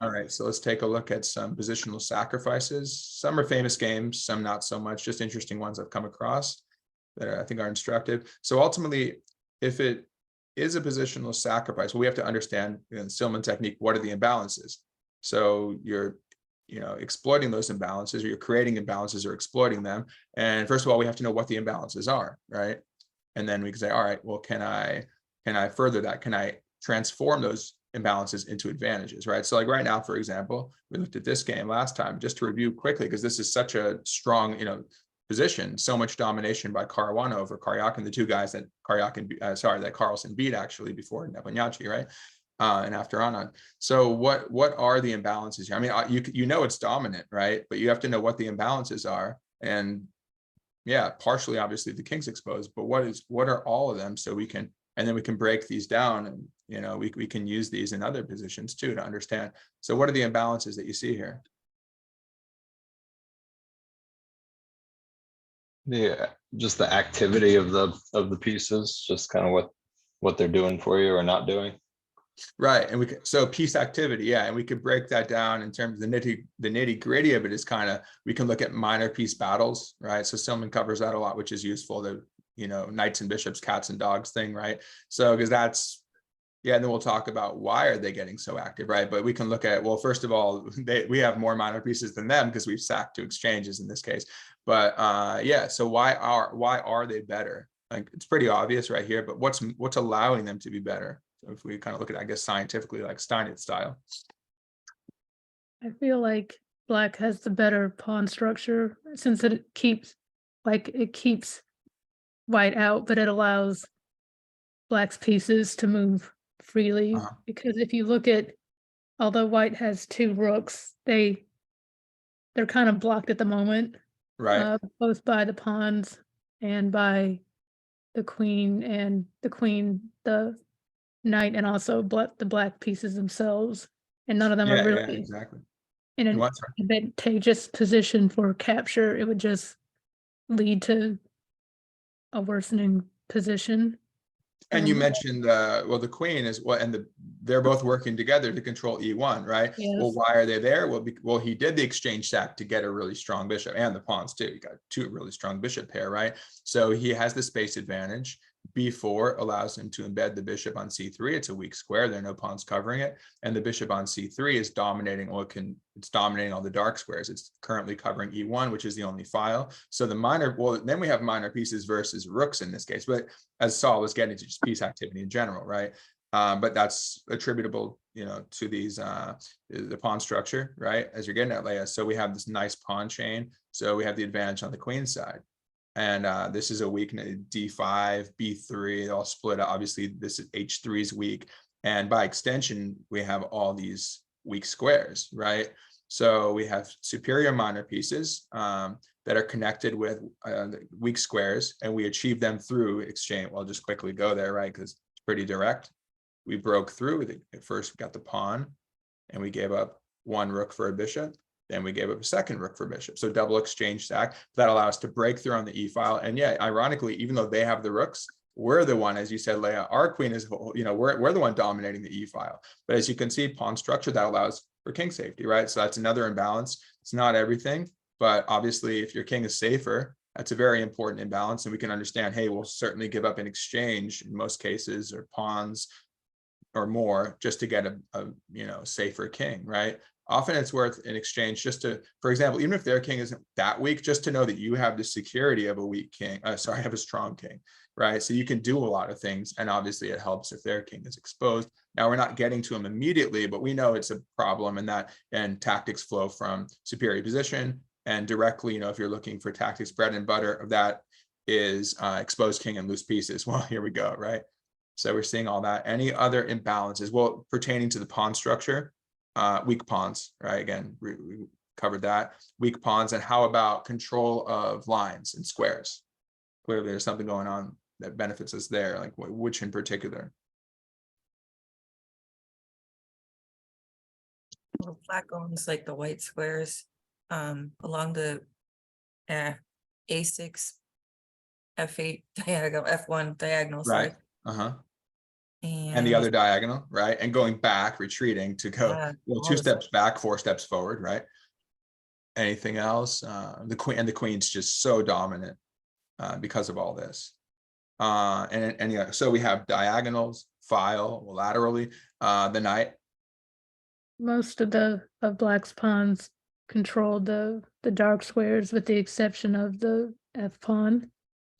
All right, so let's take a look at some positional sacrifices. Some are famous games, some not so much, just interesting ones I've come across that I think are instructive. So ultimately, if it is a positional sacrifice, well, we have to understand in Stillman technique, what are the imbalances? So you're exploiting those imbalances, or you're creating imbalances or exploiting them. And first of all, we have to know what the imbalances are, right? And then we can say, all right, well, can I further that? Can I transform those imbalances into advantages, right? So like right now, for example, we looked at this game last time, just to review quickly, because this is such a strong, position, so much domination by Caruana over Karyakin, the two guys that that Carlsen beat actually before Nepomniachtchi, right? And after Anand. So what are the imbalances here? I mean, it's dominant, right? But you have to know what the imbalances are. And yeah, partially obviously the king's exposed, but what are all of them, so we can, and then we can break these down, and we can use these in other positions too to understand. So what are the imbalances that you see here? Yeah, just the activity of the pieces, just kind of what they're doing for you or not doing. Right, and so piece activity, yeah, and we could break that down in terms of the nitty gritty of it is kind of, we can look at minor piece battles, right? So Stillman covers that a lot, which is useful. The knights and bishops, cats and dogs thing, right? So because that's, yeah, and then we'll talk about why are they getting so active, right? But we can look at, well, first of all, we have more minor pieces than them because we've sacked 2 exchanges in this case. But yeah, so why are they better? Like, it's pretty obvious right here, but what's allowing them to be better? So if we kind of look at, I guess, scientifically, like Steinitz style. I feel like black has the better pawn structure since it keeps white out, but it allows black's pieces to move freely. Uh-huh. Because if you look at, although white has 2 rooks, they're kind of blocked at the moment, Right. both by the pawns and by the queen, the knight, and also the black pieces themselves. And none of them are Yeah, really exactly. in And an what's advantageous position for capture. It would just lead to a worsening position. And you mentioned, well, the queen is what, and they're both working together to control E1, right? Well, Yes. why are they there? Well, he did the exchange sack to get a really strong bishop, and the pawns too. He got 2 really strong bishop pair, right? So he has the space advantage. B4 allows him to embed the bishop on C3. It's a weak square. There are no pawns covering it. And the bishop on C3 is dominating, it's dominating all the dark squares. It's currently covering E1, which is the only file. So then we have minor pieces versus rooks in this case. But as Saul was getting to, just piece activity in general, right? But that's attributable, to these the pawn structure, right? As you're getting at, Leia. So we have this nice pawn chain. So we have the advantage on the queen side. And this is a weak D5, B3, all split. Obviously, this is H3 is weak. And by extension, we have all these weak squares, right? So we have superior minor pieces that are connected with weak squares, and we achieve them through exchange. Well, I'll just quickly go there, right? Because it's pretty direct. We broke through. First, we got the pawn, and we gave up 1 rook for a bishop. Then we gave up a 2nd rook for bishop. So double exchange sack that allows us to break through on the E file. And yeah, ironically, even though they have the rooks, we're the one, as you said, Leia, our queen is, we're the one dominating the E file. But as you can see, pawn structure that allows for king safety, right? So that's another imbalance. It's not everything, but obviously if your king is safer, that's a very important imbalance. And we can understand, hey, we'll certainly give up an exchange in most cases, or pawns or more, just to get a safer king, right? Often it's worth an exchange just to, for example, even if their king isn't that weak, just to know that you have the security of a weak king, have a strong king, right? So you can do a lot of things, and obviously it helps if their king is exposed. Now we're not getting to him immediately, but we know it's a problem, and tactics flow from superior position, and directly, if you're looking for tactics, bread and butter of that is exposed king and loose pieces. Well, here we go, right? So we're seeing all that. Any other imbalances? Well, pertaining to the pawn structure, weak pawns, right? Again, we covered that. Weak pawns. And how about control of lines and squares? Clearly there's something going on that benefits us there, like which in particular? Well, black owns like the white squares along the A6, F8 diagonal, F1 diagonal, sorry. Right. Uh-huh. And the other diagonal, right? And going back, retreating to go all 2 this- steps back, 4 steps forward, right? Anything else? The queen's just so dominant because of all this. And yeah, so we have diagonals, file, laterally, the knight. Most of black's pawns control the dark squares with the exception of the F pawn.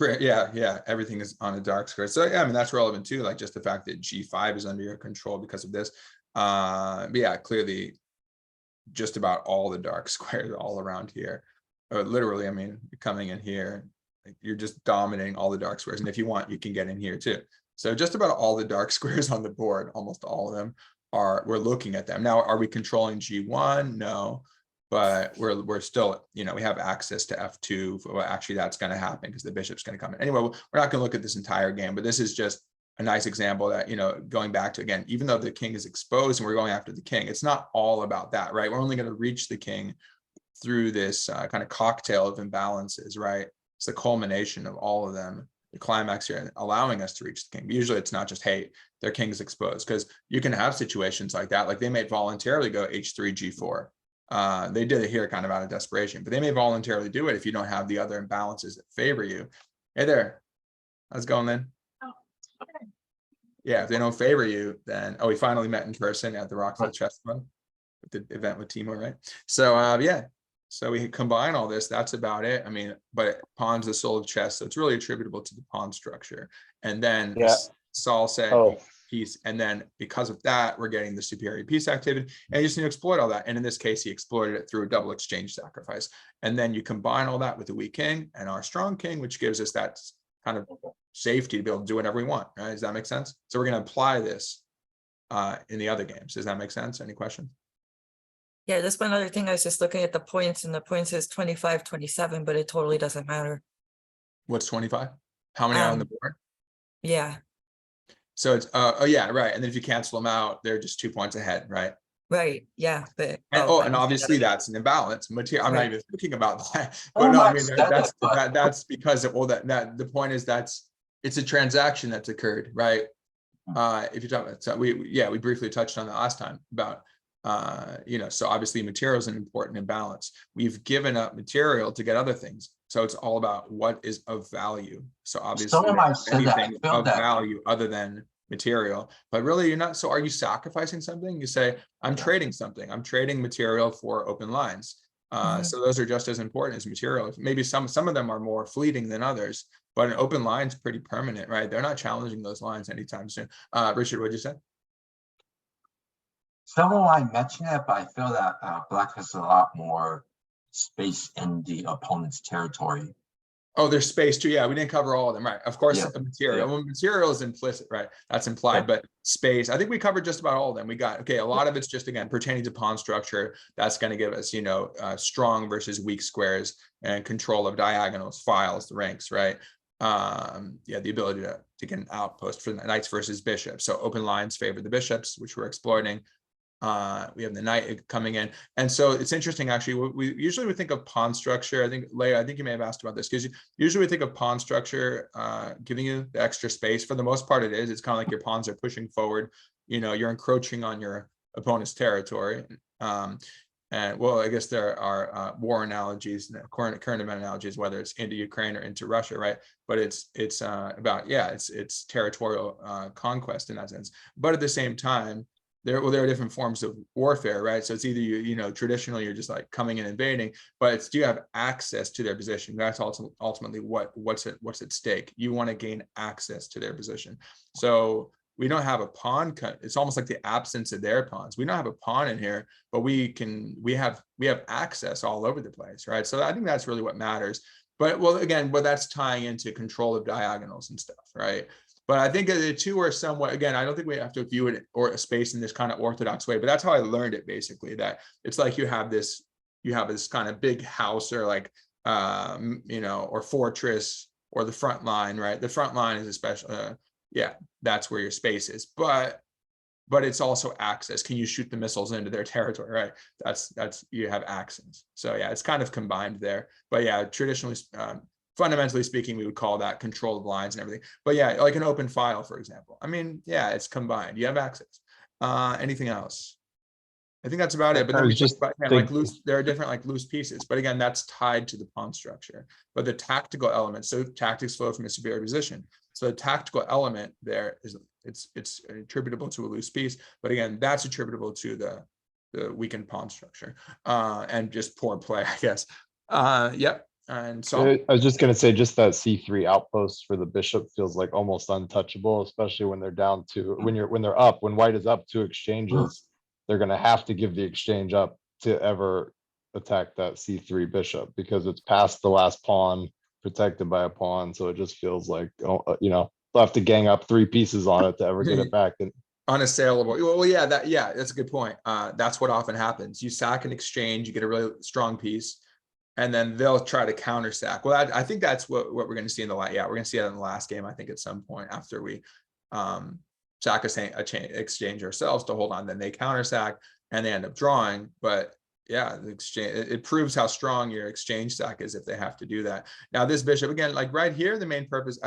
Yeah, everything is on a dark square. So yeah, I mean that's relevant too, like just the fact that G5 is under your control because of this. But yeah, clearly just about all the dark squares all around here. Literally, I mean, you're coming in here, like you're just dominating all the dark squares. And if you want, you can get in here too. So just about all the dark squares on the board, almost all of them we're looking at them. Now, are we controlling G1? No. But we're still, we have access to F2. Well, actually, that's going to happen because the bishop's going to come in. Anyway, we're not going to look at this entire game, but this is just a nice example that, going back to, again, even though the king is exposed and we're going after the king, it's not all about that, right? We're only going to reach the king through this kind of cocktail of imbalances, right? It's the culmination of all of them, the climax here, allowing us to reach the king. But usually it's not just, hey, their king is exposed, because you can have situations like that. Like they may voluntarily go H3, G4. They did it here kind of out of desperation, but they may voluntarily do it if you don't have the other imbalances that favor you. Hey there, how's it going, Lynn? Yeah, if they don't favor you, then we finally met in person at the Rockville Chess Club, the event with Timo, right? So yeah, so we combine all this. That's about it. I mean, but pawn's the soul of chess, so it's really attributable to the pawn structure. And then Saul said piece, and then because of that, we're getting the superior piece activity, and you just need to exploit all that. And in this case, he exploited it through a double exchange sacrifice. And then you combine all that with the weak king and our strong king, which gives us that kind of safety to be able to do whatever we want, right? Does that make sense? So we're going to apply this in the other games. Does that make sense? Any questions? Yeah, that's one other thing. I was just looking at the points, and the points is 25, 27, but it totally doesn't matter. What's 25? How many are on the board? Yeah. So it's oh yeah, right. And then if you cancel them out, they're just 2 points ahead, right? Right. Yeah. But and obviously that's an imbalance. Material. I'm not even thinking about that. But Oh, no, I my mean God. that's because of all that the point is it's a transaction that's occurred, right? If you talk about, so we briefly touched on that last time about so obviously material is an important imbalance. We've given up material to get other things. So it's all about what is of value. So obviously anything of value other than material, but really you're not. So are you sacrificing something? You say, I'm trading something. I'm trading material for open lines. So those are just as important as material. Maybe some of them are more fleeting than others, but an open line is pretty permanent, right? They're not challenging those lines anytime soon. Richard, what'd you say? Someone mentioned it, but I feel that black has a lot more space in the opponent's territory. Oh, there's space too. Yeah, we didn't cover all of them, right? Of course, material. Well, material is implicit, right? That's implied, but space, I think we covered just about all of them. We got, a lot of it's just, again, pertaining to pawn structure. That's going to give us, strong versus weak squares and control of diagonals, files, the ranks, right? The ability to get an outpost for knights versus bishops. So open lines favor the bishops, which we're exploiting. We have the knight coming in, and so it's interesting actually. We usually think of pawn structure. I think Leia, I think you may have asked about this, because usually we think of pawn structure giving you the extra space. For the most part, it is. It's kind of like your pawns are pushing forward. You're encroaching on your opponent's territory. And well, I guess there are war analogies, current event analogies, whether it's into Ukraine or into Russia, right? But it's about it's territorial conquest in that sense. But at the same time, there are different forms of warfare, right? So it's either you traditionally you're just like coming and invading, but it's do you have access to their position? That's ultimately what's at stake. You want to gain access to their position. So we don't have a pawn cut. It's almost like the absence of their pawns. We don't have a pawn in here, but we have access all over the place, right? So I think that's really what matters. But that's tying into control of diagonals and stuff, right? But I think the two are somewhat, again, I don't think we have to view it or a space in this kind of orthodox way, but that's how I learned it, basically, that it's like you have this kind of big house or like, or fortress or the front line, right? The front line is especially, that's where your space is, but it's also access. Can you shoot the missiles into their territory, right? That's you have access. So yeah, it's kind of combined there, but yeah, traditionally, fundamentally speaking, we would call that control of lines and everything. But yeah, like an open file, for example. I mean, yeah, it's combined. You have access. Anything else? I think that's about it. But I then we was talk just about again, like loose, there are different like loose pieces, but again, that's tied to the pawn structure. But the tactical elements, so tactics flow from a superior position. So the tactical element there is it's attributable to a loose piece, but again, that's attributable to the weakened pawn structure and just poor play, I guess. Yep. And so I was just gonna say, just that C3 outpost for the bishop feels like almost untouchable, especially when they're down to, when they're up, when white is up 2 exchanges, they're gonna have to give the exchange up to ever attack that C3 bishop, because it's past the last pawn, protected by a pawn, so it just feels like, you know, they'll have to gang up 3 pieces on it to ever get it back. And unassailable. Well, yeah, that's a good point. That's what often happens. You sack an exchange, you get a really strong piece, and then they'll try to counter sack. Well, I think that's what we're going to see in the last. Yeah, we're going to see that in the last game. I think at some point after we sack a exchange ourselves to hold on, then they counter sack and they end up drawing. But yeah, the exchange, it proves how strong your exchange sack is if they have to do that. Now this bishop again, like right here, the main purpose.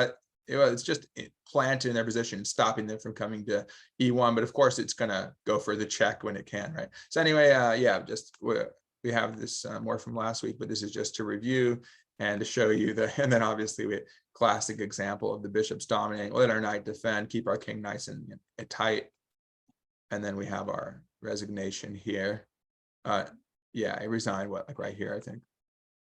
It's just planted in their position, stopping them from coming to E1. But of course, it's going to go for the check when it can, right? So anyway, yeah, just we have this more from last week, but this is just to review and to show you and then obviously we classic example of the bishops dominating, let our knight defend, keep our king nice and tight. And then we have our resignation here. Yeah, I resigned like right here, I think.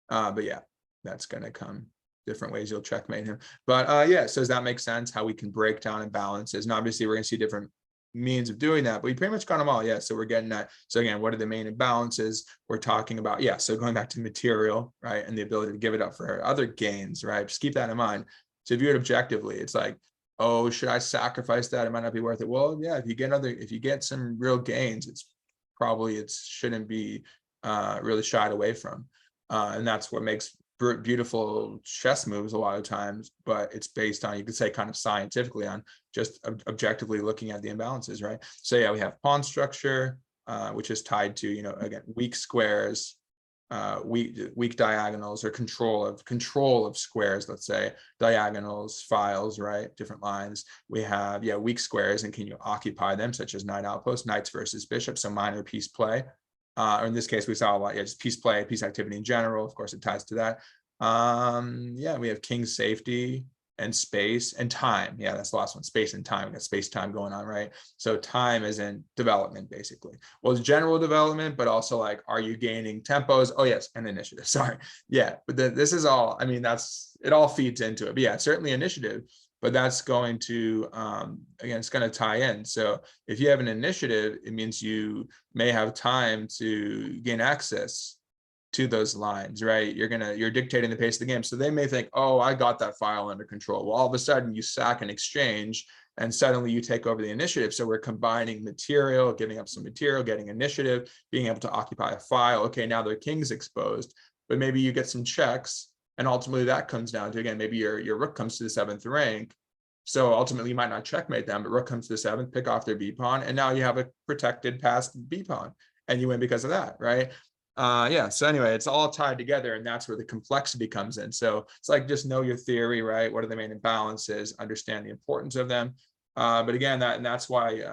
But yeah, that's going to come different ways you'll checkmate him. But yeah, so does that make sense how we can break down imbalances? And obviously we're going to see different means of doing that, but we pretty much got them all. Yeah, so we're getting that. So again, what are the main imbalances we're talking about? Yeah, so going back to material, right, and the ability to give it up for other gains, right? Just keep that in mind. To view it objectively, it's like, oh, should I sacrifice that? It might not be worth it. Well, yeah, if you get some real gains, it's probably shouldn't be really shied away from, and that's what makes beautiful chess moves a lot of times, but it's based on, you could say kind of scientifically on just objectively looking at the imbalances, right? So yeah, we have pawn structure, which is tied to, you know, again, weak squares, weak diagonals, or control of squares, let's say diagonals, files, right, different lines. We have, yeah, weak squares, and can you occupy them, such as knight outpost, knights versus bishops, so minor piece play. Or in this case, we saw a lot, yeah, just piece play, piece activity in general. Of course, it ties to that. Yeah, we have king safety and space and time. Yeah, that's the last one, space and time. We got space time going on, right? So time is in development, basically. Well, it's general development, but also like, are you gaining tempos? Oh, yes, and initiative. Sorry. Yeah, but this is all, I mean, it all feeds into it. But yeah, certainly initiative. But that's going to, again, it's going to tie in. So if you have an initiative, it means you may have time to gain access to those lines, right? You're dictating the pace of the game. So they may think, oh, I got that file under control. Well, all of a sudden you sack an exchange and suddenly you take over the initiative. So we're combining material, giving up some material, getting initiative, being able to occupy a file. Okay, now their king's exposed, but maybe you get some checks. And ultimately that comes down to, again, maybe your rook comes to the 7th rank. So ultimately you might not checkmate them, but rook comes to the 7th, pick off their B pawn. And now you have a protected passed B pawn and you win because of that, right? Yeah, so anyway, it's all tied together, and that's where the complexity comes in. So it's like, just know your theory, right? What are the main imbalances? Understand the importance of them. But again, that's why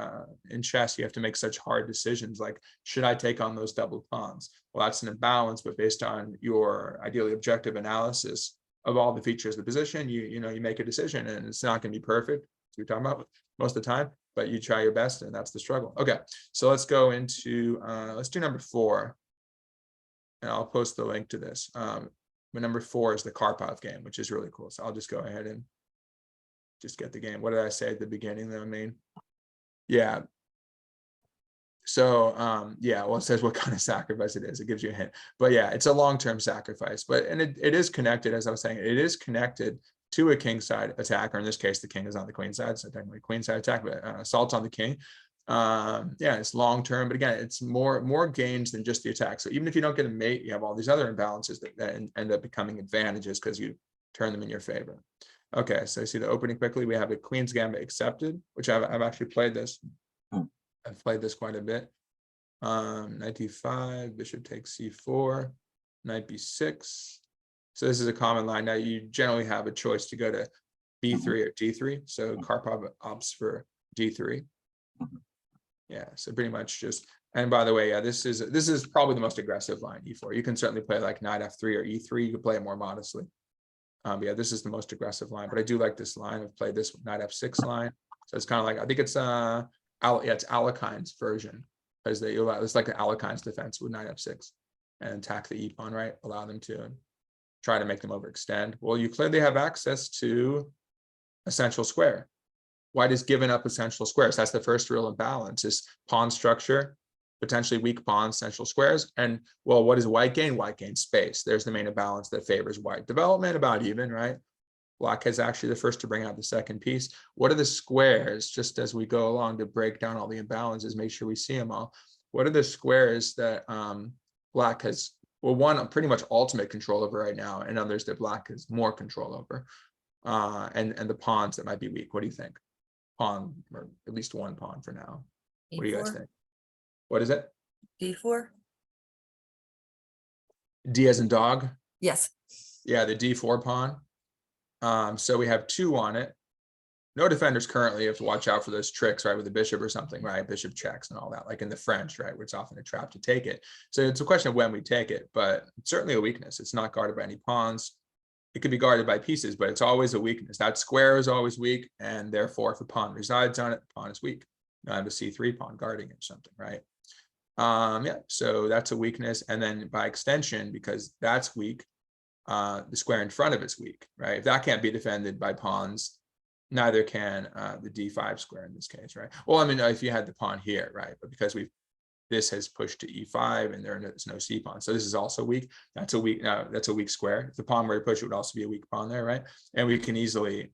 in chess, you have to make such hard decisions. Like, should I take on those double pawns? Well, that's an imbalance, but based on your ideally objective analysis of all the features of the position, you make a decision, and it's not going to be perfect, as we're talking about most of the time, but you try your best, and that's the struggle. Okay, so let's go into, let's do number 4. And I'll post the link to this. But number 4 is the Karpov game, which is really cool. So I'll just go ahead and just get the game. What did I say at the beginning though? I mean, yeah. So yeah, well, it says what kind of sacrifice it is. It gives you a hint. But yeah, it's a long-term sacrifice. And it is connected, as I was saying, it is connected to a king side attack, or in this case, the king is on the queen side. So technically queen side attack, but assault on the king. Yeah, it's long-term, but again, it's more gains than just the attack. So even if you don't get a mate, you have all these other imbalances that end up becoming advantages because you turn them in your favor. Okay, so you see the opening quickly. We have a Queen's Gambit accepted, which I've actually played this. I've played this quite a bit. Knight d5, bishop takes c4, knight b6, So this is a common line. Now you generally have a choice to go to B3 or D3. So Karpov opts for D3. Yeah, so pretty much just, and by the way, yeah, this is probably the most aggressive line, E4. You can certainly play like knight F3 or E3. You can play it more modestly. Yeah, this is the most aggressive line, but I do like this line. I've played this knight F6 line. So it's kind of like, I think it's it's Alekhine's version, because it's like the Alekhine's defense with knight F6 and attack the E pawn, right? Allow them to try to make them overextend. Well, you clearly have access to a central square. White has given up essential squares. That's the first real imbalance, is pawn structure, potentially weak pawns, central squares. And well, what does white gain? White gains space. There's the main imbalance that favors white. Development about even, right? Black is actually the first to bring out the second piece. What are the squares, just as we go along to break down all the imbalances, make sure we see them all. What are the squares that Black has, well, one pretty much ultimate control over right now, and others that Black has more control over, and the pawns that might be weak? What do you think? Pawn, or at least one pawn for now. What do you guys D4? think? What is it? D4? D as in dog? Yes. Yeah, the D4 pawn. So we have 2 on it. No defenders currently. You have to watch out for those tricks, right? With the bishop or something, right? Bishop checks and all that, like in the French, right? Where it's often a trap to take it. So it's a question of when we take it, but it's certainly a weakness. It's not guarded by any pawns. It could be guarded by pieces, but it's always a weakness. That square is always weak, and therefore, if a pawn resides on it, the pawn is weak. I have a C3 pawn guarding it or something, right? Yeah, so that's a weakness. And then by extension, because that's weak, the square in front of it's weak, right? If that can't be defended by pawns, neither can the D5 square in this case, right? Well, I mean, if you had the pawn here, right? But because this has pushed to E5 and there's no C pawn, so this is also weak. That's a weak square. If the pawn were to push, it would also be a weak pawn there, right? And we can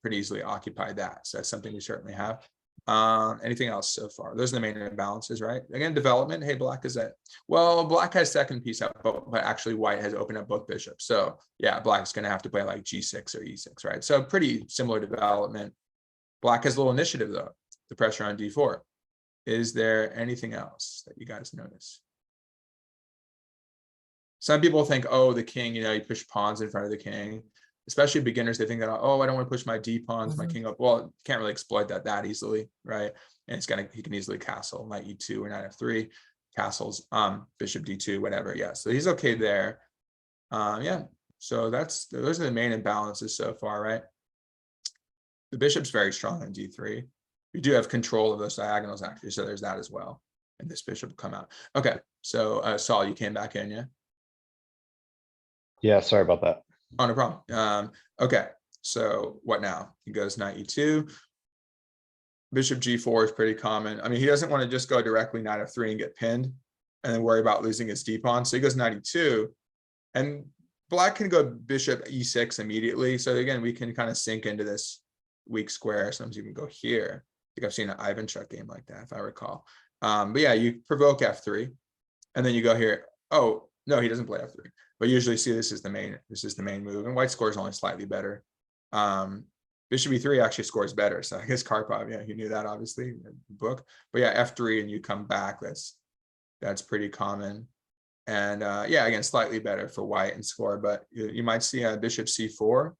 pretty easily occupy that. So that's something we certainly have. Anything else so far? Those are the main imbalances, right? Again, development. Hey, Black is that. Well, Black has second piece up, but actually White has opened up both bishops. So yeah, Black's going to have to play like G6 or E6, right? So pretty similar development. Black has a little initiative though. The pressure on D4. Is there anything else that you guys notice? Some people think, oh, the king, you push pawns in front of the king. Especially beginners, they think that, oh, I don't want to push my D pawns, my king up. Well, you can't really exploit that easily, right? And he can easily castle knight E2 or knight F3, castles, bishop D2, whatever. Yeah, so he's okay there. Yeah, so those are the main imbalances so far, right? The bishop's very strong on D3. We do have control of those diagonals actually, so there's that as well. And this bishop will come out. Okay, so Saul, you came back in, yeah? Yeah, sorry about that. Oh, no problem. Okay, so what now? He goes knight E2. Bishop G4 is pretty common. I mean, he doesn't want to just go directly knight F3 and get pinned and then worry about losing his D pawn. So he goes knight E2. And Black can go bishop E6 immediately. So again, we can kind of sink into this weak square. Sometimes you can go here. I think I've seen an Ivanchuk game like that, if I recall. But yeah, you provoke F3, and then you go here. Oh, no, he doesn't play F3. But usually see this is the main move. And White scores only slightly better. Bishop E3 actually scores better. So I guess Karpov, yeah, he knew that obviously in the book. But yeah, F3 and you come back. That's pretty common. And yeah, again, slightly better for White and score, but you might see a bishop C4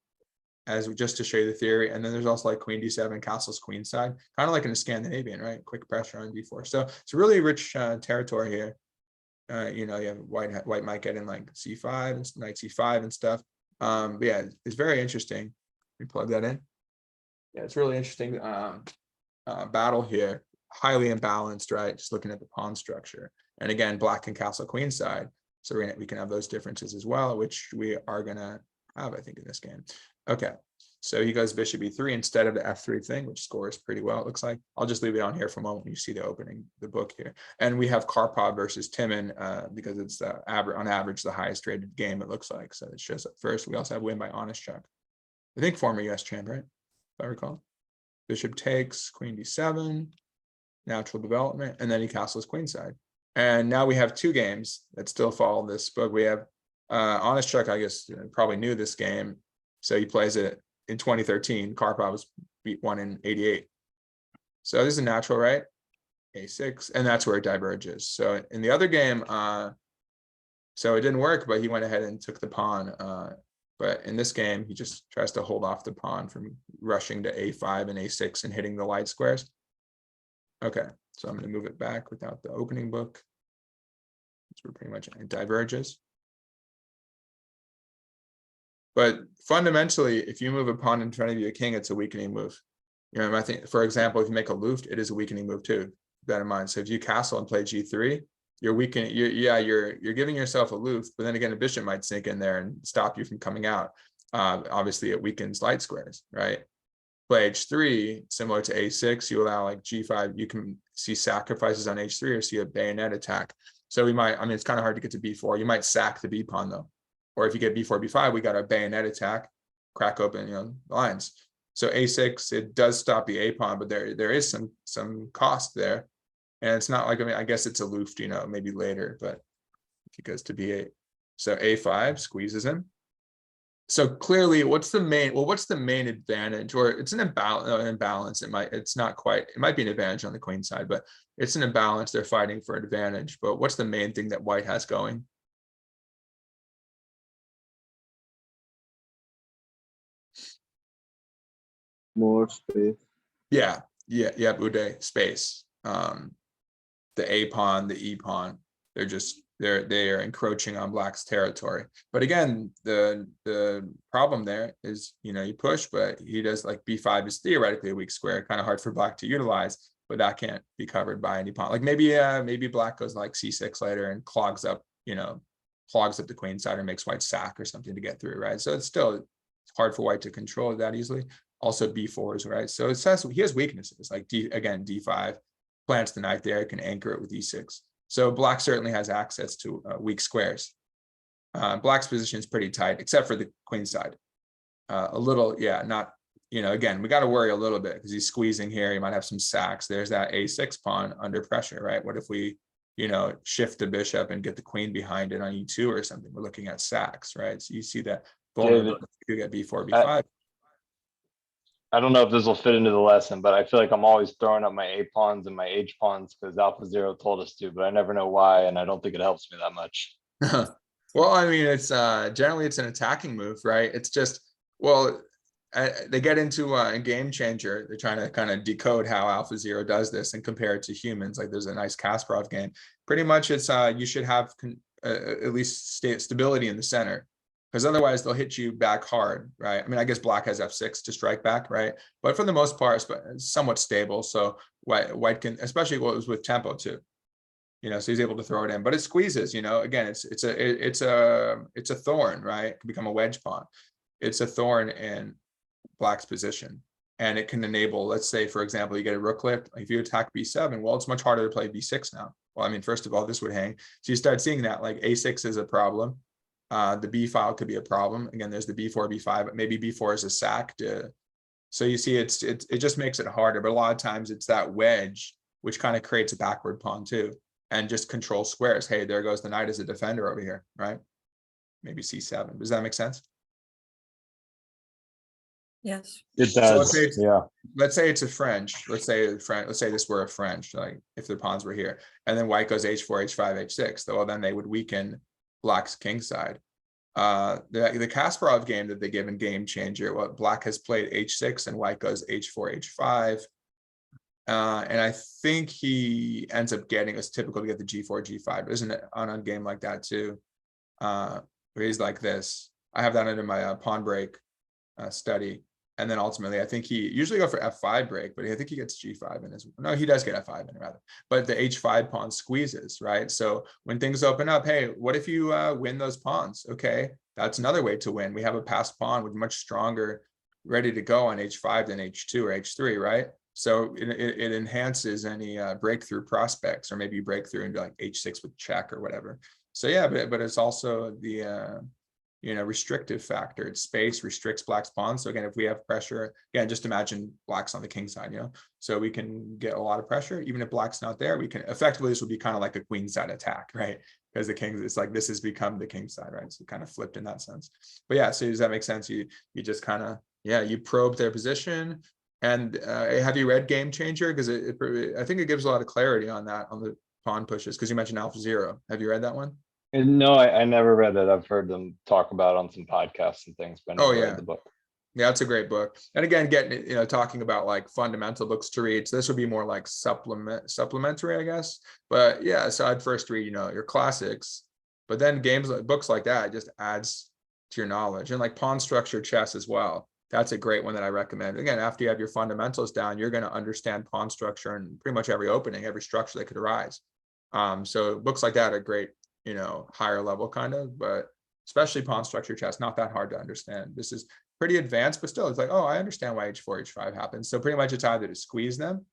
as just to show you the theory. And then there's also like queen D7, castles queenside, kind of like in the Scandinavian, right? Quick pressure on D4. So it's a really rich territory here. You have White might get in like C5 and knight C5 and stuff. But yeah, it's very interesting. We plug that in. Yeah, it's really interesting battle here. Highly imbalanced, right? Just looking at the pawn structure. And again, Black can castle queenside. So we can have those differences as well, which we are gonna have, I think, in this game. Okay, so he goes bishop E3 instead of the F3 thing, which scores pretty well, it looks like. I'll just leave it on here for a moment when you see the book here. And we have Karpov versus Timon because it's on average the highest rated game, it looks like. So it shows up first. We also have win by Onishchuk. I think former US champ, right? If I recall. Bishop takes, queen D7, natural development, and then he castles queenside. And now we have 2 games that still follow this book. We have Onishchuk, I guess, probably knew this game. So he plays it in 2013. Karpov was won in 88. So this is a natural, right? A6, and that's where it diverges. So in the other game, so it didn't work, but he went ahead and took the pawn. But in this game, he just tries to hold off the pawn from rushing to a5 and a6 and hitting the light squares. Okay, so I'm going to move it back without the opening book. We're pretty much it diverges. But fundamentally, if you move a pawn in front of your king, it's a weakening move. You know, I think, for example, if you make a luft, it is a weakening move too. Keep that in mind. So if you castle and play g3, you're weakening. You're giving yourself a luft, but then again, a bishop might sink in there and stop you from coming out. Obviously, it weakens light squares, right? Play h3, similar to a6, you allow like g5. You can see sacrifices on h3 or see a bayonet attack. So we might, I mean, it's kind of hard to get to b4. You might sack the b pawn though. Or if you get b4, b5, we got a bayonet attack, crack open, you know, lines. So a6, it does stop the a pawn, but there is some cost there. And it's not like, I mean, I guess it's a luft, you know, maybe later, but if it goes to b8. So a5 squeezes him. So clearly, what's the main advantage? Or it's an imbalance. It might be an advantage on the queen side, but it's an imbalance. They're fighting for advantage. But what's the main thing that white has going? More space. Yeah, Uday, space. The a pawn, the e pawn, they are encroaching on black's territory. But again, the problem there is, you know, you push, but he does, like b5 is theoretically a weak square, kind of hard for black to utilize, but that can't be covered by any pawn. Like maybe black goes like c6 later and clogs up the queen side or makes white sack or something to get through, right? So it's still hard for white to control that easily. Also b4s, right? So it says he has weaknesses, like d5 plants the knight there, can anchor it with e6. So black certainly has access to weak squares. Black's position is pretty tight, except for the queen side. A little, yeah, not, you know, again, we got to worry a little bit because he's squeezing here. He might have some sacks. There's that a6 pawn under pressure, right? What if we, you know, shift the bishop and get the queen behind it on e2 or something? We're looking at sacks, right? So you see that vulnerability. You get b4, b5. I don't know if this will fit into the lesson, but I feel like I'm always throwing up my A pawns and my H pawns because AlphaZero told us to, but I never know why, and I don't think it helps me that much. Well, I mean, it's generally it's an attacking move, right? It's just, well, they get into a game changer. They're trying to kind of decode how AlphaZero does this and compare it to humans. Like there's a nice Kasparov game. Pretty much it's you should have at least stability in the center, because otherwise they'll hit you back hard, right? I mean, I guess black has f6 to strike back, right? But for the most part, it's somewhat stable. So white can, especially what was with tempo too, you know, so he's able to throw it in, but it squeezes, you know, again, it's a thorn, right? It can become a wedge pawn. It's a thorn in black's position, and it can enable, let's say, for example, you get a rook lift. If you attack b7, well, it's much harder to play b6 now. Well, I mean, first of all, this would hang. So you start seeing that like a6 is a problem. The b file could be a problem. Again, there's the b4, b5, but maybe b4 is a sack. So you see, it just makes it harder. But a lot of times it's that wedge, which kind of creates a backward pawn too, and just control squares. Hey, there goes the knight as a defender over here, right? Maybe c7. Does that make sense? Yes. It does. So let's say it's a French. Let's say this were a French, like if the pawns were here, and then white goes h4, h5, h6. Well, then they would weaken black's king side. The Kasparov game that they give in Game Changer, what black has played h6 and white goes h4, h5. And I think he ends up getting, it's typical to get the g4, g5, isn't it, on a game like that too? Where he's like this. I have that under my pawn break study. And then ultimately, I think he usually go for f5 break, but I think he gets g5 in his, no, he does get f5 in rather, but the h5 pawn squeezes, right? So when things open up, hey, what if you win those pawns? Okay, that's another way to win. We have a passed pawn with much stronger, ready to go on h5 than h2 or h3, right? So it enhances any breakthrough prospects, or maybe you break through into like h6 with check or whatever. So yeah, but it's also the restrictive factor. It's space restricts black's pawn. So again, if we have pressure, again, just imagine black's on the king side, so we can get a lot of pressure. Even if black's not there, we can effectively, this would be kind of like a queen side attack, right? Because the king, it's like this has become the king side, right? So kind of flipped in that sense. But yeah, so does that make sense? You just kind of, you probe their position. And have you read Game Changer? Because I think it gives a lot of clarity on that, on the pawn pushes, because you mentioned AlphaZero. Have you read that one? And no, I never read it. I've heard them talk about it on some podcasts and things, but I Oh, never yeah. read the book. Yeah, it's a great book. And again, getting, talking about like fundamental books to read. So this would be more like supplementary, I guess. But yeah, so I'd first read, your classics, but then books like that just adds to your knowledge, and like pawn structure chess as well. That's a great one that I recommend. Again, after you have your fundamentals down, you're going to understand pawn structure and pretty much every opening, every structure that could arise. So books like that are great, higher level kind of, but especially pawn structure chess, not that hard to understand. This is pretty advanced, but still it's like, oh, I understand why h4, h5 happens. So pretty much it's either to squeeze them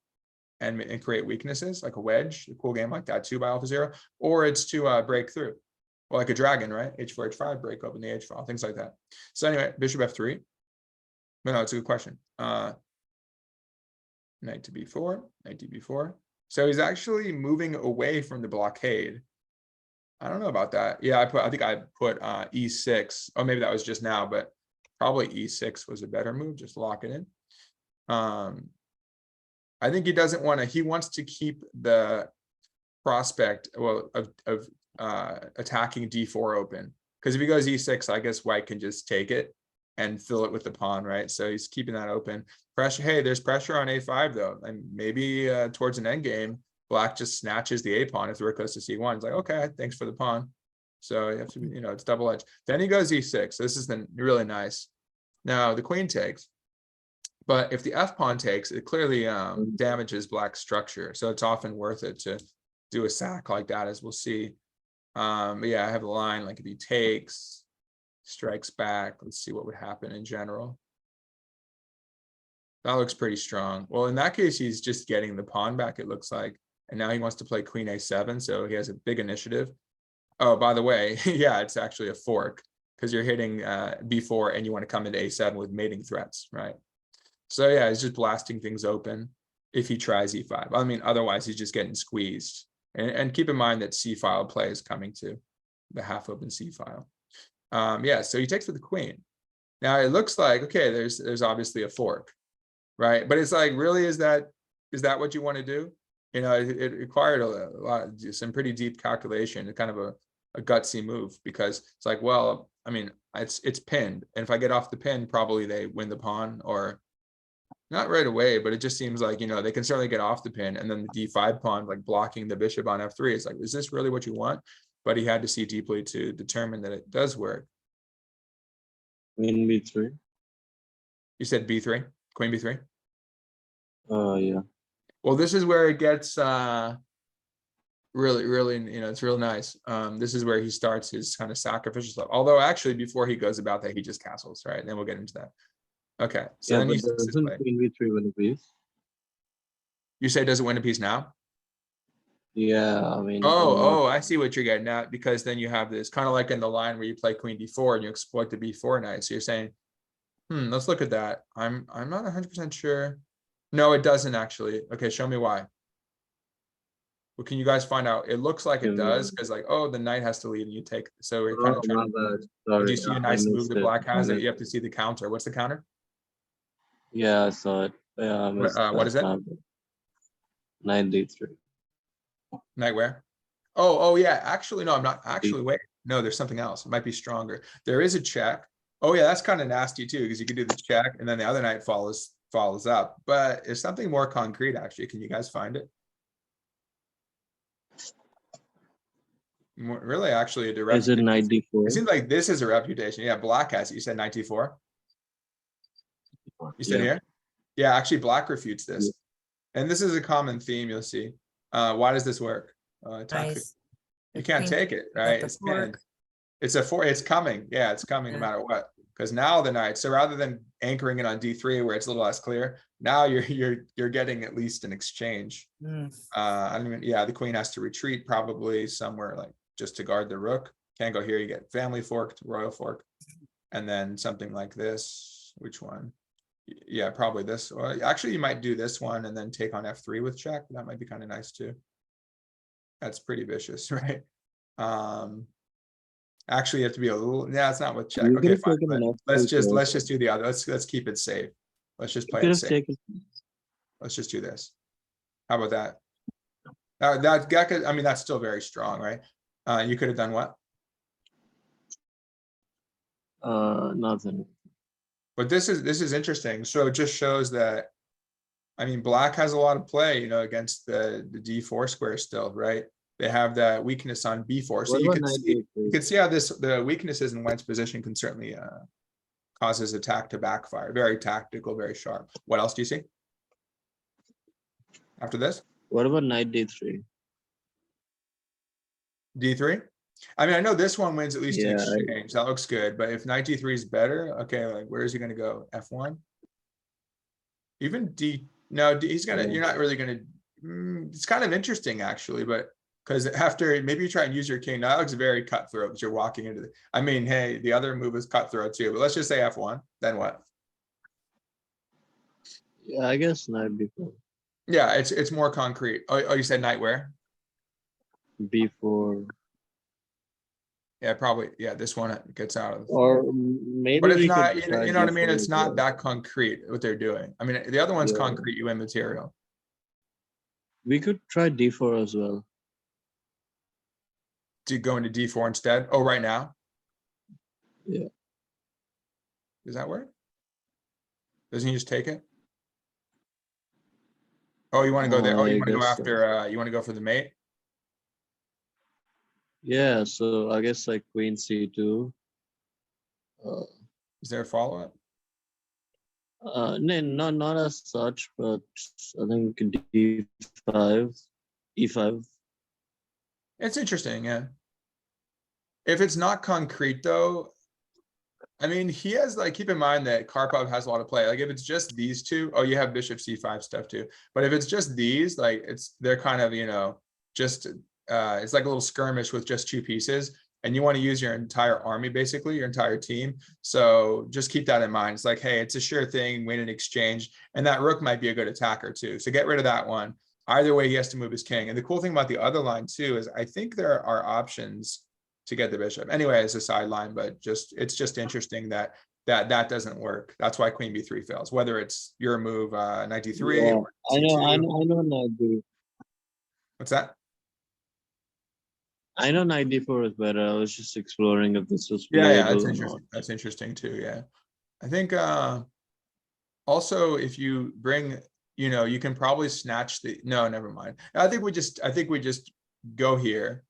and create weaknesses, like a wedge, a cool game like that too by AlphaZero, or it's to break through. Well, like a dragon, right? h4, h5, break open the h file, things like that. So anyway, bishop f3. No, it's a good question. Knight to b4, knight to b4. So he's actually moving away from the blockade. I don't know about that. Yeah, I think I put e6. Oh, maybe that was just now, but probably e6 was a better move. Just lock it in. I think he doesn't want to. He wants to keep the prospect, well, of attacking d4 open, because if he goes e6, I guess white can just take it and fill it with the pawn, right? So he's keeping that open. Pressure. Hey, there's pressure on a5 though, and maybe towards an end game, black just snatches the a pawn if the rook goes to c1. It's like, okay, thanks for the pawn. So you have to, it's double edged. Then he goes e6. This is then really nice. Now the queen takes, but if the f pawn takes, it clearly damages black's structure. So it's often worth it to do a sack like that, as we'll see. But yeah, I have a line like if he takes, strikes back. Let's see what would happen in general. That looks pretty strong. Well, in that case, he's just getting the pawn back, it looks like. And now he wants to play queen a7, so he has a big initiative. Oh, by the way, yeah, it's actually a fork, because you're hitting b4 and you want to come into a7 with mating threats, right? So yeah, he's just blasting things open if he tries e5. I mean, otherwise he's just getting squeezed. And keep in mind that c file play is coming to the half open c file. Yeah, so he takes with the queen. Now it looks like, okay, there's obviously a fork, right? But it's like, really, is that what you want to do? It required a lot, some pretty deep calculation, kind of a gutsy move, because it's like, well, I mean, it's pinned, and if I get off the pin, probably they win the pawn, or not right away, but it just seems like, they can certainly get off the pin, and then the d5 pawn, like blocking the bishop on f3. It's like, is this really what you want? But he had to see deeply to determine that it does work. Queen b3. You said b3, queen b3. Yeah. Well, this is where it gets really, it's real nice. This is where he starts his kind of sacrificial stuff. Although actually, before he goes about that, he just castles, right? Then we'll get into that. Okay, so Yeah, then but doesn't queen b3 win a piece? You say does it win a piece now? Yeah, I mean. Oh, I see what you're getting at, because then you have this kind of like in the line where you play queen d4 and you exploit the b4 knight. So you're saying, let's look at that. I'm not 100% sure. No, it doesn't actually. Okay, show me why. Well, can you guys find out? It looks like it does, because like, oh, the knight has to leave and you take. So we're kind of trying to. Sorry, Do you see a nice move that black has? That you have to see the counter. What's the counter? Yeah, I saw it. Yeah, I missed What is it? Knight d3. Knight where? Oh yeah. Actually, no, I'm not. Actually, wait. No, there's something else. It might be stronger. There is a check. Oh yeah, that's kind of nasty too, because you could do the check and then the other knight follows up. But it's something more concrete, actually. Can you guys find it? Really, actually, a direct. Is it knight d4? It seems like this is a reputation. Yeah, black has it. You said knight d4. You said here? Yeah, actually, black refutes this. And this is a common theme you'll see. Why does this work? Nice. You can't take it, right? It's pinned. It's a four. It's coming. Yeah, it's coming no matter what. Because now the knight. So rather than anchoring it on d3 where it's a little less clear, now you're getting at least an exchange. I don't even. Yeah, the queen has to retreat probably somewhere like just to guard the rook. Can't go here. You get family forked, royal fork, and then something like this. Which one? Yeah, probably this. Well, actually, you might do this one and then take on f3 with check. That might be kind of nice too. That's pretty vicious, right? Actually, you have to be a little. Yeah, it's not with check. Okay, fine. Let's just do the other. Let's keep it safe. Let's just play it safe. Let's just do this. How about that? I mean, that's still very strong, right? You could have done what? Nothing. But this is interesting. So it just shows that, I mean, black has a lot of play, against the d4 square still, right? They have that weakness on b4. So What you about can knight see, d3? you can see how the weaknesses in Wentz position can certainly cause his attack to backfire. Very tactical, very sharp. What else do you see after this? What about knight d3? D3. I mean, I know this one wins at least an Yeah, exchange. That looks good. But if knight d3 is better, okay, like where is he going to go? F1. Even D. No, he's gonna. Yeah. You're not really gonna. It's kind of interesting actually, but because after maybe you try and use your king, now it looks very cutthroat. Because you're walking into the. I mean, hey, the other move is cutthroat too. But let's just say F1. Then what? Yeah, I guess knight b4. Yeah, it's more concrete. Oh, you said knight where? b4. Yeah, probably. Yeah, this one gets out of. Or maybe But it's we not. could You know try what I mean? d4 It's as not well. that concrete what they're doing. I mean, the other one's Yeah. concrete. You win material. We could try d4 as well. Do you go into D4 instead? Oh, right now? Yeah. Does that work? Doesn't he just take it? Oh, you want to go there? Oh, you I want to go guess so. after, you want to go for the mate? Yeah, so I guess like queen c2. Is there a follow-up? No, not as such, but I think d5, e5. It's interesting, yeah. If it's not concrete though, I mean, he has like, keep in mind that Karpov has a lot of play. Like if it's just these two, oh, you have bishop c5 stuff too. But if it's just these, like they're kind of, just, it's like a little skirmish with just two pieces. And you want to use your entire army, basically, your entire team. So just keep that in mind. It's like, hey, it's a sure thing, win an exchange. And that rook might be a good attacker too. So get rid of that one. Either way, he has to move his king. And the cool thing about the other line too is I think there are options to get the bishop. Anyway, as a sideline, but it's just interesting that doesn't work. That's why queen b3 fails. Whether it's your move, knight d3, Yeah, or I c2. know knight d. What's that? I know knight d4 is better. I was just exploring if this was Yeah, playable that's or interesting. not. That's interesting too. Yeah, I think also if you bring, you can probably snatch the. No, never mind. I think we just go here,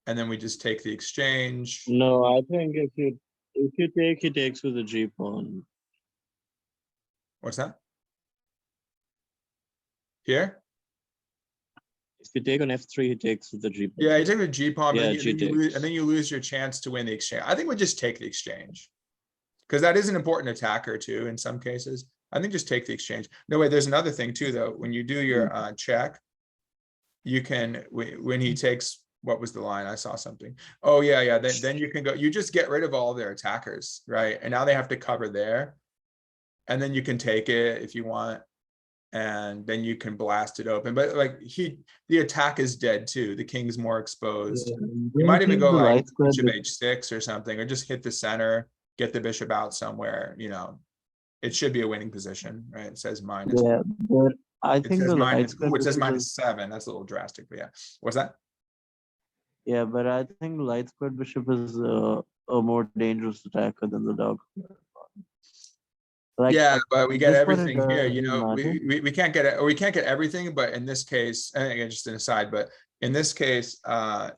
and then we just take the exchange. No, I think if you take, he takes with the g pawn. What's that? Here? If you take on f3, he takes with the g pawn. Yeah, you take the G pawn, Yeah, and G then you lose your chance to win the exchange. I think we just take the exchange because that is an important attacker too in some cases. I think just take the exchange. No way. There's another thing too, though. When you do your check, you can when he takes. What was the line? I saw something. Oh yeah. Then you can go. You just get rid of all their attackers, right? And now they have to cover there, and then you can take it if you want. And then you can blast it open. But like the attack is dead too. The king's more exposed. Yeah, You might even go like right square bishop h6 or something, or just hit the center, get the bishop out somewhere. It should be a winning position, right? It says minus. Yeah, but I It think says the right minus. square Ooh, it says bishop minus is, 7. That's a little drastic, but yeah. What's that? yeah, but I think the light squared bishop is a more dangerous attacker than the dog. Like, Yeah, but we get this one, it everything here. doesn't matter. We can't get it, or we can't get everything. But in this case, and again, just an aside, but in this case,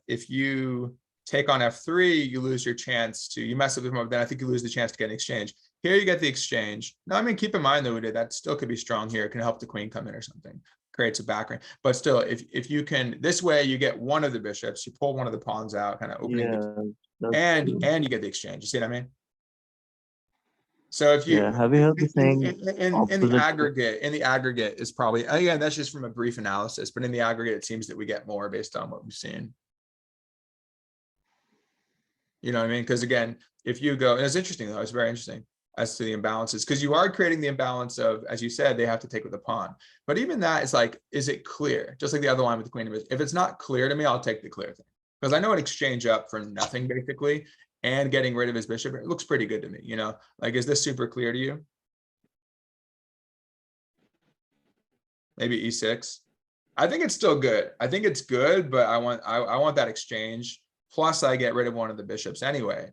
if you take on f3, you lose your chance to. You mess up him up, then I think you lose the chance to get an exchange. Here you get the exchange. Now, I mean, keep in mind though, that still could be strong here. It can help the queen come in or something. Creates a background, but still, if you can, this way you get one of the bishops, you pull one of the pawns out, kind of opening, and you get the exchange. You see what I mean? So if you, have you heard the saying? In the aggregate is probably, again, that's just from a brief analysis, but in the aggregate, it seems that we get more based on what we've seen. You know what I mean? Because again, if you go, and it's interesting though, it's very interesting as to the imbalances, because you are creating the imbalance of, as you said, they have to take with a pawn. But even that is like, is it clear? Just like the other line with the queen. If it's not clear to me, I'll take the clear thing. Because I know an exchange up for nothing, basically, and getting rid of his bishop, it looks pretty good to me, Like, is this super clear to you? Maybe e6. I think it's still good. I think it's good, but I want that exchange. Plus, I get rid of one of the bishops anyway.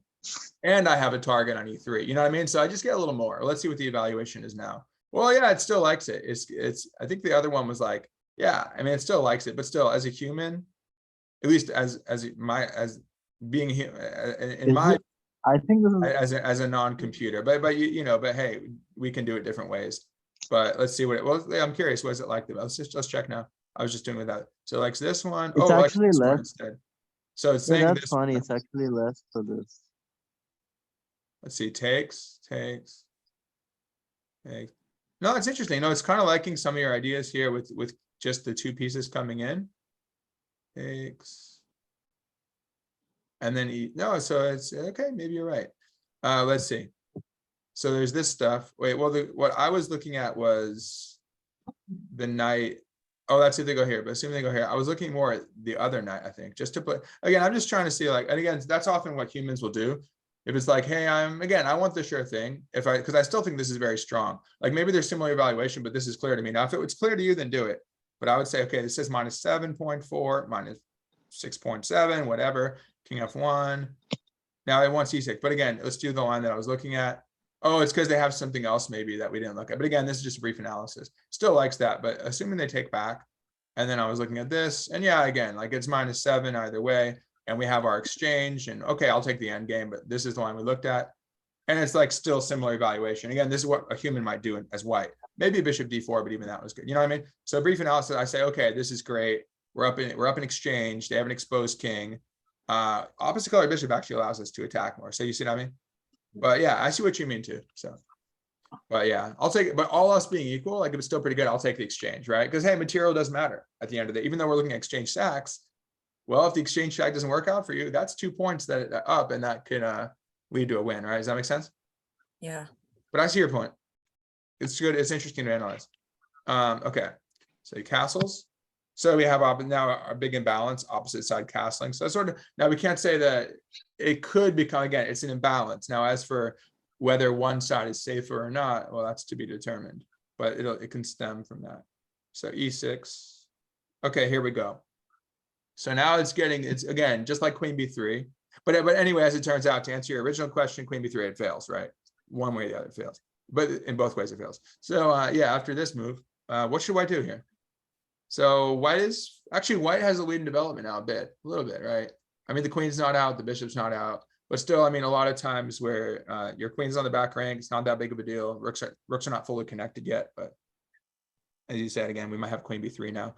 and I have a target on E3. You know what I mean? So I just get a little more. Let's see what the evaluation is now. Well, yeah, it still likes it. It's. I think the other one was like, yeah, I mean, it still likes it, but still, as a human, at least as being in Is my it- I think this is as a non-computer, but you know, but hey, we can do it different ways. But let's see what it. Well, I'm curious. What is it like? Let's check now. I was just doing with that. So like this one. It's Oh, like actually this one less. instead. So it's Yeah, saying that's this. funny. It's actually less for this. Let's see. Takes. No, it's interesting. No, it's kind of liking some of your ideas here with just the two pieces coming in. Takes. And then no, so it's okay. Maybe you're right. Let's see. So there's this stuff. Wait, well, what I was looking at was the knight. Oh, that's if they go here, but assuming they go here, I was looking more at the other knight, I think, just to put, again, I'm just trying to see like, and again, that's often what humans will do. If it's like, hey, I want the sure thing. Because I still think this is very strong. Like maybe there's similar evaluation, but this is clear to me. Now, if it was clear to you, then do it. But I would say, okay, this says minus 7.4, minus 6.7, whatever, king f1. Now it wants e6, but again, let's do the line that I was looking at. Oh, it's because they have something else maybe that we didn't look at. But again, this is just a brief analysis. Still likes that, but assuming they take back. And then I was looking at this, and yeah, again, like it's minus 7 either way. And we have our exchange, and okay, I'll take the end game, but this is the line we looked at. And it's like still similar evaluation. Again, this is what a human might do as white. Maybe bishop d4, but even that was good. You know what I mean? So brief analysis, I say, okay, this is great. We're up in exchange. They have an exposed king. Opposite color bishop actually allows us to attack more. So you see what I mean? But yeah, I see what you mean too. So, but yeah, I'll take it. But all else being equal, like if it's still pretty good, I'll take the exchange, right? Because hey, material doesn't matter at the end of the day. Even though we're looking at exchange stacks, well, if the exchange stack doesn't work out for you, that's 2 points that up, and that could lead to a win, right? Does that make sense? Yeah. But I see your point. It's good. It's interesting to analyze. Okay, so castles. So we have now a big imbalance, opposite side castling. So sort of now we can't say that it could become, again, it's an imbalance. Now, as for whether one side is safer or not, well, that's to be determined, but it can stem from that. So e6. Okay, here we go. So now it's again, just like queen b3. But anyway, as it turns out, to answer your original question, queen b3, it fails, right? One way or the other, it fails. But in both ways, it fails. So yeah, after this move, what should white do here? So white has a lead in development now a little bit, right? I mean, the queen's not out, the bishop's not out, but still, I mean, a lot of times where your queen's on the back rank, it's not that big of a deal. Rooks are not fully connected yet, but as you said, again, we might have queen b3 now.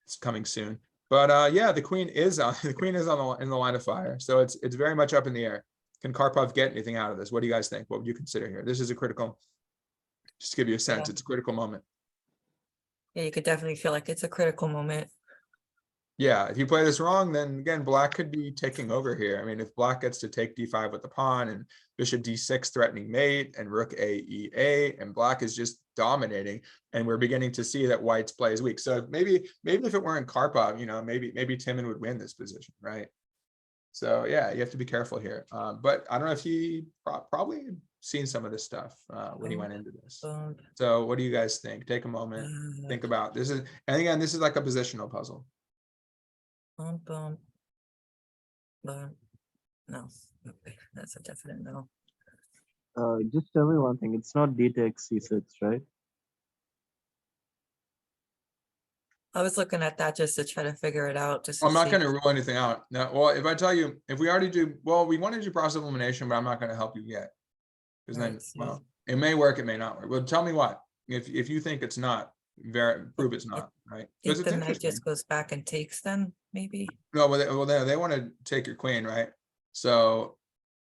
It's coming soon. But yeah, the queen is in the line of fire. So it's very much up in the air. Can Karpov get anything out of this? What do you guys think? What would you consider here? This is a critical, just to give you a sense, Yeah. It's a critical moment. Yeah, you could definitely feel like it's a critical moment. Yeah, if you play this wrong, then again, black could be taking over here. I mean, if black gets to take d5 with the pawn and bishop d6 threatening mate and rook a e8, and black is just dominating, and we're beginning to see that white's play is weak. So maybe if it weren't Karpov, you know, maybe Timon would win this position, right? So yeah, you have to be careful here. But I don't know if he probably seen some of this stuff when he went into this. So what do you guys think? Take a moment, think about this. And again, this is like a positional puzzle. Boom. No, okay, that's a definite no. Just tell me one thing. It's not d takes c6, right? I was looking at that just to try to figure it out. I'm not going to rule anything out. No, well, if I tell you, if we already do, well, we want to do process of elimination, but I'm not going to help you yet. Because then, well, it may work, it may not work. Well, tell me what. If you think it's not, prove it's not, right? Because it's The knight interesting. just goes back and takes then, maybe? No, well, they want to take your queen, right? So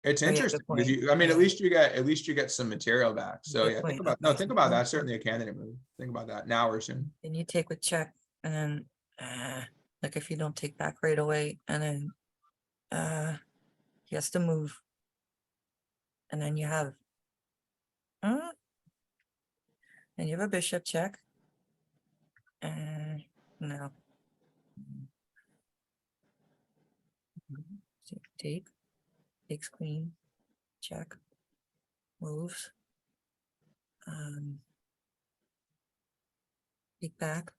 it's Oh, yeah, good interesting because point. I mean, Yeah. at least you get some material back. So Good yeah, point. think about that. Certainly a candidate move. Think about that now or soon. Then you take with check, and then like if you don't take back right away, and then he has to move, and then you have and you have a bishop check, and no. So takes queen, check, moves, take back,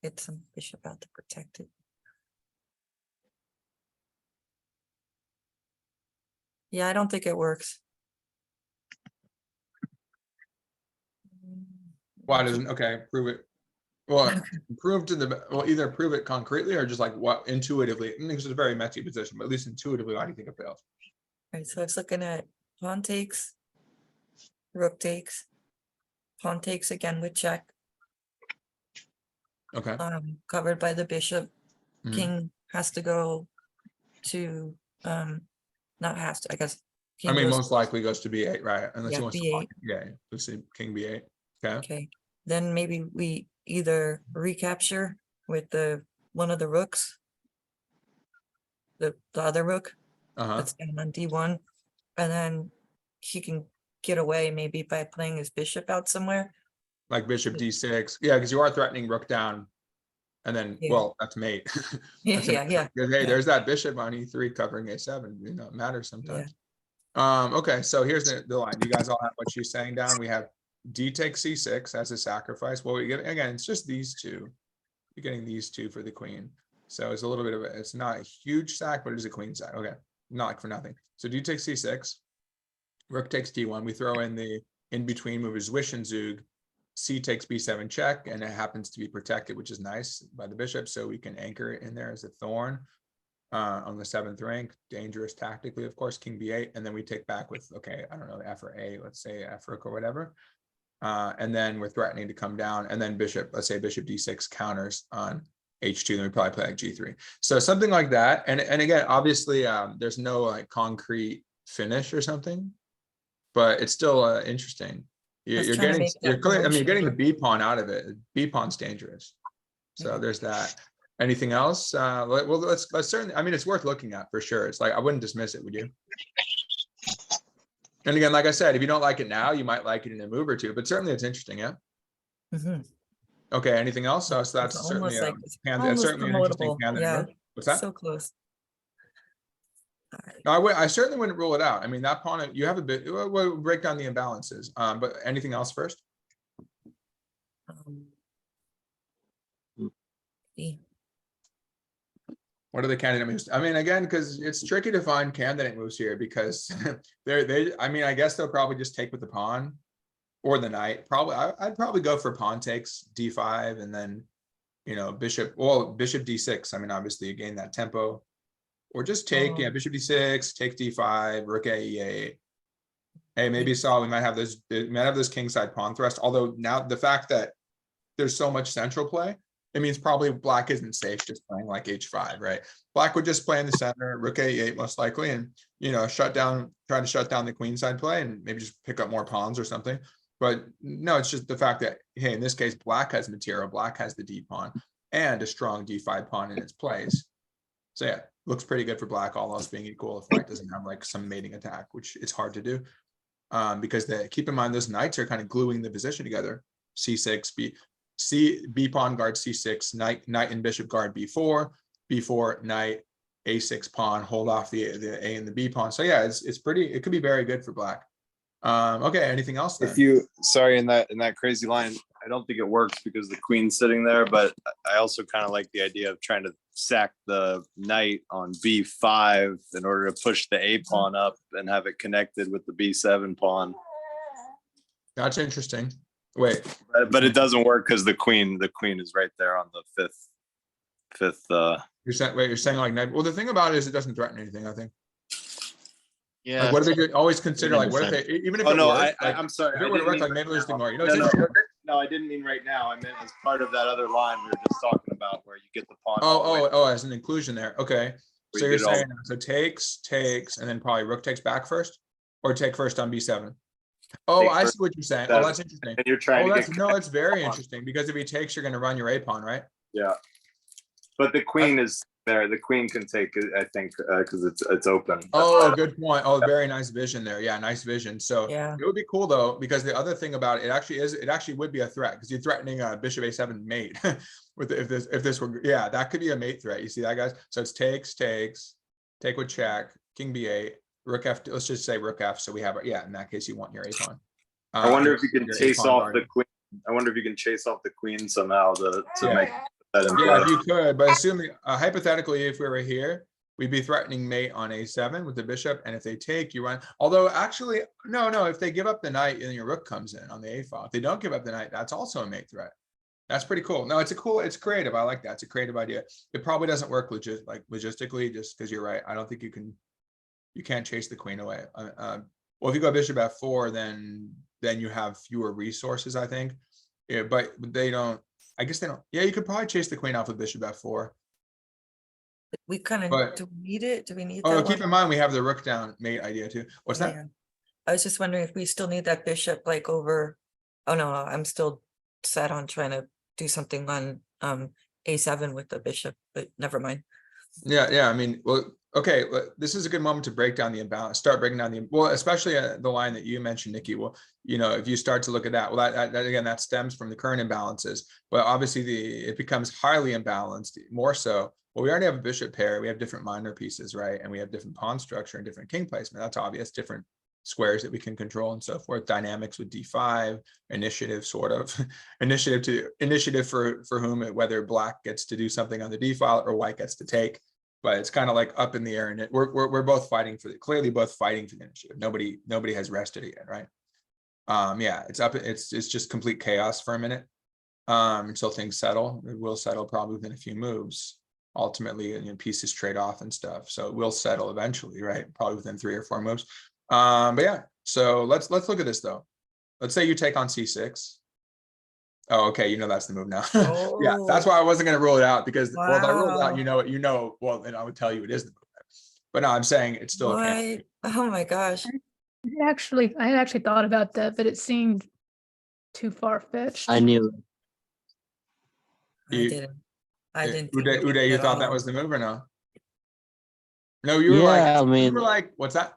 get some bishop out to protect it. Yeah, I don't think it works. Why doesn't, okay, prove it. Well, prove to the, well, either prove it concretely or just like what intuitively, I think this is a very messy position, but at least intuitively, why do you think it fails? Right, so it's looking at pawn takes, rook takes, pawn takes again with check, Okay, covered by the bishop. Mhm. King has to go to, not has to, I guess. I King mean, goes, most likely goes to B8, right? Unless Yeah, he wants to, B8. yeah, let's see, king B8, okay, okay, then maybe we either recapture with one of the rooks. The other rook uh-huh, that's down on D1, and then he can get away maybe by playing his bishop out somewhere. like bishop D6, yeah, because you are threatening rook down. And then, Yeah. well, that's mate. Yeah, That's a- yeah. because, hey, yeah. there's that bishop on E3 covering A7, you know, it matters Yeah. sometimes. Okay, so here's the line. You guys all have what she's saying down. We have D takes C6 as a sacrifice. Well, we get, again, it's just these two. You're getting these two for the queen. So it's a little bit of a, it's not a huge sack, but it is a queen sack. Okay, not like for nothing. So D takes C6. Rook takes D1. We throw in the in-between move is Zwisch and Zug. C takes B7 check, and it happens to be protected, which is nice by the bishop. So we can anchor it in there as a thorn on the 7th rank. Dangerous tactically, of course, king B8. And then we take back with, okay, I don't know, F or A, let's say F rook or whatever. And then we're threatening to come down. And then bishop, let's say bishop D6 counters on H2. Then we probably play like G3. So something like that. And again, obviously, there's no like concrete finish or something, but it's still interesting. You're trying to getting, make that I mean, you're motion. getting the B pawn out of it. B pawn's dangerous. So Yeah. there's that. Anything else? Well, let's certainly, I mean, it's worth looking at for sure. It's like, I wouldn't dismiss it, would you? And again, like I said, if you don't like it now, you might like it in a move or two, but certainly it's interesting, yeah? Mhm. Okay, anything else? So It's that's certainly, almost like it's that's almost certainly an interesting promotable. candidate Yeah, move. What's that? so close. All right. No, I certainly wouldn't rule it out. I mean, that pawn, you have a bit, we'll break down the imbalances. But anything else first? E. What are the candidate moves? I mean, again, because it's tricky to find candidate moves here because I mean, I guess they'll probably just take with the pawn or the knight. Probably, I'd probably go for pawn takes D5 and then, you know, bishop D6. I mean, obviously you gain that tempo, or just take, yeah, bishop D6, take D5, rook A8. Hey, maybe Saul, we might have those kingside pawn thrust. Although now the fact that there's so much central play, it means probably black isn't safe just playing like H5, right? Black would just play in the center, rook A8 most likely, and, you know, try to shut down the queenside play and maybe just pick up more pawns or something. But no, it's just the fact that, hey, in this case, black has material, black has the D pawn and a strong D5 pawn in its place. So yeah, looks pretty good for black, all else being equal, if white doesn't have like some mating attack, which is hard to do. Because keep in mind, those knights are kind of gluing the position together. C6, B pawn guard C6, knight and bishop guard B4, knight, A6 pawn, hold off the A and the B pawn. So yeah, it's pretty, it could be very good for black. Okay, anything else then? If you, sorry, in that crazy line, I don't think it works because the queen's sitting there, but I also kind of like the idea of trying to sack the knight on B5 in order to push the A pawn up and have it connected with the B7 pawn. That's interesting. Wait, But it doesn't work because the queen is right there on the fifth. you're saying like knight. Well, the thing about it is it doesn't threaten anything, I think. Yeah. Like, what if they always consider, like, what if they, even if Oh it no, works, like, I'm sorry. if it I would didn't work, like mean maybe right just now. ignore, you know, No, it's no, interesting. no, I didn't mean right now. I meant as part of that other line we were just talking about where you get the pawn. all the way Oh, as an inclusion there. Okay. We So you're get all- saying, so takes, and then probably rook takes back first, or take first on B7. Oh, Take I see first, what you're saying. seven. Oh, that's interesting. And you're trying Oh, to that's, get. no, it's very pawn. interesting because if he takes, you're gonna run your A pawn, right? Yeah. But the queen is there. The queen can take it, I think, because it's open. Oh, good point. Oh, very nice vision there. Yeah, nice vision. So Yeah. it would be cool though, because the other thing about it actually would be a threat because you're threatening a bishop A7 mate with if this were, yeah, that could be a mate threat. You see that, guys? So it's takes, take with check, king B8, rook F. Let's just say rook F. So we have, yeah, in that case, you want your A pawn. I wonder if you can your chase A-pawn off guard. the queen. I wonder if you can chase off the queen somehow to Yeah. make that in Yeah, play. if you could, but assuming hypothetically, if we were here, we'd be threatening mate on a7 with the bishop, and if they take, you run. Although actually, no, if they give up the knight and your rook comes in on the a file, if they don't give up the knight, that's also a mate threat. That's pretty cool. No, it's creative. I like that. It's a creative idea. It probably doesn't work logistically, just because you're right. I don't think you can't chase the queen away. Well, if you go bishop f4, then you have fewer resources, I think. Yeah, but they don't. I guess they don't. Yeah, you could probably chase the queen off with bishop f4. We kind But- of, do we need it? Do we need Oh, that keep one? in mind we have the rook down mate idea too. What's that? Yeah. I was just wondering if we still need that bishop like over, oh no, I'm still set on trying to do something on a7 with the bishop, but never mind. Yeah. I mean, well, okay. This is a good moment to break down the imbalance. Start breaking down well, especially the line that you mentioned, Nikki. Well, if you start to look at that, well, that again, that stems from the current imbalances. But obviously, it becomes highly imbalanced more so. Well, we already have a bishop pair. We have different minor pieces, right? And we have different pawn structure and different king placement. That's obvious. Different squares that we can control and so forth. Dynamics with d5, initiative, sort of initiative for whom, whether black gets to do something on the d file or white gets to take. But it's kind of like up in the air, and we're both fighting clearly both fighting for the initiative. Nobody has rested it yet, right? Yeah, it's up. It's just complete chaos for a minute until things settle. It will settle probably within a few moves. Ultimately, pieces trade off and stuff, so it will settle eventually, right? Probably within 3 or 4 moves. But yeah, so let's look at this though. Let's say you take on c6. Oh, okay, that's the move now. Yeah, that's why I wasn't going to rule it out, because well, if I ruled it out, well, then I would tell you it is the move. But no, I'm saying it's still a can. Oh my gosh. I actually thought about that, but it seemed too far-fetched. I knew. I didn't think of it Uday, you at thought that all. was the move or no? No, you were Yeah, like, I mean, you were like, what's that?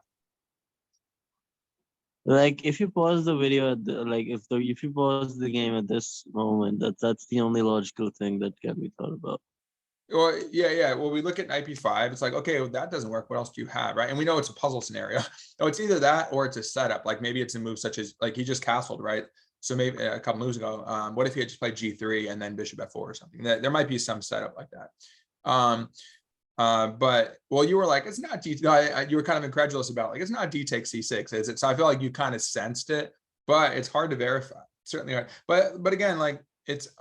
like if you pause the video at if you pause the game at this moment, that's the only logical thing that can be thought about. Well, yeah. Well, we look at knight b5. It's like, okay, well, that doesn't work. What else do you have, right? And we know it's a puzzle scenario. So it's either that or it's a setup. Like maybe it's a move such as like he just castled, right? So maybe a couple moves ago, what if he had just played g3 and then bishop f4 or something? There might be some setup like that. But well, you were like, it's not d. You were kind of incredulous about it's not d takes c6, is it? So I feel like you kind of sensed it, but it's hard to verify. Certainly hard. But again, I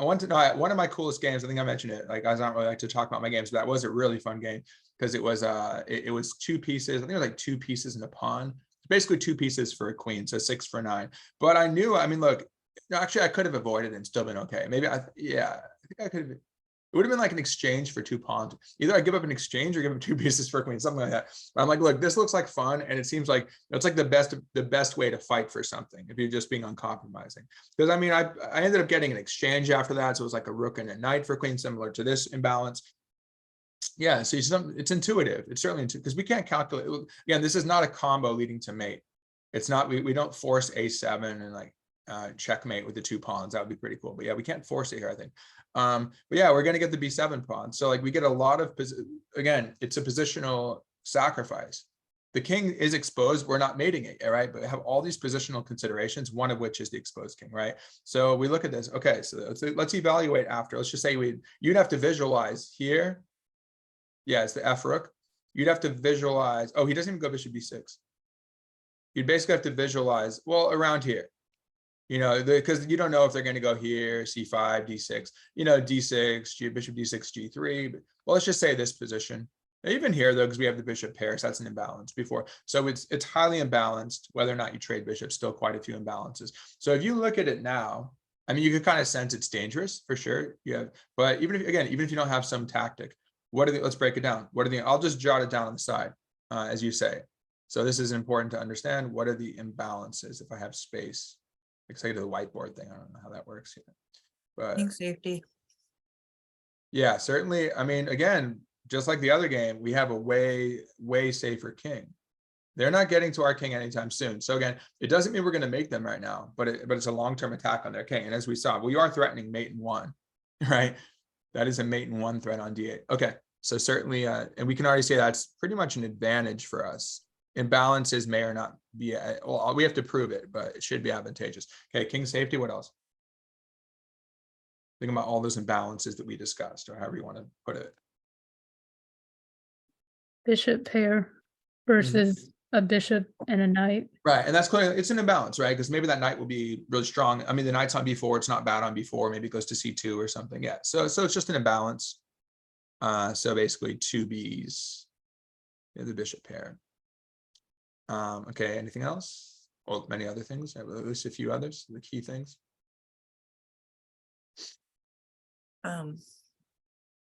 want to know one of my coolest games. I think I mentioned it. I don't really like to talk about my games, but that was a really fun game because it was it was 2 pieces. I think it was like 2 pieces and a pawn. Basically 2 pieces for a queen, so 6 for 9. But I knew. I mean, look, actually, I could have avoided it and still been okay. Maybe I think I could have. It would have been like an exchange for 2 pawns. Either I give up an exchange or give up 2 pieces for a queen, something like that. But I'm like, look, this looks like fun, and it seems like it's like the best way to fight for something if you're just being uncompromising. Because I mean, I ended up getting an exchange after that, so it was like a rook and a knight for queen, similar to this imbalance. Yeah, so it's intuitive. It's certainly intuitive because we can't calculate. Again, this is not a combo leading to mate. It's not. We don't force a7 and checkmate with the 2 pawns. That would be pretty cool. But yeah, we can't force it here, I think. But yeah, we're going to get the b7 pawn. So we get a lot of, again, it's a positional sacrifice. The king is exposed. We're not mating it, right? But we have all these positional considerations, one of which is the exposed king, right? So we look at this. Okay, so let's evaluate after. Let's just say you'd have to visualize here. Yeah, it's the f rook. You'd have to visualize. Oh, he doesn't even go bishop b6. You'd basically have to visualize, well, around here. Because you don't know if they're going to go here, c5, d6, d6, bishop d6, g3. But, well, let's just say this position. Even here, though, because we have the bishop pairs, that's an imbalance before. So it's highly imbalanced. Whether or not you trade bishops, still quite a few imbalances. So if you look at it now, I mean, you can kind of sense it's dangerous for sure. Yeah, but even if you don't have some tactic, let's break it down. I'll just jot it down on the side, as you say. So this is important to understand. What are the imbalances if I have space? Say to the whiteboard thing. I don't know how that works yet. But King safety. yeah, certainly. I mean, again, just like the other game, we have a way safer king. They're not getting to our king anytime soon. So again, it doesn't mean we're going to make them right now, but it's a long-term attack on their king. And as we saw, we are threatening mate in 1, right? That is a mate in 1 threat on d8. Okay, so certainly, and we can already say that's pretty much an advantage for us. Imbalances may or not be, well, we have to prove it, but it should be advantageous. Okay, king safety, what else? Think about all those imbalances that we discussed, or however you want to put it. bishop pair versus a bishop and a knight. Right, and that's clearly, it's an imbalance, right? Because maybe that knight will be really strong. I mean, the knight's on b4, it's not bad on b4, maybe it goes to c2 or something. Yeah, so it's just an imbalance. So basically 2b's the bishop pair. Okay, anything else? Or many other things, at least a few others, the key things.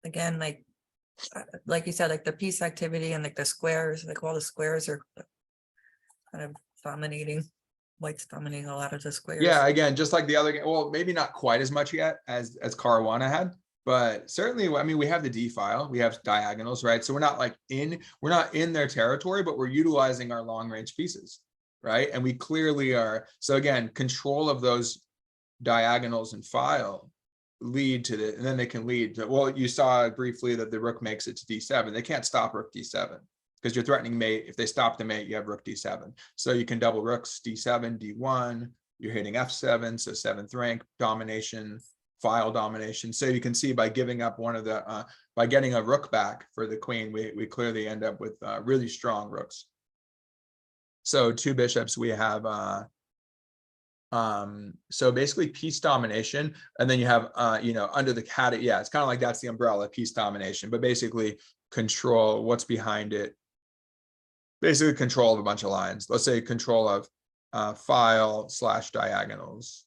Again, like you said, like the piece activity and like the squares, like all the squares are kind of dominating. White's dominating a lot of the squares. Yeah, again, just like the other game, well, maybe not quite as much yet as Caruana had, but certainly, I mean, we have the D file, we have diagonals, right? So we're not in their territory, but we're utilizing our long range pieces, right? And we clearly are. So again, control of those diagonals and file lead to the, and then they can lead to, well, you saw briefly that the rook makes it to d7. They can't stop rook d7 because you're threatening mate. If they stop the mate, you have rook d7. So you can double rooks d7, d1, you're hitting f7, so 7th rank domination, file domination. So you can see by giving up one of the, by getting a rook back for the queen, we clearly end up with really strong rooks. So 2 bishops, we have, so basically piece domination, and then you have under the cat, yeah, it's kind of like that's the umbrella, piece domination, but basically control what's behind it, basically control of a bunch of lines. Let's say control of file / diagonals,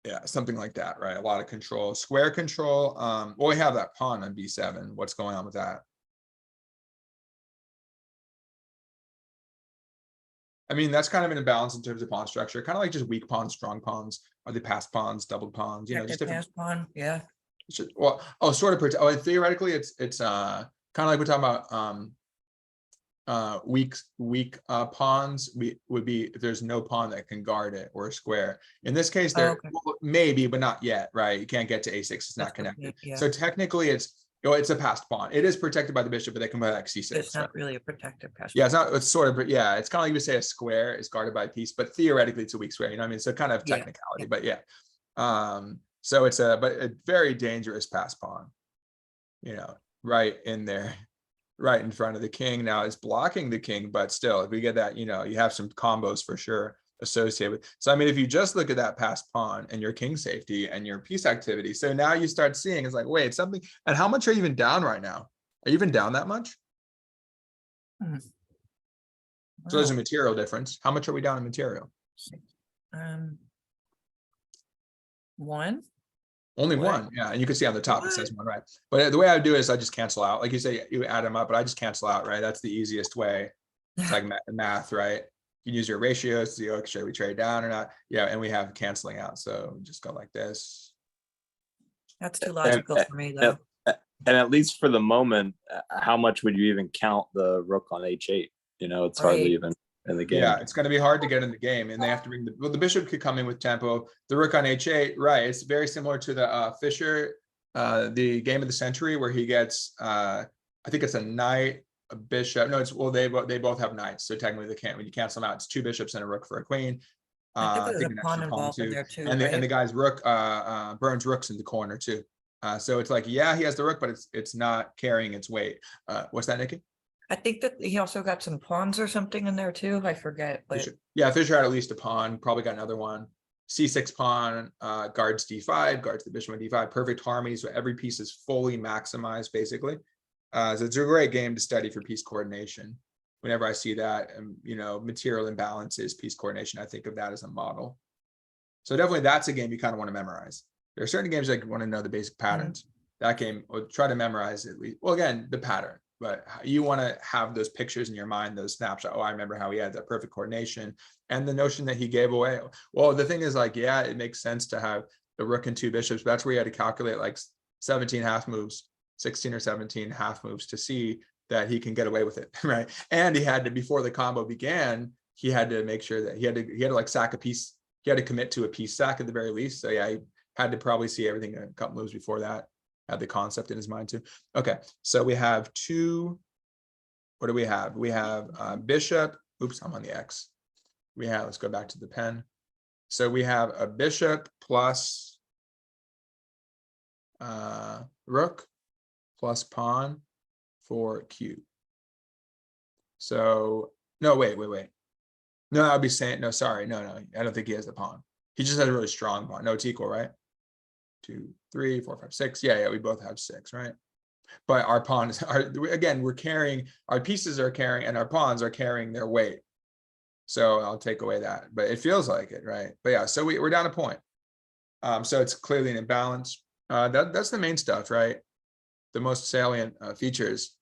yeah, something like that, right? A lot of control. Square control, well, we have that pawn on b7. What's going on with that? I mean, that's kind of an imbalance in terms of pawn structure, kind of like just weak pawns, strong pawns, or the passed pawns, doubled pawns, just different. Passed pawn, yeah. Well, sort of. Oh, theoretically, it's kind of like we're talking about weak pawns. Would be if there's no pawn that can guard it or a square. In this case, there maybe, but not yet, right? You can't get to a6; it's not connected. Yeah. So technically, it's a passed pawn. It is protected by the bishop, but they can play like c6. It's not really a protected passed Yeah, it's not. It's sort of. Yeah, it's kind of like you say a square is guarded by a piece, but theoretically, it's a weak square. You know what I mean? So kind of technicality, but yeah. So it's a very dangerous pass pawn. Right in there, right in front of the king. Now it's blocking the king, but still, if we get that, you have some combos for sure associated with. So I mean, if you just look at that passed pawn and your king safety and your piece activity, so now you start seeing it's like, wait, something. And how much are you even down right now? Are you even down that much? Wow. So there's a material difference. How much are we down in material? 1. Only one, yeah, and you can see on the top it says 1, right? But the way I would do it is I just cancel out, like you say, you add them up, but I just cancel out, right? That's the easiest way. It's like math, right? You can use your ratios to see, okay, should we trade down or not? Yeah, and we have canceling out, so just go like this. That's too logical for me, though. And at least for the moment, how much would you even count the rook on h8? It's hardly even in the game. Yeah, it's going to be hard to get in the game, and they have to bring the bishop could come in with tempo. The rook on h8, right? It's very similar to the Fischer, the game of the century, where he gets, I think it's a knight, a bishop. No, it's they both have knights, so technically they can't. When you cancel them out, it's 2 bishops and a rook for a queen. I think there's an a pawn extra involved in there too, and right? the guy's rook burns rooks in the corner too. So it's like, yeah, he has the rook, but it's not carrying its weight. What's that, Nikki? I think that he also got some pawns or something in there too. I forget, but Yeah, Fischer had at least a pawn, probably got another one. C6 pawn, guards d5, guards the bishop on d5, perfect harmony. So every piece is fully maximized, basically. So it's a great game to study for piece coordination. Whenever I see that, material imbalances, piece coordination, I think of that as a model. So definitely that's a game you kind of want to memorize. There are certain games that want to know the basic patterns. That game, or try to memorize at least, well, again, the pattern. But you want to have those pictures in your mind, those snapshots. Oh, I remember how he had that perfect coordination and the notion that he gave away. Well, the thing is, like, yeah, it makes sense to have the rook and 2 bishops. But that's where you had to calculate like 17 half moves, 16 or 17 half moves to see that he can get away with it, right? And he had to, before the combo began, he had to make sure that he had to like sack a piece. He had to commit to a piece sack at the very least. So yeah, he had to probably see everything a couple moves before that. Had the concept in his mind too. Okay, so we have 2. What do we have? We have bishop. Oops, I'm on the X. We have, let's go back to the pen. So we have a bishop plus rook plus pawn for Q. So, no, wait. No, I'll be saying, no, sorry, no, I don't think he has the pawn. He just has a really strong pawn. No, it's equal, right? 2, 3, 4, 5, 6. Yeah, we both have 6, right? But our pawns are, again, we're carrying, our pieces are carrying, and our pawns are carrying their weight. So I'll take away that, but it feels like it, right? But yeah, so we're down a point. So it's clearly an imbalance. That's the main stuff, right? The most salient features.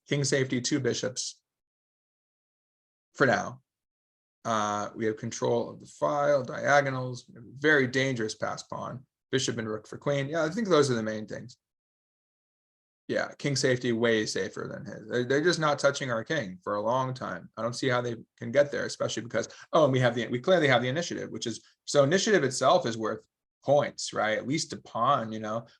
King safety, 2 bishops. For now. We have control of the file, diagonals, very dangerous pass pawn, bishop and rook for queen. Yeah, I think those are the main things. Yeah, king safety way safer than his. They're just not touching our king for a long time. I don't see how they can get there, especially because, oh, and we clearly have the initiative, which is, so initiative itself is worth points, right? At least a pawn,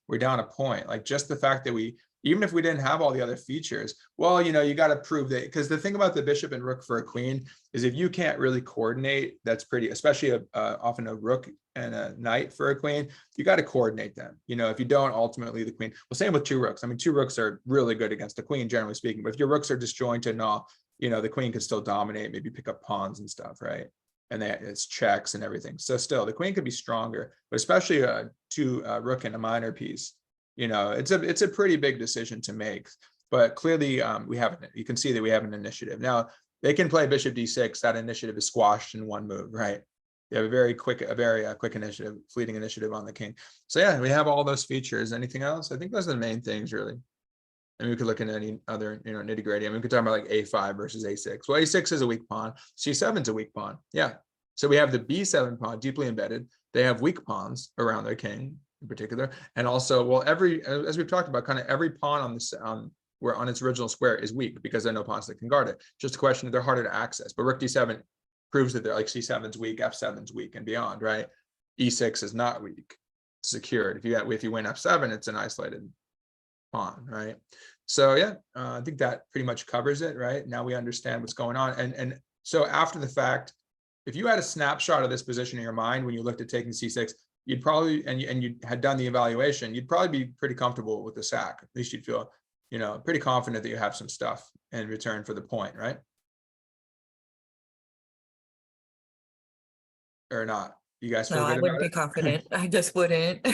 we're down a point. Like just the fact that even if we didn't have all the other features, well, you got to prove that, because the thing about the bishop and rook for a queen is if you can't really coordinate, that's pretty, especially often a rook and a knight for a queen, you got to coordinate them. If you don't, ultimately the queen, well, same with 2 rooks. I mean, 2 rooks are really good against the queen, generally speaking, but if your rooks are disjointed and all, the queen could still dominate, maybe pick up pawns and stuff, right? And it's checks and everything. So still, the queen could be stronger, but especially a 2 rook and a minor piece. It's a pretty big decision to make, but clearly you can see that we have an initiative. Now they can play bishop d6, that initiative is squashed in 1 move, right? You have a very quick initiative, fleeting initiative on the king. So yeah, we have all those features. Anything else? I think those are the main things really. And we could look into any other, nitty gritty. I mean, we could talk about like a5 versus a6. Well, a6 is a weak pawn. c7 is a weak pawn. Yeah. So we have the b7 pawn deeply embedded. They have weak pawns around their king in particular, and also, well, as we've talked about, kind of every pawn on its original square is weak because there are no pawns that can guard it. Just a question of they're harder to access. But rook d7 proves that they're like c7's weak, f7's weak, and beyond, right? e6 is not weak, it's secured. If you win f7, it's an isolated pawn, right? So yeah, I think that pretty much covers it, right? Now we understand what's going on, and so after the fact, if you had a snapshot of this position in your mind when you looked at taking c6, you'd probably, and you had done the evaluation, you'd probably be pretty comfortable with the sack. At least you'd feel, pretty confident that you have some stuff in return for the point, right? Or not? You guys feel No, good I about wouldn't be it? confident. I just wouldn't.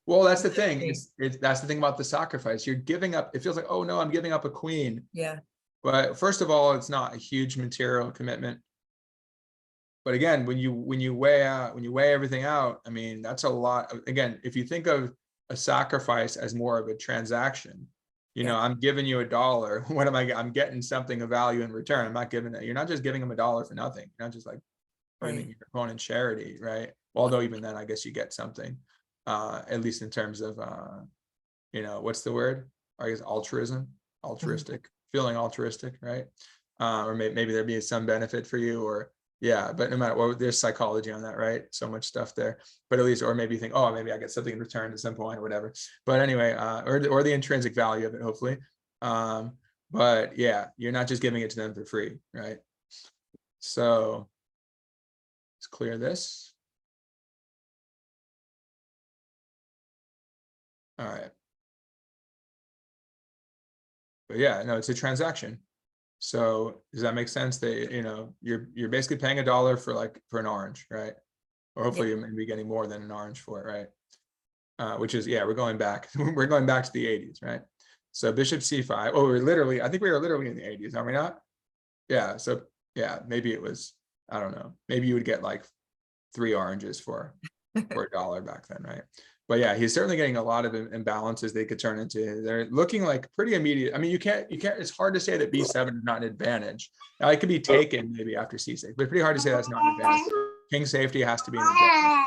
Well, that's the thing. That's the thing about the sacrifice. You're giving up. It feels like, oh no, I'm giving up a queen. Yeah. But first of all, it's not a huge material commitment. But again, when you weigh everything out, I mean, that's a lot. Again, if you think of a sacrifice as more of a transaction, I'm giving you $1. What am I'm getting something of value in return. I'm not giving it. You're not just giving them $1 for nothing. You're not just like giving your opponent charity, right? Although even then, I guess you get something, at least in terms of, what's the word? I guess altruistic, feeling altruistic, right? Or maybe there'd be some benefit for you, or yeah, but no matter what, there's psychology on that, right? So much stuff there, but at least, or maybe you think, oh, maybe I get something in return at some point or whatever. But anyway, or the intrinsic value of it, hopefully. But yeah, you're not just giving it to them for free, right? So let's clear this. All right. But yeah, no, it's a transaction. So does that make sense? That you're basically paying $1 for an orange, right? Or hopefully you're maybe getting more than an orange for it, right? Which is, yeah, we're going back to the 80s, right? So bishop c5. Oh, I think we were literally in the 80s, are we not? Yeah. So yeah, maybe it was, I don't know. Maybe you would get like 3 oranges for $1 back then, right? But yeah, he's certainly getting a lot of imbalances they could turn into. They're looking like pretty immediate. I mean, you can't, it's hard to say that b7 is not an advantage. Now it could be taken maybe after c6, but pretty hard to say that's not an advantage. King safety has to be an advantage.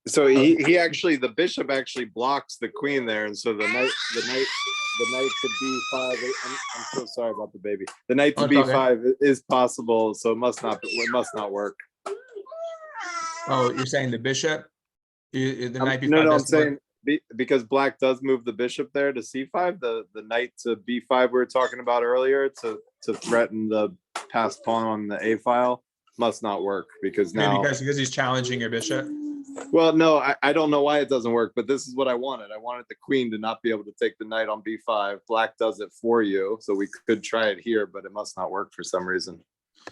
So he actually, the bishop actually blocks the queen there, and so the knight to b5. I'm so sorry about the baby. The knight to b5 is possible, so it must not work. Oh, you're saying the bishop? The knight b5? No, I'm saying because black does move the bishop there to c5, the knight to b5 we were talking about earlier to threaten the passed pawn on the a file must not work, because now because he's challenging your bishop. Well, no, I don't know why it doesn't work, but this is what I wanted. I wanted the queen to not be able to take the knight on b5. Black does it for you, so we could try it here, but it must not work for some reason.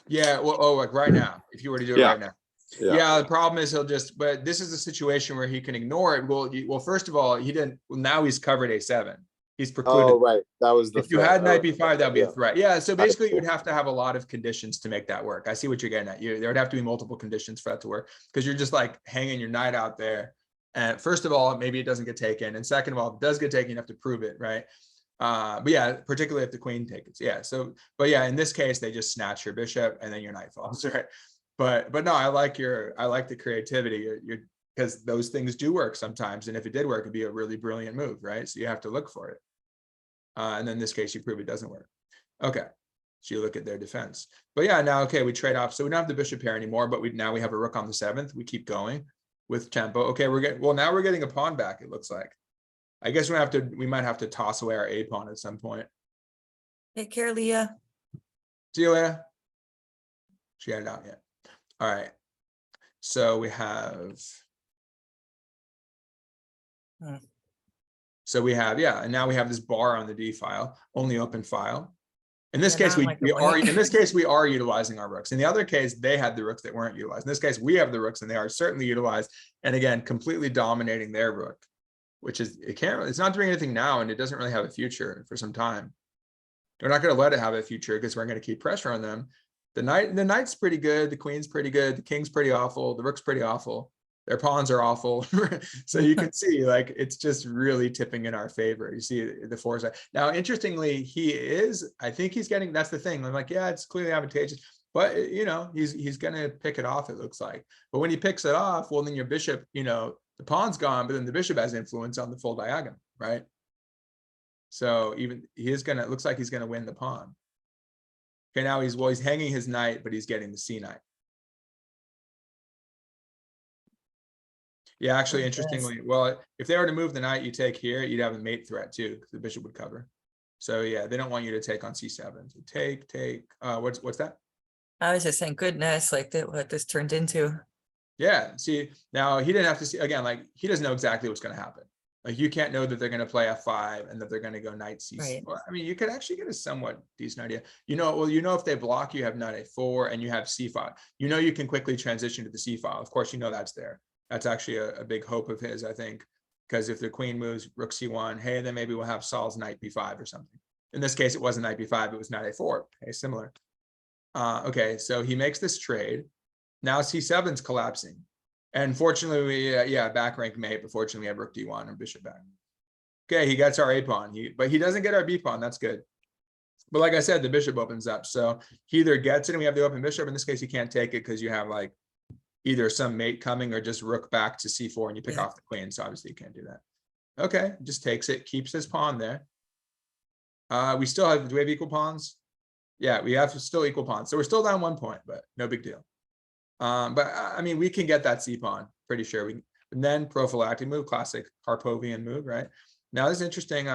Yeah, well, oh, like right now, if you were to do it Yeah. right now. Yeah, the problem is he'll just, but this is a situation where he can ignore it. Well, first of all, he didn't, well, now he's covered a7. He's precluded. Oh, right. That was the If you threat. had knight All right. b5, that'd be a Yeah. threat. Yeah, so basically see. you'd have to have a lot of conditions to make that work. I see what you're getting at. There would have to be multiple conditions for that to work, because you're just like hanging your knight out there. And first of all, maybe it doesn't get taken. And second of all, if it does get taken, you have to prove it, right? But yeah, particularly if the queen takes it. Yeah, so, but yeah, in this case, they just snatch your bishop and then your knight falls, right? But no, I like the creativity. You're because those things do work sometimes. And if it did work, it'd be a really brilliant move, right? So you have to look for it. And then in this case, you prove it doesn't work. Okay, so you look at their defense. But yeah, now, okay, we trade off. So we don't have the bishop pair anymore, but now we have a rook on the 7th. We keep going with tempo. Okay, now we're getting a pawn back, it looks like. I guess we might have to toss away our a pawn at some point. Take care, Leah. See you later. She had it out yet. All right. So we have. So we have, yeah, and now we have this bar on the D file, only open file. In this Yeah, case, not like the we are utilizing our rooks. In the other case, they had the rooks that weren't utilized. In this case, we have the rooks and they are certainly utilized. And again, completely dominating their rook, which is, it's not doing anything now, and it doesn't really have a future for some time. They're not going to let it have a future because we're going to keep pressure on them. The knight's pretty good, the queen's pretty good, the king's pretty awful, the rook's pretty awful. Their pawns are awful. So you can see, like, it's just really tipping in our favor. You see the foresight. Now, interestingly, I think he's getting, that's the thing. I'm like, yeah, it's clearly advantageous, but he's going to pick it off, it looks like. But when he picks it off, well, then your bishop, the pawn's gone, but then the bishop has influence on the full diagonal, right? So even it looks like he's going to win the pawn. Okay, now he's hanging his knight, but he's getting the c knight. Yeah, actually, interestingly, well, if they were to move the knight you take here, you'd have a mate threat too, because the bishop would cover. So yeah, they don't want you to take on c7. So take. What's that? I was just saying, goodness, like what this turned into. Yeah, see, now he didn't have to see, again, like, he doesn't know exactly what's going to happen. Like, you can't know that they're going to play f5 and that they're going to go knight c6. Right. Well, I mean, you could actually get a somewhat decent idea. If they block, you have knight a4 and you have c5. You can quickly transition to the c file. Of course, that's there. That's actually a big hope of his, I think, because if the queen moves rook c1, hey, then maybe we'll have Saul's knight b5 or something. In this case, it wasn't knight b5, it was knight a4. Okay, similar. Okay, so he makes this trade. Now c7's collapsing. And fortunately, back rank mate, but fortunately we have rook d1 and bishop back. Okay, he gets our a pawn, but he doesn't get our b pawn. That's good. But like I said, the bishop opens up. So he either gets it and we have the open bishop. In this case, you can't take it because you have like either some mate coming or just rook back to c4 and you pick off the queen. So obviously you can't do that. Okay, just takes it, keeps his pawn there. We still have, do we have equal pawns? Yeah, we have still equal pawns. So we're still down 1 point, but no big deal. But I mean, we can get that c pawn, pretty sure. We can, and then prophylactic move, classic Karpovian move, right? Now this is interesting.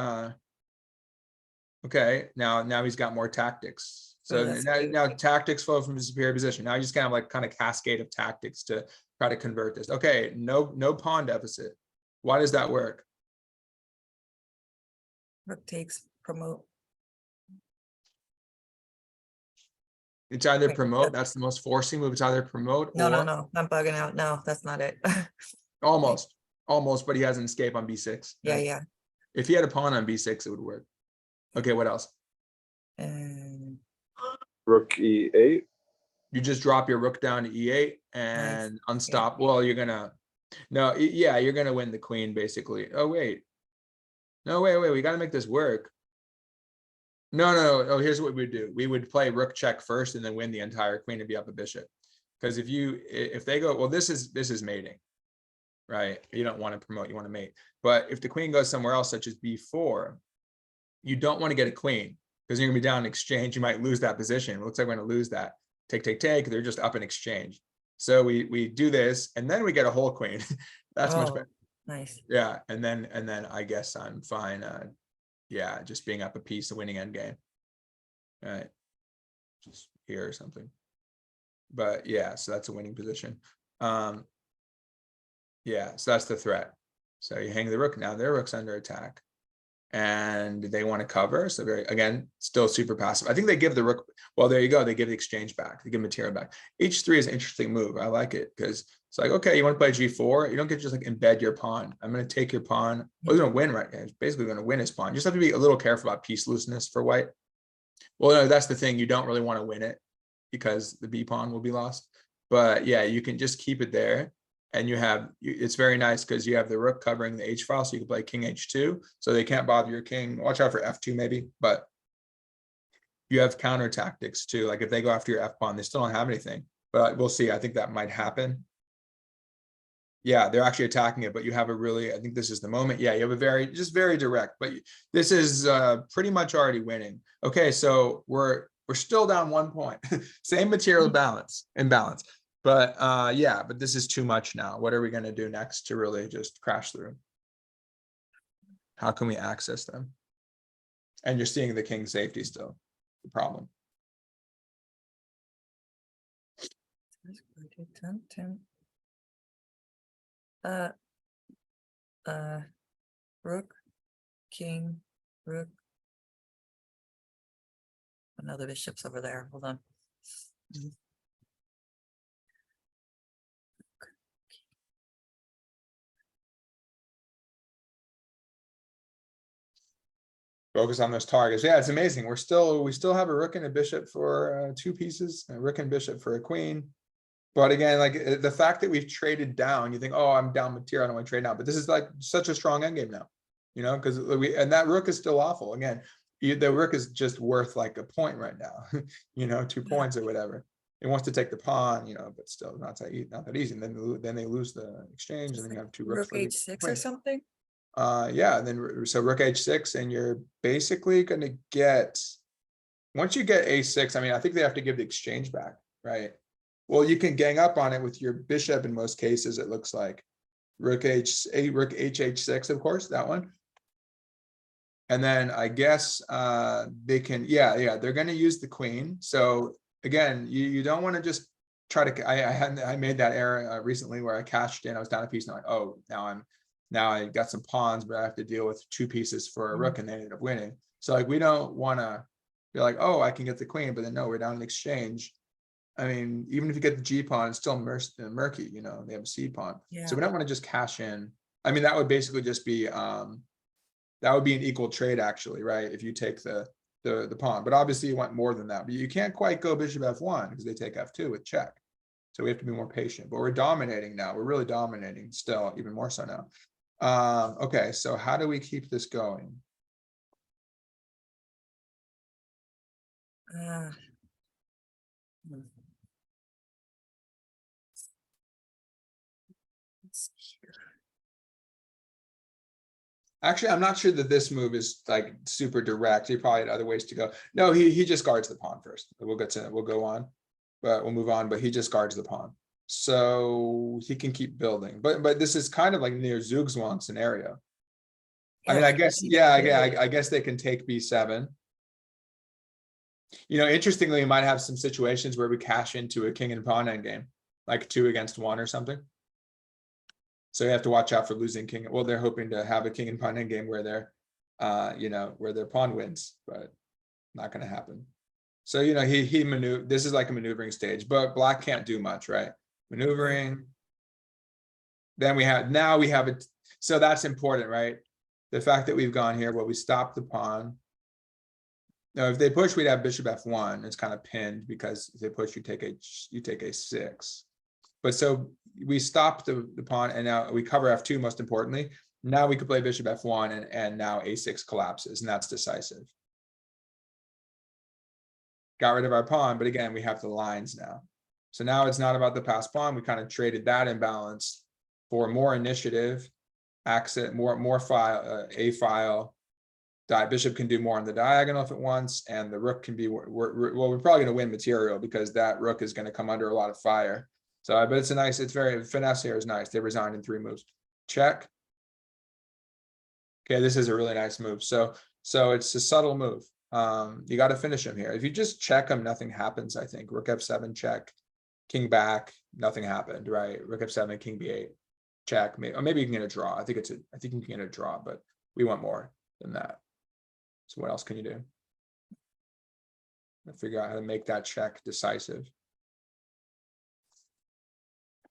Okay, now he's got more tactics. So now tactics flow from a superior position. Now you just kind of cascade of tactics to try to convert this. Okay, no pawn deficit. Why does that work? Rook takes, promote. It's either Wait, promote. That's the most forcing move. It's either promote No, or no, I'm bugging out. No, that's not it. almost, but he has an escape on b6. Yeah, right? yeah. If he had a pawn on b6, it would work. Okay, what else? And Rook e8. You just drop your rook down to e8 and unstop. Well, you're gonna win the queen basically. Oh wait, no, wait, we got to make this work. No. Oh, here's what we do. We would play rook check first and then win the entire queen and be up a bishop. Because if they go, well, this is mating, right? You don't want to promote, you want to mate. But if the queen goes somewhere else, such as b4, you don't want to get a queen because you're gonna be down in exchange. You might lose that position. It looks like we're gonna lose that. Take. They're just up in exchange. So we do this, and then we get a whole queen. That's much better. Nice. Yeah, and then I guess I'm fine. Just being up a piece, the winning end game. All right, just here or something. But yeah, so that's a winning position. Yeah, so that's the threat. So you hang the rook, now their rook's under attack. And they want to cover. So very, again, still super passive. I think they give the rook, well, there you go. They give the exchange back. They give material back. H3 is an interesting move. I like it because it's like, okay, you want to play G4. You don't get to just like embed your pawn. I'm going to take your pawn. Well, he's going to win right now. He's basically going to win his pawn. You just have to be a little careful about piece looseness for white. Well, no, that's the thing. You don't really want to win it because the B pawn will be lost. But yeah, you can just keep it there. And you have, it's very nice because you have the rook covering the H file, so you can play king H2, so they can't bother your king. Watch out for F2 maybe, but you have counter tactics too. Like if they go after your F pawn, they still don't have anything, but we'll see. I think that might happen. Yeah, they're actually attacking it, but you have a really, I think this is the moment. Yeah, you have a very, just very direct, but this is pretty much already winning. Okay, so we're still down 1 point. Same material imbalance. But yeah, but this is too much now. What are we going to do next to really just crash through? How can we access them? And you're seeing the king safety still, the problem. Rook, king, rook. Another bishop's over there. Hold on. Focus on those targets. Yeah, it's amazing. We still have a rook and a bishop for 2 pieces, a rook and bishop for a queen. But again, like the fact that we've traded down, you think, oh, I'm down material, I don't want to trade now. But this is like such a strong endgame now, you know, because and that rook is still awful. Again, the rook is just worth like a point right now, you know, 2 points or whatever. It wants to take the pawn, you know, but still not that easy. And then they lose the exchange, and then you have 2 rooks. Rook H6 or something. Yeah, and then so rook H6, and you're basically going to get, once you get A6, I mean, I think they have to give the exchange back, right? Well, you can gang up on it with your bishop in most cases, it looks like. Rook HH6, of course, that one. And then I guess they can, yeah, they're going to use the queen. So again, you don't want to just try to, I made that error recently where I cashed in, I was down a piece, and I'm like, oh, now I got some pawns, but I have to deal with 2 pieces for a rook, and they ended up winning. So like, we don't want to be like, oh, I can get the queen, but then no, we're down in exchange. I mean, even if you get the G pawn, it's still murky, you know, they have a C pawn. Yeah. So we don't want to just cash in. I mean, that would basically just be, that would be an equal trade actually, right? If you take the pawn, but obviously you want more than that, but you can't quite go bishop F1 because they take F2 with check. So we have to be more patient, but we're dominating now. We're really dominating still, even more so now. Okay, so how do we keep this going? Actually, I'm not sure that this move is like super direct. He probably had other ways to go. No, he just guards the pawn first. We'll go on, but we'll move on. But he just guards the pawn, so he can keep building. But this is kind of like near Zugzwang scenario. I mean, I guess, yeah, I guess they can take B7. You know, interestingly, you might have some situations where we cash into a king and pawn endgame, like 2 against 1 or something. So you have to watch out for losing king. Well, they're hoping to have a king and pawn endgame where they're, you know, where their pawn wins, but not going to happen. So, you know, he maneuver. This is like a maneuvering stage, but black can't do much, right? Maneuvering. Then now we have it. So that's important, right? The fact that we've gone here, well, we stopped the pawn. Now, if they push, we'd have bishop F1. It's kind of pinned because if they push, you take A6. But so we stopped the pawn, and now we cover F2 most importantly. Now we could play bishop F1, and now A6 collapses, and that's decisive. Got rid of our pawn, but again, we have the lines now. So now it's not about the passed pawn. We kind of traded that imbalance for more initiative, access, more file, A file. Bishop can do more on the diagonal if it wants, and the rook can be, well, we're probably going to win material because that rook is going to come under a lot of fire. So, but it's a nice, it's very, finesse here is nice. They resigned in 3 moves. Check. Okay, this is a really nice move. So it's a subtle move. You got to finish him here. If you just check him, nothing happens, I think. Rook F7 check, king back, nothing happened, right? Rook F7, king B8. check, maybe you can get a draw. I think you can get a draw, but we want more than that. So what else can you do? Figure out how to make that check decisive.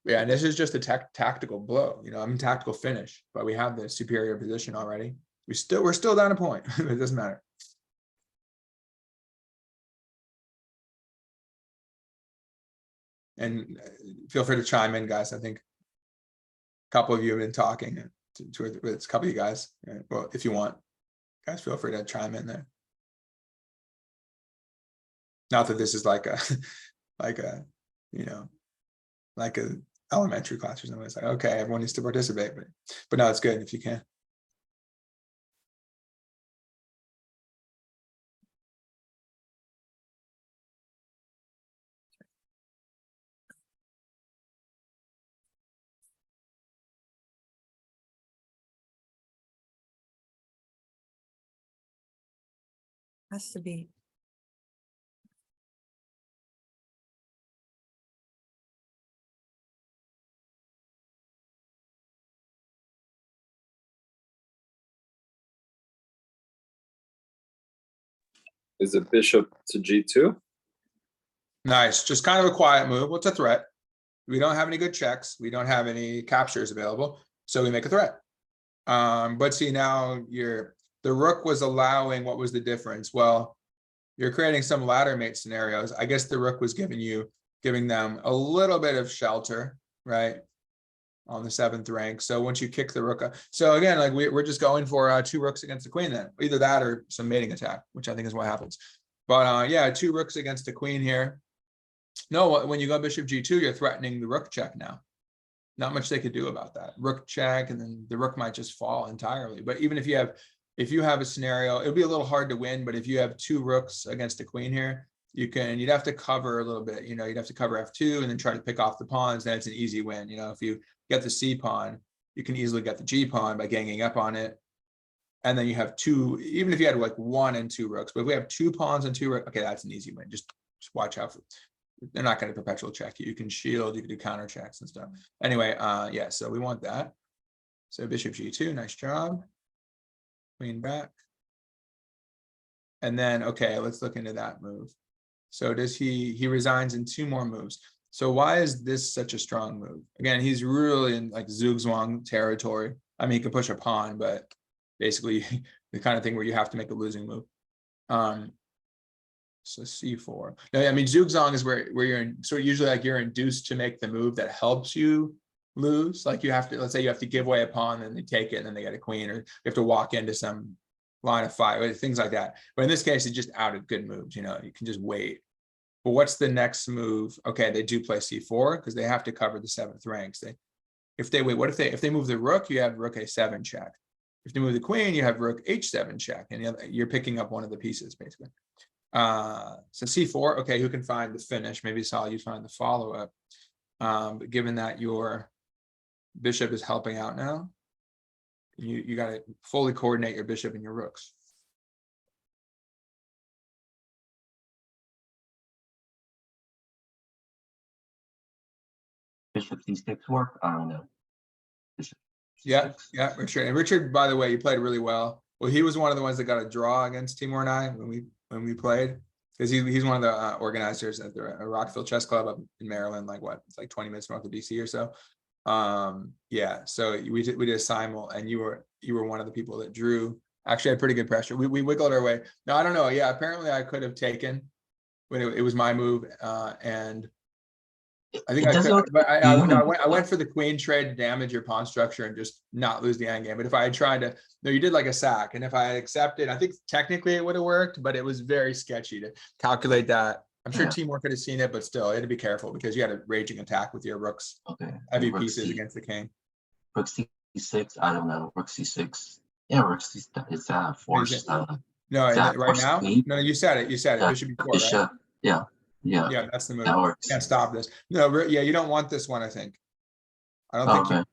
Yeah, and this is just a tactical blow, I mean, tactical finish, but we have the superior position already. We're still down a point. It doesn't matter. And feel free to chime in, guys. I think a couple of you have been talking to a couple of you guys. Well, if you want, guys, feel free to chime in there. Not that this is like a elementary class or something. It's like, okay, everyone needs to participate, but no, it's good if you can. Has to be. Is it bishop to G2? Nice, just kind of a quiet move. What's a threat? We don't have any good checks. We don't have any captures available, so we make a threat. But see, now the rook was allowing, what was the difference? Well, you're creating some ladder mate scenarios. I guess the rook was giving them a little bit of shelter, right? On the 7th rank. So once you kick the rook up, so again, like we're just going for 2 rooks against the queen then. Either that or some mating attack, which I think is what happens. But yeah, 2 rooks against the queen here. No, when you go bishop G2, you're threatening the rook check now. Not much they could do about that. Rook check, and then the rook might just fall entirely. But even if you have a scenario, it'll be a little hard to win, but if you have 2 rooks against the queen here, you'd have to cover a little bit, you'd have to cover F2 and then try to pick off the pawns. Then it's an easy win. If you get the C pawn, you can easily get the G pawn by ganging up on it. And then you have 2, even if you had like 1 and 2 rooks, but if we have 2 pawns and 2 rooks, okay, that's an easy win. Just watch out for, they're not going to perpetual check you. You can shield, you can do counter checks and stuff. Anyway, yeah, so we want that. So bishop G2, nice job. Queen back. And then, okay, let's look into that move. So does he resigns in 2 more moves. So why is this such a strong move? Again, he's really in like Zugzwang territory. I mean, he can push a pawn, but basically the kind of thing where you have to make a losing move. So C4. No, I mean, Zugzwang is where you're in, so usually like you're induced to make the move that helps you lose. Like you have to, let's say you have to give away a pawn and they take it and then they get a queen, or you have to walk into some line of fire, things like that. But in this case, it just outed good moves. You can just wait. But what's the next move? Okay, they do play C4 because they have to cover the 7th ranks. If they wait, what if they move the rook? You have rook A7 check. If they move the queen, you have rook H7 check, and you're picking up one of the pieces basically. So C4. Okay, who can find the finish? Maybe Sal, you find the follow up. But given that your bishop is helping out now, you got to fully coordinate your bishop and your rooks. Bishop C6 work? I don't know. Bishop Yeah, C6. yeah, Richard. And Richard, by the way, you played really well. Well, he was one of the ones that got a draw against Timur and I when we played, because he's one of the organizers at the Rockville Chess Club up in Maryland. Like what? It's like 20 minutes north of DC or so. Yeah. So we did a simul, and you were one of the people that drew. Actually, had pretty good pressure. We wiggled our way. No, I don't know. Yeah, apparently I could have taken when it was my move, and I think I could, but I went for the queen trade to damage your pawn structure and just not lose the endgame. But if I had tried to, no, you did like a sack, and if I had accepted, I think technically it would have worked, but it was very sketchy to calculate that. I'm sure Timur could have seen it, but still, you had to be careful because you had a raging attack with your rooks, heavy pieces against the king. Rook C6, I don't know. Rook C6. Yeah, Rook C6 is forced. No, right now? Queen? No, you said it. Bishop B4, right? Yeah. Yeah, that's the move. That works. Can't stop this. No, yeah, you don't want this one, I think. I don't think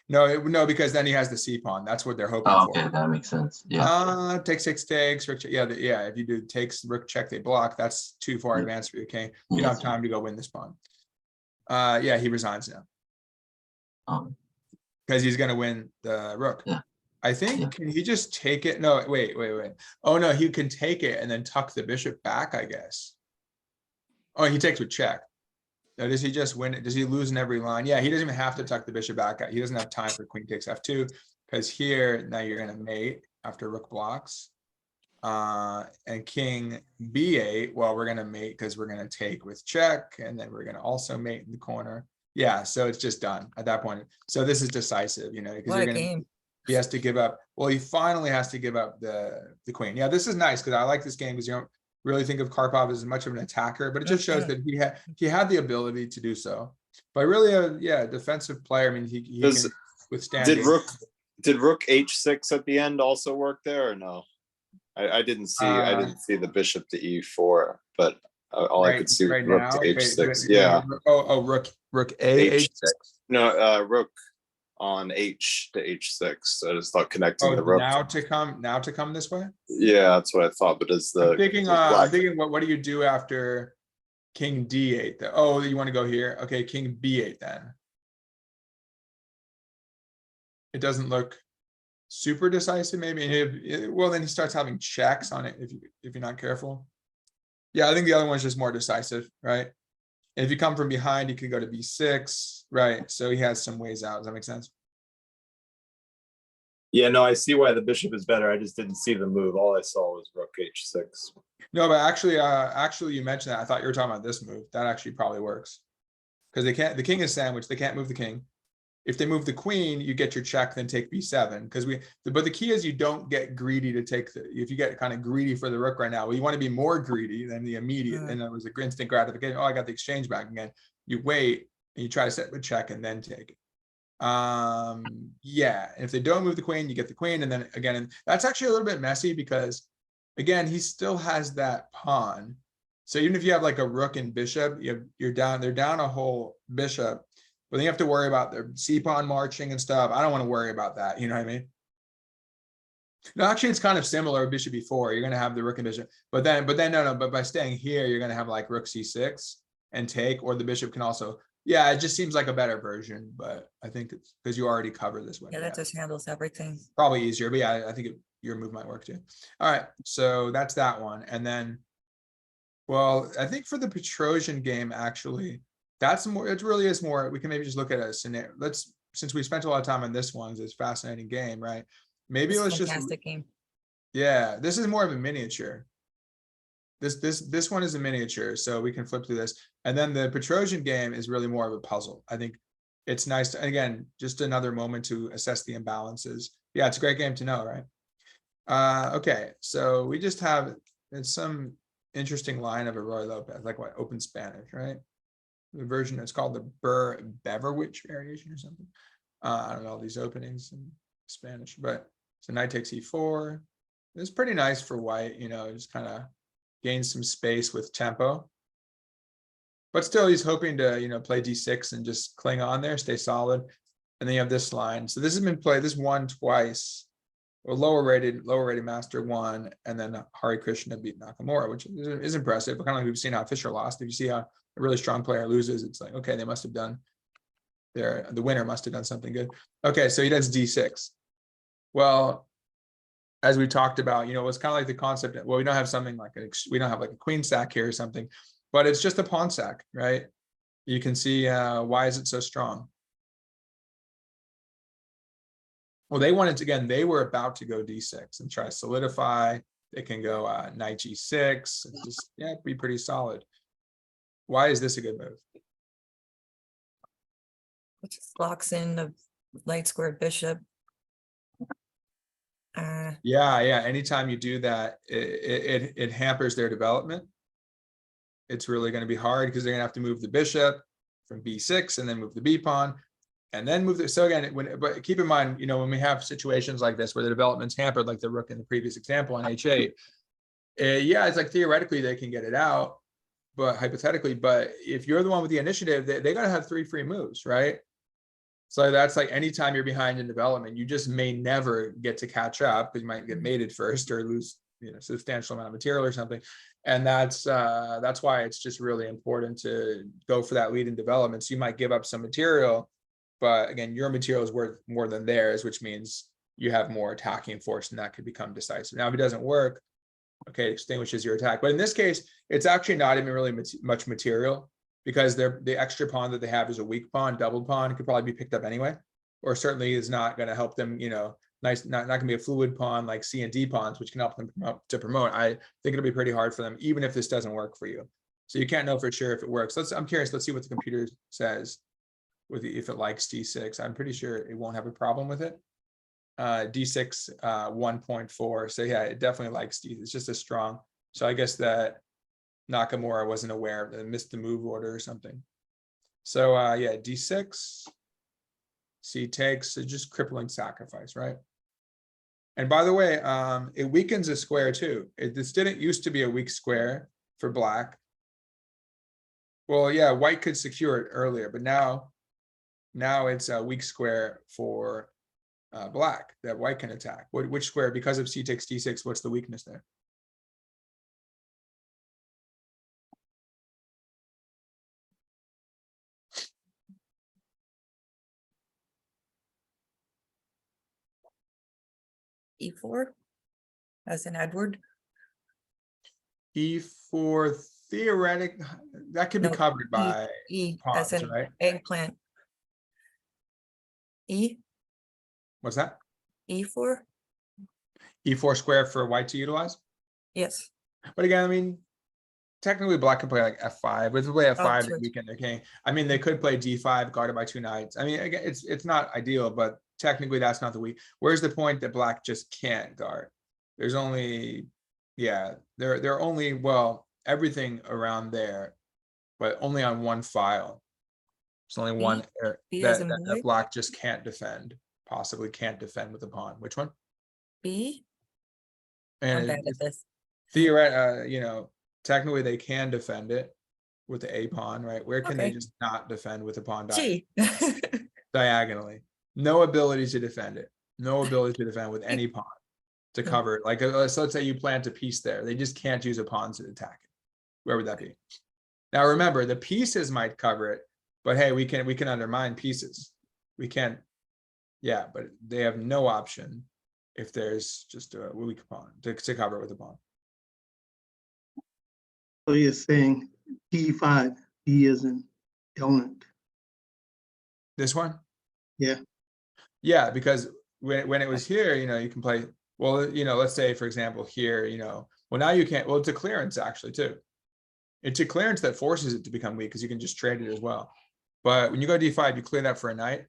no, because then he has the C pawn. That's what they're hoping for. Okay, that makes sense. Yeah. Take 6 takes, rook check. Yeah, if you do takes, rook check, they block. That's too far advanced for your king. You don't have time to go win this pawn. Yeah, he resigns now. Because he's gonna win the rook. Yeah. I think, Yeah. can he just take it? No, wait. Oh, no, he can take it and then tuck the bishop back, I guess. Oh, he takes with check. Now, does he just win it? Does he lose in every line? Yeah, he doesn't even have to tuck the bishop back. He doesn't have time for queen takes f2, because here, now you're gonna mate after rook blocks. And king b8, well, we're gonna mate because we're gonna take with check, and then we're gonna also mate in the corner. Yeah, so it's just done at that point. So this is decisive, you know, because What you're a gonna, game. he has to give up, well, he finally has to give up the queen. Yeah, this is nice, because I like this game, because you don't really think of Karpov as much of an attacker, but it just shows that he had the ability to do so. But really a defensive player. I mean, he Does- can withstand. Did games. rook h6 at the end also work there or no? I didn't see the bishop to e4, but all I could see was right rook now, to wait, h6. wait, Yeah. rook a H6. h6. No, rook on h to h6. I just thought connecting Oh, the rook. now to come this way. Yeah, that's what I thought. But does the I'm thinking, does black- what do you do after king d8? Oh, you want to go here? Okay, king b8 then. It doesn't look super decisive, maybe. Well, then he starts having checks on it if you're not careful. Yeah, I think the other one's just more decisive, right? And if you come from behind, you could go to b6, right? So he has some ways out. Does that make sense? Yeah, no, I see why the bishop is better. I just didn't see the move. All I saw was rook h6. No, but actually, you mentioned that. I thought you were talking about this move. That actually probably works, because they can't. The king is sandwiched. They can't move the king. If they move the queen, you get your check, then take b7. Because but the key is you don't get greedy to take if you get kind of greedy for the rook right now, well, you want to be more greedy than the immediate. And it was an instant gratification. Oh, I got the exchange back again. You wait and you try to set the check and then take it. Yeah, if they don't move the queen, you get the queen, and then again, and that's actually a little bit messy, because again, he still has that pawn. So even if you have like a rook and bishop, they're down a whole bishop, but then you have to worry about their c pawn marching and stuff. I don't want to worry about that, you know what I mean? No, actually, it's kind of similar with bishop b4. You're going to have the rook and bishop, but by staying here, you're going to have like rook c6 and take, or the bishop can also. Yeah, it just seems like a better version, but I think it's because you already covered this one. Yeah, that just handles everything. Probably easier, but yeah, I think your move might work too. All right, so that's that one. And then, well, I think for the Petrosian game, actually, that's more, it really is more, we can maybe just look at a scenario. Since we spent a lot of time on this one, it's a fascinating game, right? Maybe It's a let's just, fantastic game. yeah, this is more of a miniature. This one is a miniature, so we can flip through this. And then the Petrosian game is really more of a puzzle. I think it's nice to, again, just another moment to assess the imbalances. Yeah, it's a great game to know, right? Okay, so we just have, it's some interesting line of a Roy Lopez, like what, open Spanish, right? The version, it's called the Beverwich variation or something. I don't know all these openings in Spanish, but so knight takes e4. It's pretty nice for white, you know, just kind of gain some space with tempo. But still, he's hoping to, you know, play d6 and just cling on there, stay solid. And then you have this line. So this has been played, this won twice. Well, lower rated master won, and then Harikrishna beat Nakamura, which is impressive. Kind of like we've seen how Fischer lost. If you see how a really strong player loses, it's like, okay, they must have done the winner must have done something good. Okay, so he does d6. Well, as we talked about, you know, it's kind of like the concept. Well, we don't have something like we don't have like a queen sack here or something, but it's just a pawn sack, right? You can see why is it so strong? Well, they wanted to, again, they were about to go d6 and try to solidify. They can go knight g6, and just, yeah, be pretty solid. Why is this a good move? It just locks in the light squared bishop. Yeah. Anytime you do that, it hampers their development. It's really going to be hard because they're going to have to move the bishop from b6 and then move the b pawn and then move the. So again, but keep in mind, you know, when we have situations like this where the development's hampered, like the rook in the previous example on h8, yeah, it's like theoretically they can get it out, but hypothetically, but if you're the one with the initiative, they got to have 3 free moves, right? So that's like anytime you're behind in development, you just may never get to catch up because you might get mated first or lose, you know, substantial amount of material or something. And that's why it's just really important to go for that lead in development. So you might give up some material but again, your material is worth more than theirs, which means you have more attacking force, and that could become decisive. Now, if it doesn't work, okay, it extinguishes your attack. But in this case, it's actually not even really much material, because the extra pawn that they have is a weak pawn, doubled pawn. It could probably be picked up anyway, or certainly is not going to help them, you know, nice, not going to be a fluid pawn like C and D pawns, which can help them promote. I think it'll be pretty hard for them, even if this doesn't work for you. So you can't know for sure if it works. I'm curious, let's see what the computer says with if it likes D6. I'm pretty sure it won't have a problem with it. D6 1.4. So yeah, it definitely likes D. It's just a strong. So I guess that Nakamura wasn't aware of it, missed the move order or something. So yeah, D6. C takes, so just crippling sacrifice, right? And by the way, it weakens a square too. This didn't used to be a weak square for black. Well, yeah, white could secure it earlier, but now it's a weak square for black that white can attack. Which square? Because of C takes D6, what's the weakness there? E4 as in Edward. E4 theoretic, that could be No, covered by E pawns, as in right? eggplant. E, What's that? E4? E4 square for white to utilize. Yes. But again, I mean, technically black can play like F5. With the way F5 true. weekend their king. I mean, they could play D5 guarded by 2 knights. I mean, again, it's not ideal, but technically that's not the weak. Where's the point that black just can't guard? There's only, yeah, there are only, well, everything around there, but only on one file. There's only one B as in that boy? black just can't defend, possibly can't defend with a pawn. Which one? B? And I'm bad at this. theoretically, you know, technically they can defend it with the A pawn, right? Where can they Okay. just not defend with the pawn G. diagonally? No ability to defend it. No ability to defend with any pawn to cover it. Like, so let's say you plant a piece there. They just can't use a pawn to attack it. Where would that be? Now, remember, the pieces might cover it, but hey, we can undermine pieces. We can, yeah, but they have no option if there's just a weak pawn to cover it with a pawn. So you're saying D5, D is in donut. This one? Yeah. Yeah, because when it was here, you know, you can play, well, you know, let's say, for example, here, you know, well, now you can't, well, it's a clearance actually too. It's a clearance that forces it to become weak because you can just trade it as well. But when you go D5, you clear that for a knight.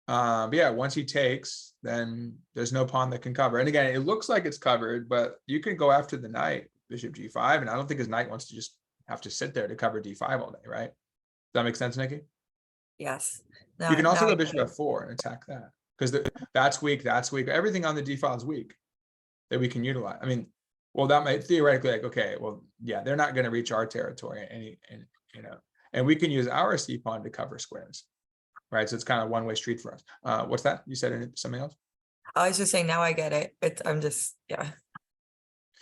But yeah, once he takes, then there's no pawn that can cover. And again, it looks like it's covered, but you can go after the knight, bishop G5, and I don't think his knight wants to just have to sit there to cover D5 all day, right? Does that make sense, Nikki? Yes. You can also now go I bishop get it. F4 and attack that, because that's weak, that's weak. Everything on the D file is weak that we can utilize. I mean, well, that might theoretically, like, okay, well, yeah, they're not going to reach our territory, and you know, and we can use our C pawn to cover squares, right? So it's kind of one-way street for us. What's that? You said something else? I was just saying, now I get it. I'm just, yeah.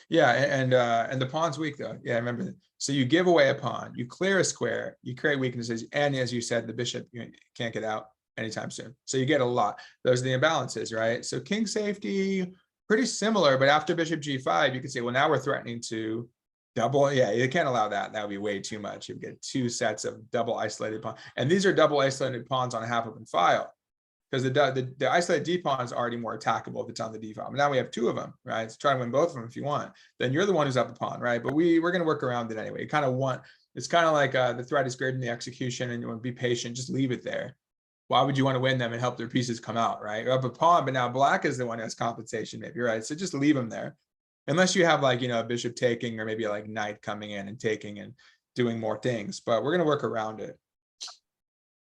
Yeah, and the pawn's weak though. Yeah, I remember that. So you give away a pawn, you clear a square, you create weaknesses, and as you said, the bishop can't get out anytime soon. So you get a lot. Those are the imbalances, right? So king safety, pretty similar, but after bishop G5, you can say, well, now we're threatening to double. Yeah, you can't allow that. That would be way too much. You get 2 sets of double isolated pawns, and these are double isolated pawns on a half open file. Because the isolated D pawn is already more attackable if it's on the D file. But now we have 2 of them, right? So try to win both of them if you want. Then you're the one who's up a pawn, right? But we're going to work around it anyway. You kind of want, it's kind of like the threat is greater than the execution, and you want to be patient. Just leave it there. Why would you want to win them and help their pieces come out, right? You're up a pawn, but now black is the one who has compensation, maybe, right? So just leave them there, unless you have like, you know, a bishop taking, or maybe like knight coming in and taking and doing more things. But we're going to work around it.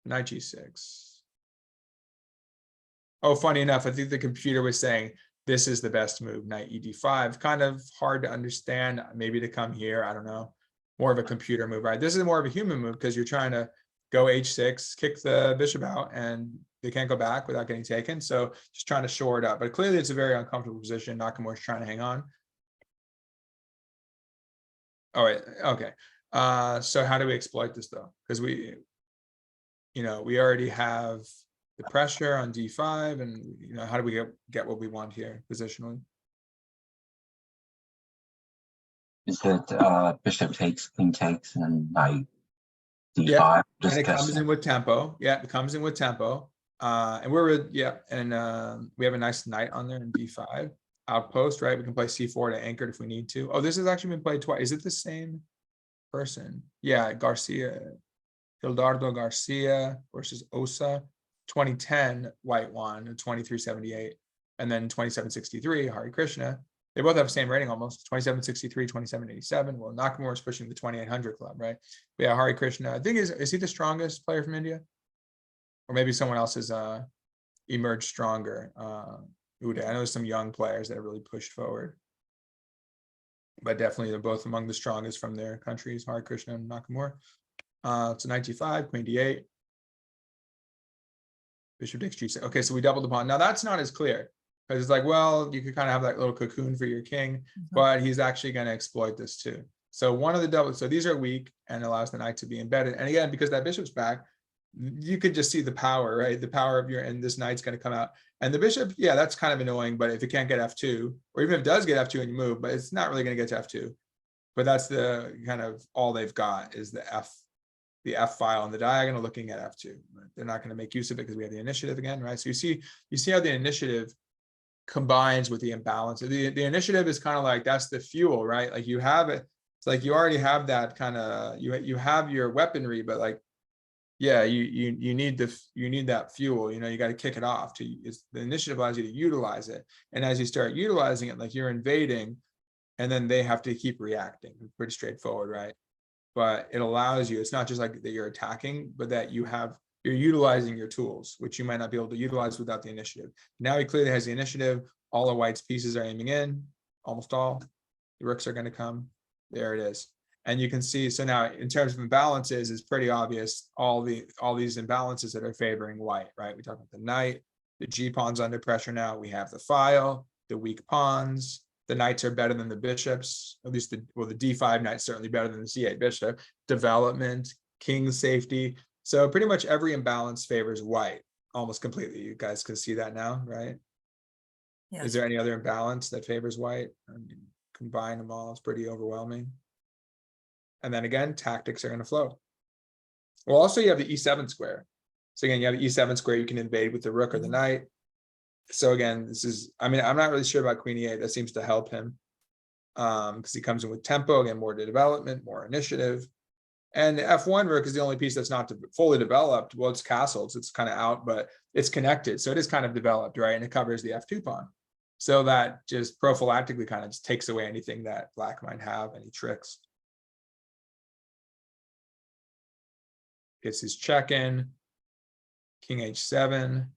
Knight G6. Oh, funny enough, I think the computer was saying this is the best move, knight ED5. Kind of hard to understand, maybe to come here, I don't know. More of a computer move, right? This is more of a human move because you're trying to go H6, kick the bishop out, and they can't go back without getting taken. So just trying to shore it up. But clearly it's a very uncomfortable position. Nakamura's trying to hang on. All right, okay. So how do we exploit this though? Because we already have the pressure on d5, and you know, how do we get what we want here positionally? Is it bishop takes, queen takes, and then knight d5? Yeah, Just and it comes guessing. in with tempo. Yeah, it comes in with tempo. And we have a nice knight on there in d5 outpost, right? We can play c4 to anchor it if we need to. Oh, this has actually been played twice. Is it the same person? Yeah, Hildardo Garcia versus Osa, 2010 white won, 2378, and then 2763 Harikrishna. They both have the same rating almost, 2763, 2787. Well, Nakamura is pushing the 2800 club, right? But yeah, Harikrishna, I think is he the strongest player from India? Or maybe someone else has emerged stronger. Uday, I know there's some young players that have really pushed forward. But definitely they're both among the strongest from their countries, Harikrishna and Nakamura. It's a knight g5, queen d8. Bishop takes g6. Okay, so we doubled the pawn. Now that's not as clear. Because it's like, well, you could kind of have that little cocoon for your king, but he's actually going to exploit this too. So one of the doubles, so these are weak and allows the knight to be embedded. And again, because that bishop's back, you could just see the power, right? The power of and this knight's going to come out. And the bishop, yeah, that's kind of annoying, but if it can't get f2, or even if it does get f2 and you move, but it's not really going to get to f2. But that's the kind of all they've got is the f file and the diagonal looking at f2. They're not going to make use of it because we have the initiative again, right? So you see how the initiative combines with the imbalance. The initiative is kind of like, that's the fuel, right? Like you have it, it's like you already have that kind of, you have your weaponry, but like, yeah, you need that fuel, you know, you got to kick it off the initiative allows you to utilize it. And as you start utilizing it, like you're invading, and then they have to keep reacting. Pretty straightforward, right? But it allows you, it's not just like that you're attacking, but that you're utilizing your tools, which you might not be able to utilize without the initiative. Now he clearly has the initiative. All of white's pieces are aiming in, almost all. The rooks are going to come. There it is. And you can see, so now in terms of imbalances, it's pretty obvious all these imbalances that are favoring white, right? We talk about the knight, the G pawn's under pressure now. We have the file, the weak pawns. The knights are better than the bishops, at least the d5 knight's certainly better than the c8 bishop. Development, king safety. So pretty much every imbalance favors white almost completely. You guys can see that now, right? Yeah. Is there any other imbalance that favors white? I mean, combine them all, it's pretty overwhelming. And then again, tactics are going to flow. Well, also you have the e7 square. So again, you have the e7 square, you can invade with the rook or the knight. So again, this is, I mean, I'm not really sure about queen e8. That seems to help him because he comes in with tempo, again, more development, more initiative. And the f1 rook is the only piece that's not fully developed. Well, it's castled, so it's kind of out, but it's connected. So it is kind of developed, right? And it covers the f2 pawn. So that just prophylactically kind of just takes away anything that black might have, any tricks. Gets his check in. King h7.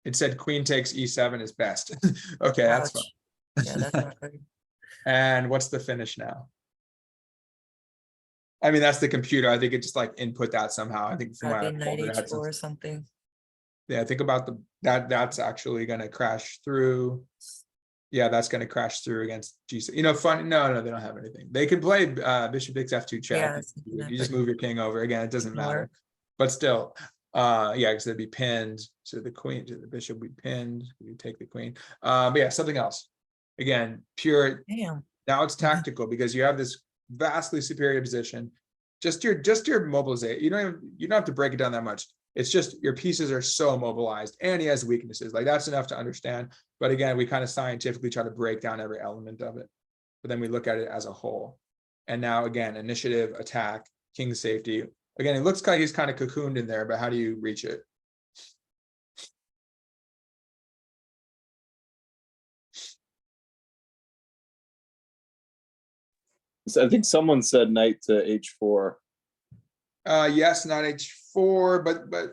It said queen takes e7 is best. Okay, that's fine. Yeah, that's not good. And what's the finish now? I mean, that's the computer. I think it just like input that somehow. I think from what I Probably knight pulled, it had h4 some- or something. Yeah, think about that's actually going to crash through. Yeah, that's going to crash through against G6. You know, fun. No, they don't have anything. They could play bishop takes f2 check. Yeah, You just move your king over again. It doesn't Ignore. matter. But still, yeah, because it'd be pinned. So the bishop would be pinned. You take the queen. But yeah, something else. Again, pure. Damn. Now it's tactical because you have this vastly superior position. Just your mobilization. You don't have to break it down that much. It's just your pieces are so mobilized, and he has weaknesses. Like that's enough to understand. But again, we kind of scientifically try to break down every element of it. But then we look at it as a whole. And now again, initiative, attack, king safety. Again, it looks like he's kind of cocooned in there, but how do you reach it? So I think someone said knight to h4. Yes, not h4, but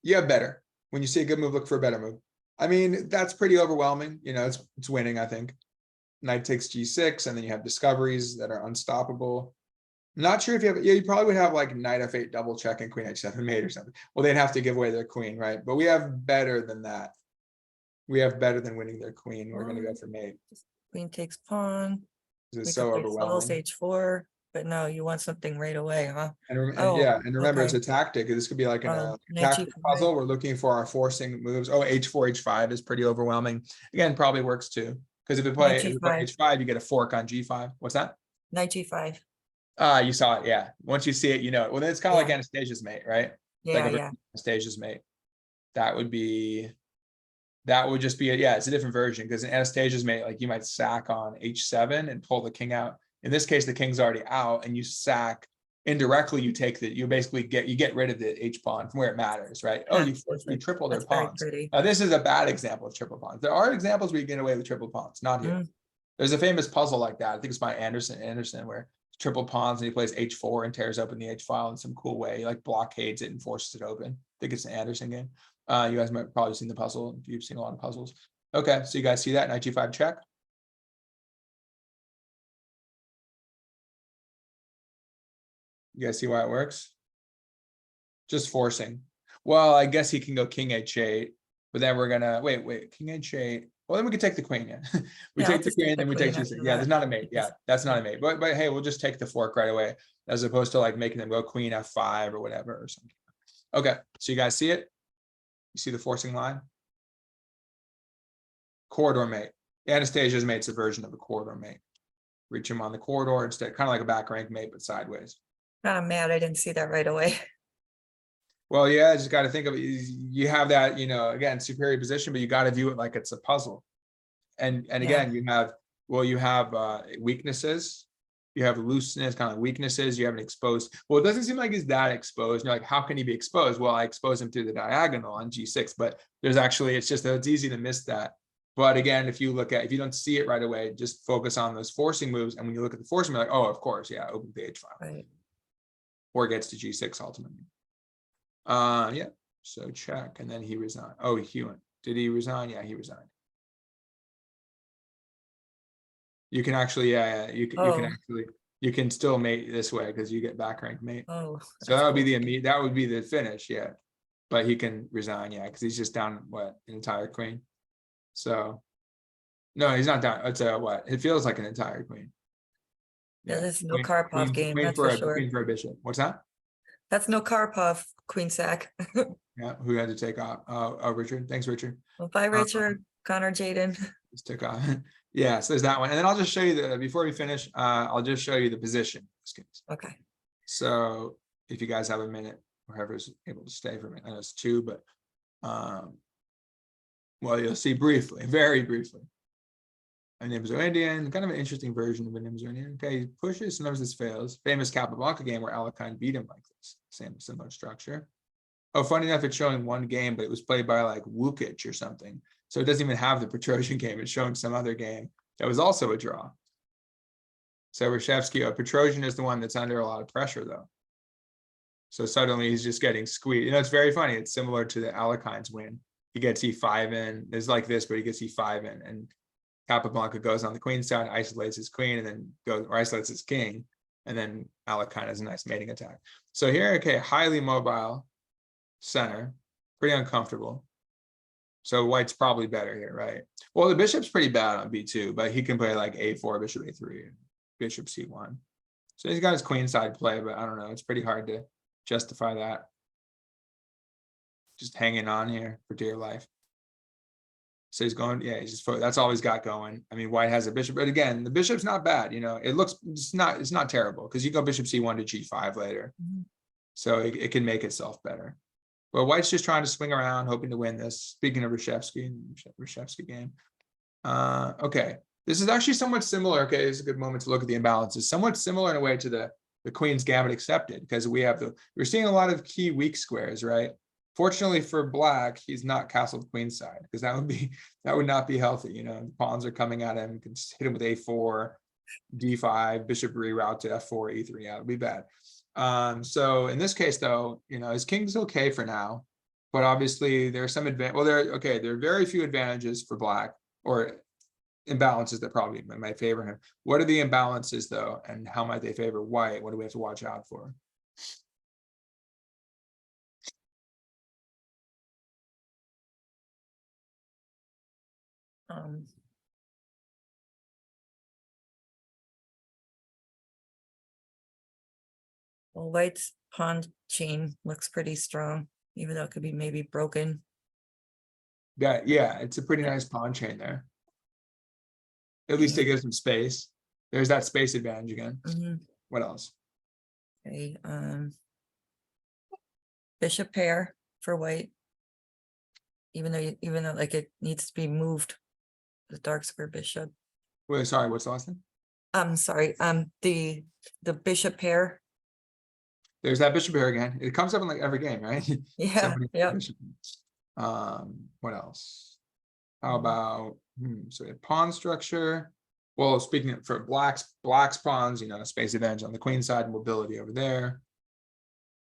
yeah, better. When you see a good move, look for a better move. I mean, that's pretty overwhelming. You know, it's winning, I think. Knight takes g6, and then you have discoveries that are unstoppable. Not sure if you have, yeah, you probably would have like knight f8 double check and queen h7 mate or something. Well, they'd have to give away their queen, right? But we have better than that. We have better than winning their queen. We're going to go for mate. Queen takes pawn. This is Queen so takes falls, overwhelming. h4. But no, you want something right away, huh? And Oh, yeah, and remember, it's okay. a tactic. This could be like Oh, a knight tactic G5. puzzle. We're looking for our forcing moves. Oh, H4, H5 is pretty overwhelming. Again, probably works too. Because if you play G5. H5, you get a fork on G5. What's that? Knight G5. You saw it, yeah. Once you see it, you know it. Well, then it's kind of like Yeah. Anastasia's mate, right? Yeah, Like a yeah. Anastasia's mate. That would just be yeah, it's a different version because in Anastasia's mate, like you might sack on H7 and pull the king out. In this case, the king's already out, and you sack indirectly. You basically get rid of the H pawn from where it matters, right? Oh, you triple their That's very pawns. pretty. Now this is a bad example of triple pawns. There are examples where you get away with triple pawns, not here. There's a famous puzzle like that. I think it's by Anderson, where triple pawns and he plays H4 and tears open the H file in some cool way. He like blockades it and forces it open. I think it's an Anderson game. You guys might have probably seen the puzzle if you've seen a lot of puzzles. Okay, so you guys see that, knight G5 check. You guys see why it works? Just forcing. Well, I guess he can go king H8, but then we're gonna wait, king H8. Well, then we can take the queen, yeah. We Yeah, I'll take the just take queen, the then we take queen G6. after Yeah, that. there's not a mate. Yeah, that's not a mate. But hey, we'll just take the fork right away, as opposed to like making them go queen F5 or whatever or something. Okay, so you guys see it? You see the forcing line? Corridor mate. Anastasia's mate's a version of a corridor mate. Reach him on the corridor instead, kind of like a back rank mate, but sideways. Kind of mad I didn't see that right away. Well, yeah, just got to think of it. You have that, again, superior position, but you got to view it like it's a puzzle. And again, you have weaknesses. You have looseness, kind of weaknesses. You have an exposed. Well, it doesn't seem like he's that exposed. You're like, how can he be exposed? Well, I expose him through the diagonal on G6, but there's actually, it's easy to miss that. But again, if you don't see it right away, just focus on those forcing moves. And when you look at the forcing, you're like, oh, of course, yeah, open the H file. Right. Or gets to G6 ultimately. Yeah, so check, and then he resigned. Oh, Hewan. Did he resign? Yeah, he resigned. You can actually, you can still mate this way because you get back rank mate. Oh, So that would be that would be the finish, yeah. But he can resign, yeah, because he's just down an entire queen. So no, he's not down. It's what? It feels like an entire queen. Yeah, this is no Karpov game, that's for sure. Queen for a bishop. What's that? That's no Karpov queen sack. Yeah, who had to take off? Oh, Richard. Thanks, Richard. Well, bye, Richard. Connor, Jaden. Just took off. Yeah, so there's that one. And then I'll just show you before we finish, I'll just show you the position. Okay. So if you guys have a minute, whoever's able to stay for a minute, I know it's 2, but well, you'll see briefly, very briefly. A Nimzo-Indian, kind of an interesting version of a Nimzo-Indian. Okay, he pushes, sometimes this fails. Famous Capablanca game where Alekhine beat him like this. Similar structure. Oh, funny enough, it's showing one game, but it was played by like Wukic or something. So it doesn't even have the Petrosian game. It's showing some other game that was also a draw. So Reshevsky, Petrosian is the one that's under a lot of pressure though. So suddenly he's just getting squeezed. It's very funny. It's similar to the Alekhine's win. He gets E5 in. It's like this, but he gets E5 in. And Capablanca goes on the queen side, isolates his queen, and then isolates his king. And then Alekhine has a nice mating attack. So here, okay, highly mobile center, pretty uncomfortable. So white's probably better here, right? Well, the bishop's pretty bad on B2, but he can play like A4, bishop A3, bishop C1. So he's got his queen side play, but I don't know. It's pretty hard to justify that. Just hanging on here for dear life. So he's going, yeah, he's just, that's all he's got going. I mean, white has a bishop, but again, the bishop's not bad. It looks, it's not terrible because you go bishop C1 to G5 later. So it can make itself better. Well, white's just trying to swing around, hoping to win this. Speaking of Reshevsky game. Okay, this is actually somewhat similar. Okay, it's a good moment to look at the imbalances. Somewhat similar in a way to the Queen's Gambit accepted, because we're seeing a lot of key weak squares, right? Fortunately for black, he's not castled queenside, because that would not be healthy. The pawns are coming at him. You can hit him with A4, D5, bishop reroute to F4, E3. Yeah, it would be bad. So in this case, though, his king's okay for now, but obviously there's some advantage. Well, there are very few advantages for black, or imbalances that probably might favor him. What are the imbalances though, and how might they favor white? What do we have to watch out for? Well, white's pawn chain looks pretty strong, even though it could be maybe broken. Yeah, it's a pretty nice pawn chain there. At least it gives them space. There's that space advantage again. Mhm. What else? Okay, bishop pair for white. Even though like it needs to be moved, the dark square bishop. Wait, sorry, what's the last thing? I'm sorry, the bishop pair. There's that bishop here again. It comes up in like every game, right? Yeah, Somebody- yeah. bishop. What else? How about, so we have pawn structure. Well, speaking of, for blacks pawns, you know, space advantage on the queen side, mobility over there.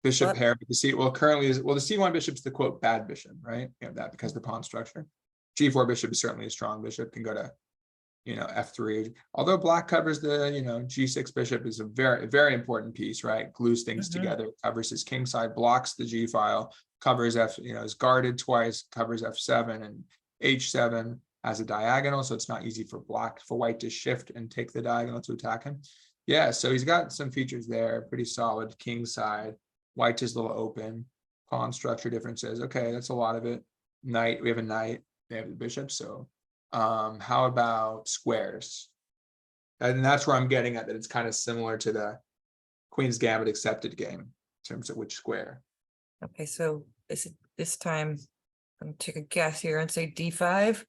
Bishop But- pair, but the C, well, currently is, well, the C1 bishop's the quote bad bishop, right? You have that because the pawn structure. G4 bishop is certainly a strong bishop, can go to, you know, F3. Although black covers the, you know, G6 bishop is a very important piece, right? Glues things Mhm. together, covers his king side, blocks the G file, covers F, you know, is guarded twice, covers F7 and H7 has a diagonal, so it's not easy for white to shift and take the diagonal to attack him. Yeah, so he's got some features there, pretty solid king side. White is a little open, pawn structure differences. Okay, that's a lot of it. Knight, we have a knight, they have the bishop. So how about squares? And that's where I'm getting at, that it's kind of similar to the Queen's Gambit accepted game in terms of which square. Okay, so this time, I'm gonna take a guess here and say D5.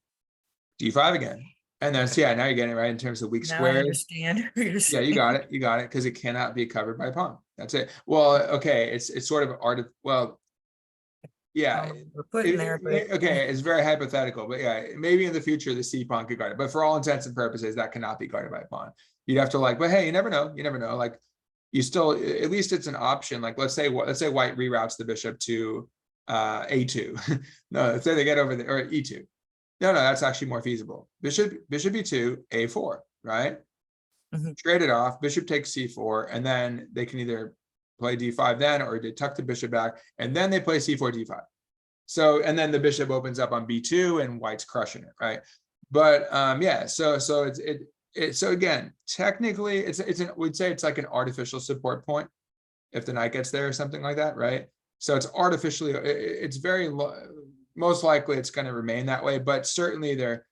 D5 again. And then, so yeah, now you're getting it right in terms of weak Now I squares. understand. what you're Yeah, you saying. got it, because it cannot be covered by pawn. That's it. Well, okay, it's sort of art of, well, yeah. We're putting there, but Okay, it's very hypothetical, but yeah, maybe in the future the C pawn could guard it, but for all intents and purposes, that cannot be guarded by a pawn. You'd have to like, but hey, you never know, like, you still, at least it's an option, like, let's say white reroutes the bishop to A2. No, let's say they get over there, or E2. No, that's actually more feasible. Bishop E2, A4, right? Mhm. Trade it off, bishop takes C4, and then they can either play D5 then, or they tuck the bishop back, and then they play C4, D5. So, and then the bishop opens up on B2 and white's crushing it, right? But yeah, so so again, technically we'd say it's like an artificial support point if the knight gets there or something like that, right? So it's artificially, it's very most likely it's going to remain that way, but certainly there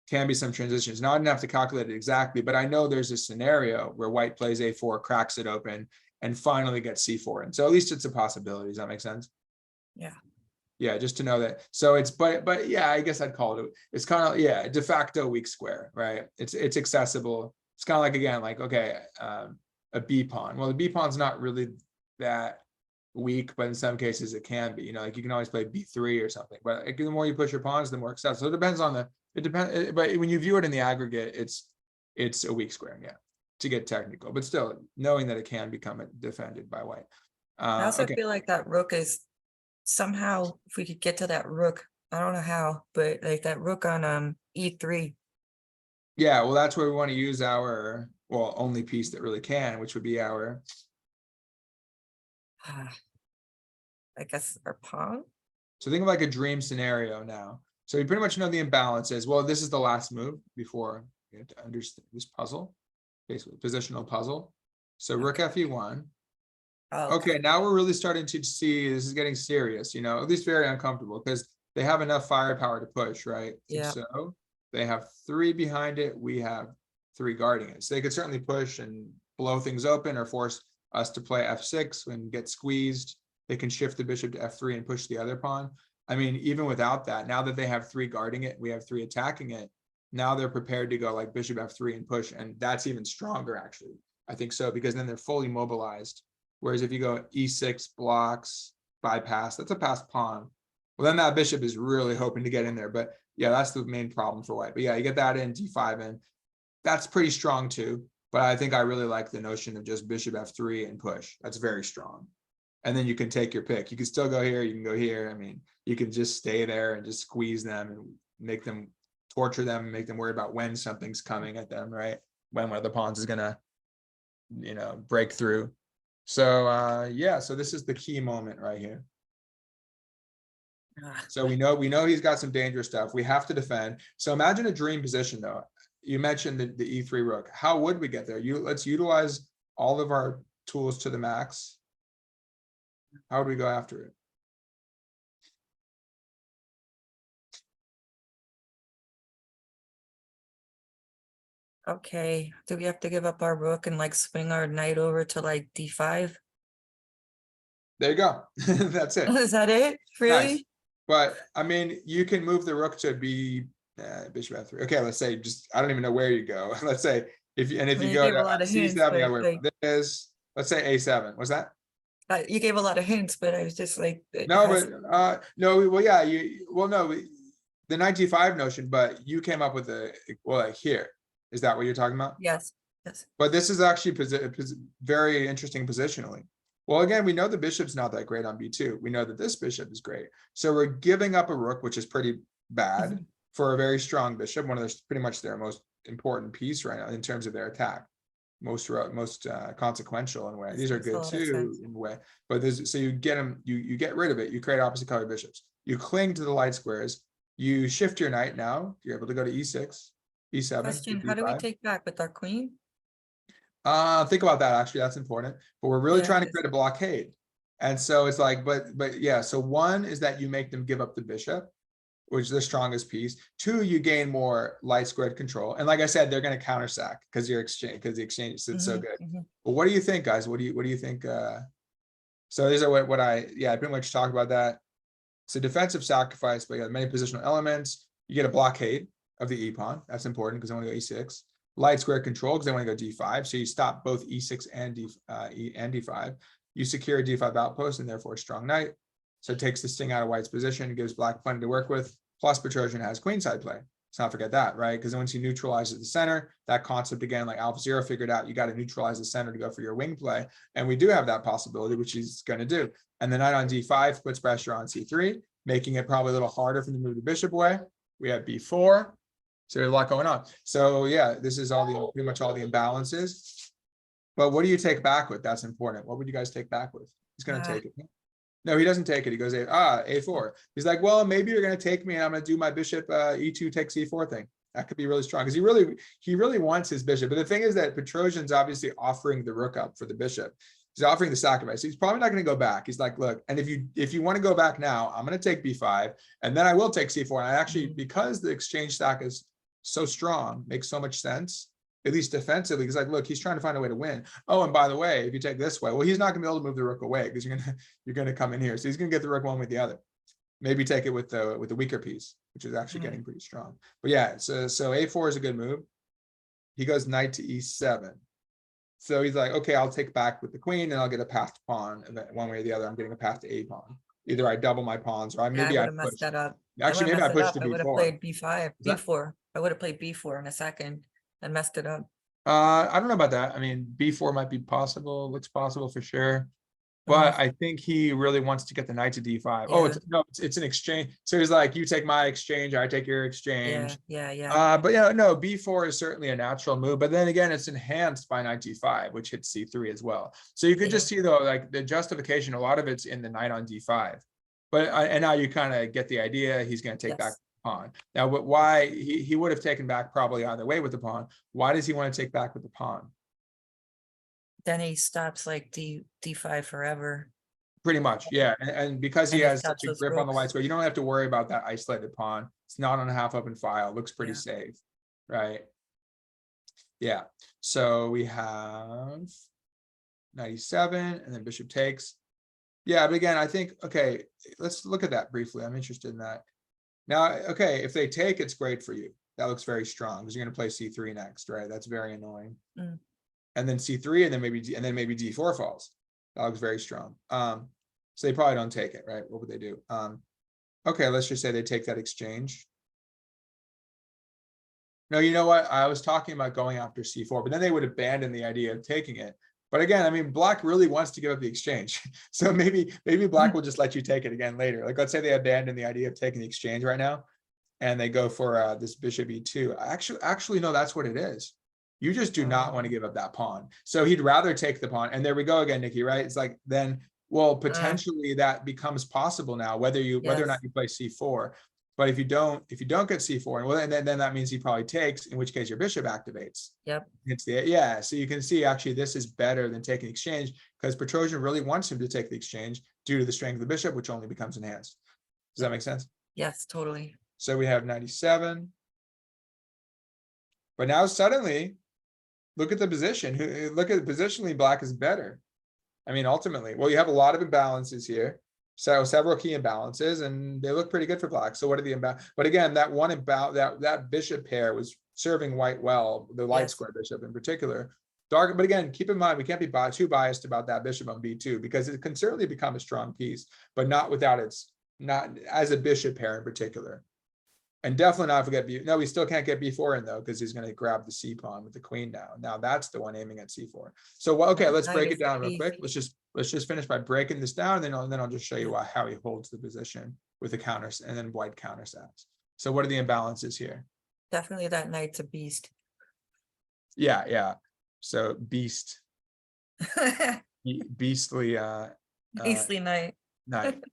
can be some transitions. Now I didn't have to calculate it exactly, but I know there's a scenario where white plays A4, cracks it open, and finally gets C4. And so at least it's a possibility. Does that make sense? Yeah. Yeah, just to know that. So it's, but yeah, I guess I'd call it, it's kind of, yeah, de facto weak square, right? It's accessible. It's kind of like, again, like, okay, a B pawn. Well, the B pawn's not really that weak, but in some cases it can be, you know, like you can always play B3 or something, but the more you push your pawns, the more accessible. So it depends on it depends, but when you view it in the aggregate, it's a weak square, yeah, to get technical, but still knowing that it can become defended by white. I also Okay. feel like that rook is somehow, if we could get to that rook, I don't know how, but like that rook on E3. Yeah, well, that's where we want to use our, well, only piece that really can, which would be our, I guess our pawn. so think of like a dream scenario now. So you pretty much know the imbalances. Well, this is the last move before you have to understand this puzzle, basically positional puzzle. So rook FE1. Oh, Okay, now we're really starting to see this is getting serious, you know, at least very uncomfortable because they have enough firepower to push, right? Yeah. So they have 3 behind it. We have 3 guarding it. So they could certainly push and blow things open or force us to play F6 and get squeezed. They can shift the bishop to F3 and push the other pawn. I mean, even without that, now that they have 3 guarding it, we have 3 attacking it. Now they're prepared to go like bishop F3 and push. And that's even stronger, actually. I think so, because then they're fully mobilized. Whereas if you go E6 blocks, bypass, that's a passed pawn. Well, then that bishop is really hoping to get in there. But yeah, that's the main problem for white. But yeah, you get that in, D5 in. That's pretty strong too. But I think I really like the notion of just bishop F3 and push. That's very strong. And then you can take your pick. You can still go here, you can go here. I mean, you can just stay there and just squeeze them and make them, torture them and make them worry about when something's coming at them, right? When one of the pawns is gonna, you know, break through. So yeah, so this is the key moment right here. So we know he's got some dangerous stuff. We have to defend. So imagine a dream position though. You mentioned the E3 rook. How would we get there? Let's utilize all of our tools to the max. How would we go after it? Okay, do we have to give up our rook and like swing our knight over to like d5? There you go. That's it. Is that it? Nice. Really? But I mean, you can move the rook to be bishop f3. Okay, let's say just I don't even know where you go. Let's say if you I mean, you go gave a to lot of hints, c7, you gotta but, wait like- for this. Let's say a7. What's that? You gave a lot of hints, but I was just like, it No, has- but no, well, yeah, the 95 notion, but you came up with the like here. Is that what you're talking about? yes, yes. But this is actually very interesting positionally. Well, again, we know the bishop's not that great on b2. We know that this bishop is great. So we're giving up a rook, which is pretty bad Mhm. for a very strong bishop. One of their pretty much their most important piece right now in terms of their attack. Most consequential in a way. These are Makes a good lot of too sense. in a way. But there's so you get them, you get rid of it. You create opposite color bishops. You cling to the light squares. You shift your knight now. You're able to go to e6, e7. Question, to how do we d5. take back with our queen? Think about that, actually, that's important, but we're really Yeah, trying to it's- create a blockade. And so it's like, but yeah, so one is that you make them give up the bishop, which is the strongest piece. Two, you gain more light squared control. And like I said, they're going to counter sack because the exchange is so Mhm, good. mhm. But what do you think, guys? What do you think? So these are what I pretty much talked about that. So defensive sacrifice, but you have many positional elements. You get a blockade of the e pawn. That's important because they want to go e6. Light square control because they want to go d5. So you stop both e6 and d5. You secure a d5 outpost and therefore a strong knight. So it takes the sting out of white's position, gives black plenty to work with. Plus Petrosian has queenside play. Let's not forget that, right? Because once you neutralize at the center, that concept again, like Alpha Zero figured out, you got to neutralize the center to go for your wing play. And we do have that possibility, which he's going to do. And the knight on d5 puts pressure on c3, making it probably a little harder for him to move the bishop away. We have b4. So there's a lot going on. So yeah, this is pretty much all the imbalances. But what do you take back with? That's important. What would you guys take back with? He's going to take it. No, he doesn't take it. He goes, a4. He's like, well, maybe you're going to take me and I'm going to do my bishop e2 takes e4 thing. That could be really strong because he really wants his bishop. But the thing is that Petrosian's obviously offering the rook up for the bishop. He's offering the sacrifice. He's probably not going to go back. He's like, look, and if you want to go back now, I'm going to take b5 and then I will take c4. And I actually, because the exchange stack is so strong, makes so much sense, at least defensively. He's like, look, he's trying to find a way to win. Oh, and by the way, if you take this way, well, he's not gonna be able to move the rook away because you're gonna come in here. So he's gonna get the rook one with the other. Maybe take it with the weaker piece, which is actually getting pretty strong. But yeah, so a4 is a good move. He goes knight to e7. So he's like, okay, I'll take back with the queen and I'll get a passed pawn. And then one way or the other, I'm getting a pass to a pawn. Either I double my pawns or maybe I I would have messed push. that up. Actually, maybe I pushed to I would have b4. played b5, that- b4. I would have played b4 in a second and messed it up. I don't know about that. I mean, b4 might be possible. Looks possible for sure. But I think he really wants to get the knight to d5. Oh, it's an exchange. So he's like, you take my exchange, I take your exchange. Yeah. But yeah, no, b4 is certainly a natural move. But then again, it's enhanced by knight d5, which hits c3 as well. So you could just see though, like the justification, a lot of it's in the knight on d5. But and now you kind of get the idea. He's going to take back the pawn. Now, but why he would have taken back probably either way with the pawn. Why does he want to take back with the pawn? Then he stops like d5 forever. Pretty much, yeah. And because he And has he's got such a those grip on the white rooks. square, you don't have to worry about that isolated pawn. It's not on a half open file. It looks pretty Yeah. safe, right? Yeah. So we have 97 and then bishop takes. Yeah, but again, I think, okay, let's look at that briefly. I'm interested in that. Now, okay, if they take, it's great for you. That looks very strong because you're going to play c3 next, right? That's very annoying. And then c3 and then maybe d4 falls. That looks very strong. So they probably don't take it, right? What would they do? Okay, let's just say they take that exchange. No, you know what? I was talking about going after c4, but then they would abandon the idea of taking it. But again, I mean, black really wants to give up the exchange. So maybe black will just let you take it again later. Like, let's say they abandon the idea of taking the exchange right now and they go for this bishop e2. Actually, no, that's what it is. You just do not want to give up that pawn. So he'd rather take the pawn. And there we go again, Nikki, right? It's like, then, well, potentially that becomes possible now, whether or not you play c4. But if you don't get c4, well, and then that means he probably takes, in which case your bishop activates. Yep. It's yeah. So you can see actually this is better than taking exchange, because Petrosian really wants him to take the exchange due to the strength of the bishop, which only becomes enhanced. Does that make sense? Yes, totally. So we have 97. But now suddenly, look at the position. Look at positionally, black is better. I mean, ultimately, well, you have a lot of imbalances here. So several key imbalances, and they look pretty good for black. So what are the imbalance? But again, that one about that bishop pair was serving white well, the light Yes. square bishop in particular. Dark, but again, keep in mind we can't be too biased about that bishop on b2, because it can certainly become a strong piece, but not without its, not as a bishop pair in particular. And definitely not forget b. No, we still can't get b4 in though, because he's going to grab the c pawn with the queen now. Now that's the one aiming at c4. So well, okay, let's break it down real quick. Let's just finish by breaking this down, and then I'll just show you how he holds the position with the counters, and then white counterattacks. So what are the imbalances here? Definitely that knight's a beast. Yeah. So beastly Beastly knight. knight.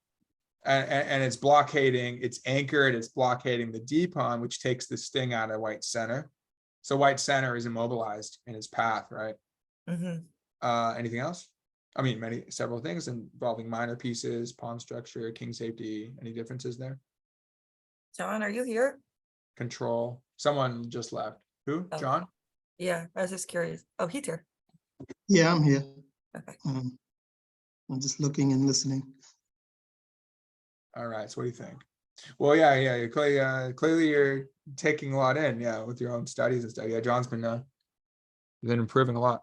And it's blockading, it's anchored, it's blockading the d pawn, which takes the sting out of white center. So white center is immobilized in its path, right? Anything else? I mean, several things involving minor pieces, pawn structure, king safety. Any differences there? John, are you here? Control. Someone just left. Who? Oh. John? Yeah, I was just curious. Oh, he's here. Yeah, I'm here. Okay. I'm just looking and listening. All right. So what do you think? Well, yeah. Clearly you're taking a lot in, with your own studies and stuff. Yeah, John's been improving a lot.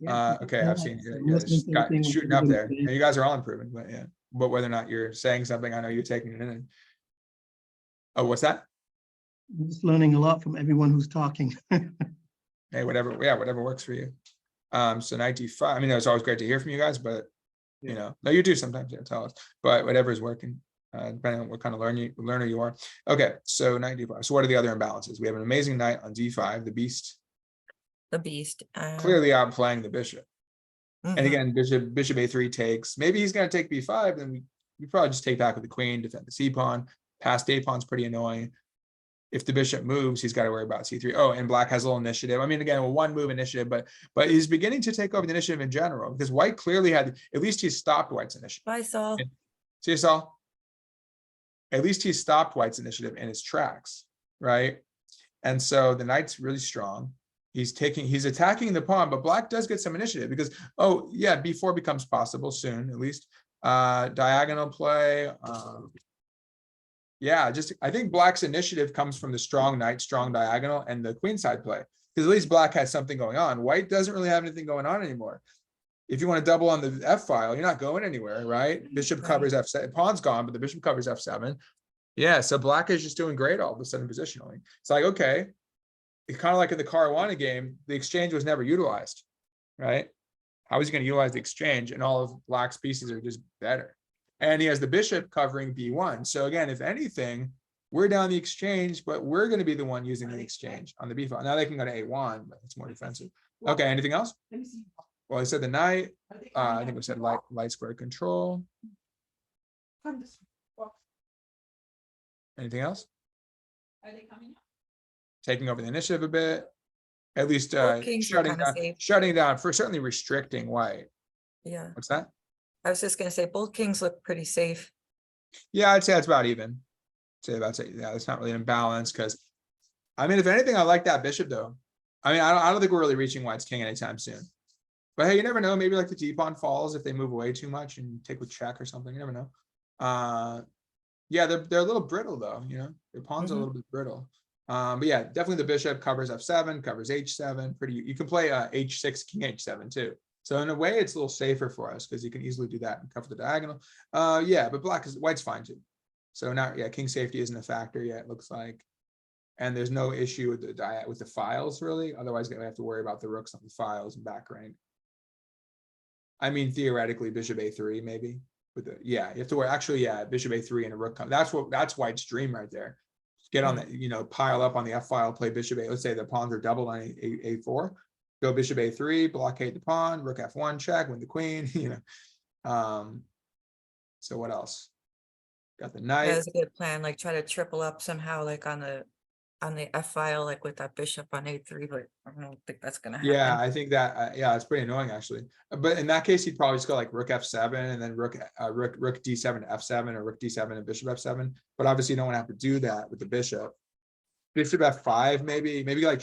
Okay, I've seen just got shooting up there, and you guys are all improving. But yeah, but whether or not you're saying something, I know you're taking it in. Oh, what's that? I'm just learning a lot from everyone who's talking. Hey, whatever works for you. So 95. I mean, it's always great to hear from you guys, but no, you do sometimes. Yeah, tell us. But whatever is working, depending on what kind of learner you are. Okay, so 95. So what are the other imbalances? We have an amazing knight on d5, the beast. The beast. Clearly outplaying the bishop. Mhm. And again, bishop a3 takes. Maybe he's going to take b5, then we probably just take back with the queen, defend the c pawn. Passed a pawn's pretty annoying. If the bishop moves, he's got to worry about c3. Oh, and black has a little initiative. I mean, again, a one move initiative, but he's beginning to take over the initiative in general, because white clearly had, at least he stopped white's initiative. Bye, Saul. See you, Saul? At least he stopped white's initiative in his tracks, right? And so the knight's really strong. He's attacking the pawn, but black does get some initiative because, oh yeah, b4 becomes possible soon, at least. Diagonal play. Yeah, I think black's initiative comes from the strong knight, strong diagonal, and the queenside play. Because at least black has something going on. White doesn't really have anything going on anymore. If you want to double on the F file, you're not going anywhere, right? Bishop covers F7, pawn's gone, but the bishop covers F7. Yeah, so black is just doing great all of a sudden positionally. It's like, okay, it's kind of like in the Caruana game, the exchange was never utilized, right? How is he going to utilize the exchange? And all of black's pieces are just better. And he has the bishop covering b1. So again, if anything, we're down the exchange, but we're going to be the one using the exchange on the b file. Now they can go to a1, but it's more defensive. Okay, anything else? Well, I said the knight. I think we said light square control. Anything else? Are they coming up? Taking over the initiative a bit. At least kings are kinda safe. shutting down, for certainly restricting white. Yeah, What's that? I was just gonna say both kings look pretty safe. Yeah, I'd say that's about even. Say that's it. Yeah, it's not really an imbalance because, I mean, if anything, I like that bishop though. I mean, I don't think we're really reaching white's king anytime soon. But hey, you never know. Maybe like the d pawn falls if they move away too much and take with check or something. You never know. Yeah, they're a little brittle though. Their pawns are a little bit brittle. But yeah, definitely the bishop covers f7, covers h7. Pretty. You can play h6, king h7 too. So in a way, it's a little safer for us because you can easily do that and cover the diagonal. Yeah, but white's fine too. So now, yeah, king safety isn't a factor yet. It looks like, and there's no issue with the files really. Otherwise, they have to worry about the rooks on the files and back rank. I mean, theoretically, bishop a3 maybe. You have to worry. Actually, yeah, bishop a3 and a rook. That's white's dream right there. Get on that, pile up on the f file, play bishop a. Let's say the pawns are doubled on a4. Go bishop a3, blockade the pawn, rook f1 check, win the queen. So what else? Got the knight. That's a good plan, like try to triple up somehow, like on the F file, like with that bishop on A3, but I don't think that's gonna happen. Yeah, I think that, yeah, it's pretty annoying actually. But in that case, he'd probably just go like rook F7 and then rook D7 to F7 or rook D7 and bishop F7. But obviously you don't want to have to do that with the bishop. Bishop F5, maybe like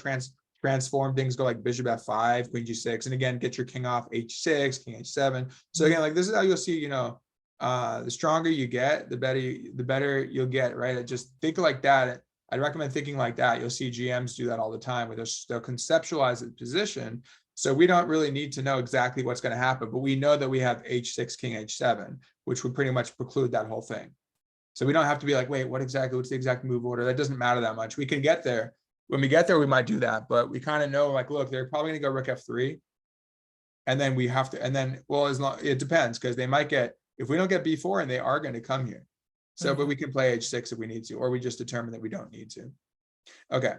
transform things, go like bishop F5, queen G6, and again, get your king off H6, king H7. So again, like this is how you'll see, the stronger you get, the better you'll get, right? Just think like that. I'd recommend thinking like that. You'll see GMs do that all the time where they'll conceptualize the position. So we don't really need to know exactly what's going to happen, but we know that we have H6, king H7, which would pretty much preclude that whole thing. So we don't have to be like, wait, what's the exact move order? That doesn't matter that much. We can get there. When we get there, we might do that, but we kind of know like, look, they're probably going to go rook F3. And then we have to, and then, well, as long, it depends because they might get, if we don't get B4 and they are going to come here. So, but we can play H6 if we need to, or we just determine that we don't need to. Okay.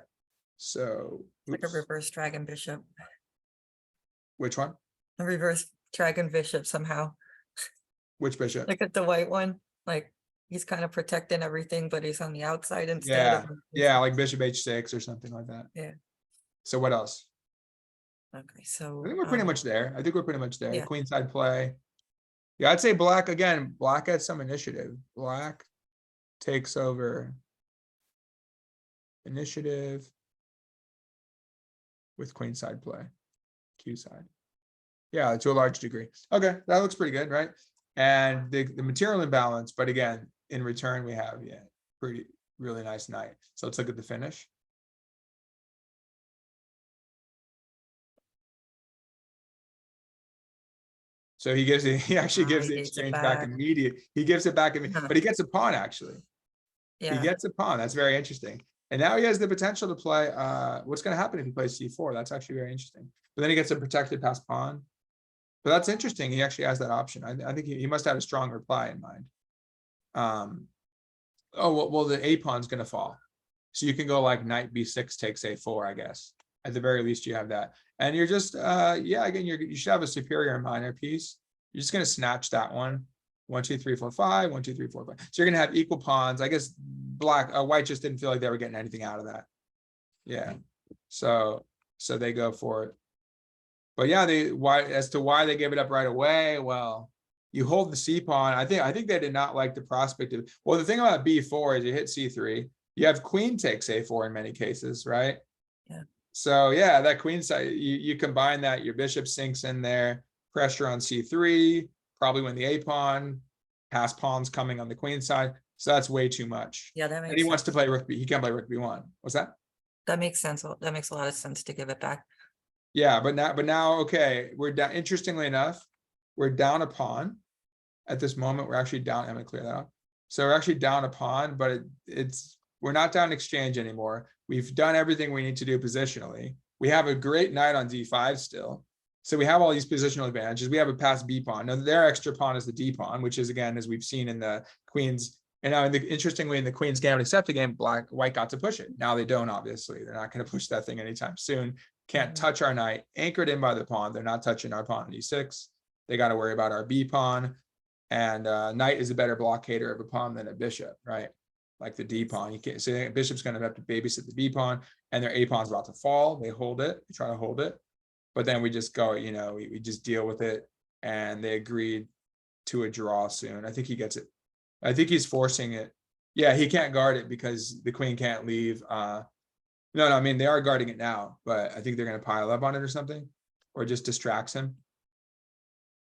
So. Like a oops. reverse dragon bishop. Which one? A reverse dragon bishop somehow. Which bishop? Look at the white one. Like he's kind of protecting everything, but he's on the outside instead Yeah. of. Yeah. Like bishop H6 or something like that. Yeah. So what else? Okay, so I think we're pretty much there. I think we're pretty much there. Yeah. Queenside play. Yeah, I'd say black again. Black had some initiative. Black takes over initiative with queenside play, Q side. Yeah, to a large degree. Okay, that looks pretty good, right? And the material imbalance, but again, in return we have pretty really nice knight. So let's look at the finish. So he gives it, he actually gives the he gives it exchange back back. immediate. He gives it back, Huh. but he gets a pawn actually. He Yeah, gets a pawn. That's very interesting. And now he has the potential to play, what's going to happen if he plays C4? That's actually very interesting. But then he gets a protected pass pawn. But that's interesting. He actually has that option. I think he must have a strong reply in mind. Oh, well, the A pawn's going to fall. So you can go like knight B6 takes A4, I guess. At the very least, you have that. And you're just, yeah, again, you should have a superior minor piece. You're just going to snatch that one. 1, 2, 3, 4, 5, 1, 2, 3, 4, 5. So you're going to have equal pawns. I guess white just didn't feel like they were getting anything out of that. Yeah. So they go for it. But yeah, as to why they gave it up right away, well, you hold the C pawn. I think they did not like the prospect of, well, the thing about B4 is you hit C3. You have queen takes A4 in many cases, right? Yeah. So yeah, that queen side, you combine that, your bishop sinks in there, pressure on C3, probably when the A pawn, pass pawns coming on the queen side. So that's way too much. yeah, that And makes he sense. wants to play rook B. He can't play rook B1. What's that? That makes sense. That makes a lot of sense to give it back. Yeah, but now, okay, we're down. Interestingly enough, we're down a pawn at this moment. We're actually down. I'm gonna clear that up. So we're actually down a pawn, but we're not down exchange anymore. We've done everything we need to do positionally. We have a great knight on D5 still. So we have all these positional advantages. We have a passed B pawn. Now their extra pawn is the D pawn, which is again, as we've seen in the queens. And now, interestingly, in the Queen's Gambit accepted game, white got to push it. Now they don't, obviously. They're not going to push that thing anytime soon. Can't touch our knight, anchored in by the pawn. They're not touching our pawn on E6. They got to worry about our B pawn. And knight is a better blockader of a pawn than a bishop, right? Like the D pawn. You can't say bishop's going to have to babysit the B pawn, and their A pawn's about to fall. They hold it, they try to hold it. But then we just go, we just deal with it. And they agreed to a draw soon. I think he gets it. I think he's forcing it. Yeah, he can't guard it because the queen can't leave. No, I mean, they are guarding it now, but I think they're going to pile up on it or something, or just distracts him.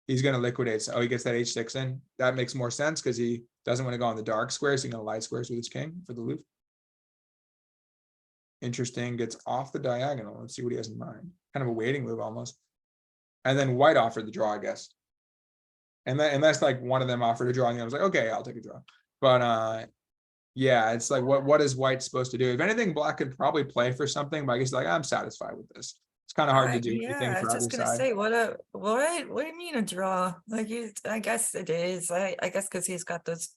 He's going to liquidate. So he gets that H6 in. That makes more sense because he doesn't want to go on the dark squares. He's going to light squares with his king for the loop. Interesting. Gets off the diagonal. Let's see what he has in mind. Kind of a waiting move almost. And then white offered the draw, I guess. And that's like one of them offered a draw, and I was like, okay, I'll take a draw. But yeah, it's like what is white supposed to do? If anything, black could probably play for something, but I guess like I'm satisfied with this. It's kind of hard to do anything Yeah, I for was either just gonna side. say, what do you mean a draw? Like I guess it is. I guess because he's got those.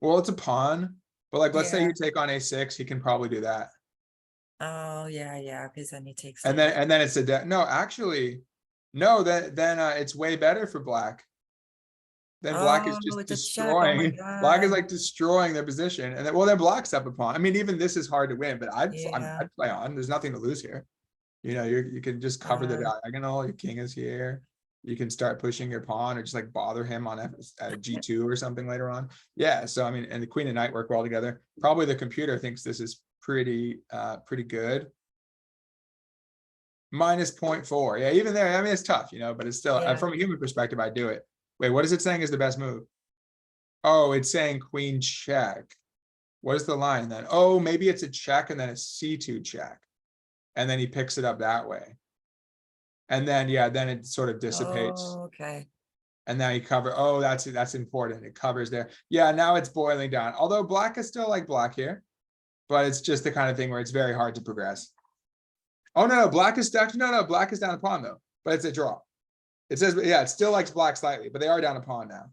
Well, it's a pawn, but like let's say Yeah. you take on A6, he can probably do that. Oh yeah, because then he takes. And then it's a no, actually, no, then it's way better for black. then black is Oh, just it's a check. Oh my destroying. Black is God. like destroying their position, and then well, then black's up a pawn. I mean, even this is hard to win, but Yeah. I'd play on. There's nothing to lose here. You know, you can just cover the diagonal. Your king is here. You can start pushing your pawn, or just like bother him on G2 or something later on. Yeah. So I mean, and the queen and knight work well together. Probably the computer thinks this is pretty good. Minus 0.4. Yeah, even there, I mean, it's tough, you know, but it's still Yeah. from a human perspective, I do it. Wait, what is it saying is the best move? Oh, it's saying queen check. What is the line then? Oh, maybe it's a check and then a C2 check. And then he picks it up that way. And then, yeah, then it sort of dissipates. Oh, okay. And now you cover, oh, that's important. It covers there. Yeah, now it's boiling down. Although black is still like black here, but it's just the kind of thing where it's very hard to progress. Oh, no, black is actually, no, black is down a pawn though, but it's a draw. It says, yeah, it still likes black slightly, but they are down a pawn now.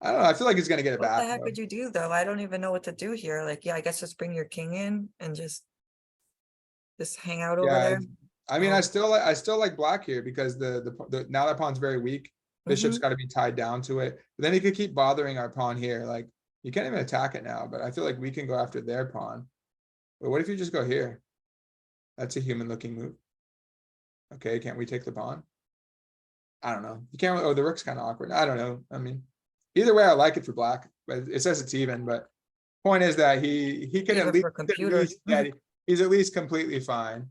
I don't know. I feel like he's going to get it What back. the heck though. would you do though? I don't even know what to do here. Like, yeah, I guess just bring your king in and just hang out over Yeah, there. I mean, I still like black here because the now that pawn's very weak. Bishop's got to be tied down to it. But then he could keep bothering our pawn here. Like you can't even attack it now, but I feel like we can go after their pawn. But what if you just go here? That's a human looking move. Okay, can't we take the pawn? I don't know. You can't. Oh, the rook's kind of awkward. I don't know. I mean, either way, I like it for black. But it says it's even. But point is that he can Even at least, for computer. he's at least completely fine.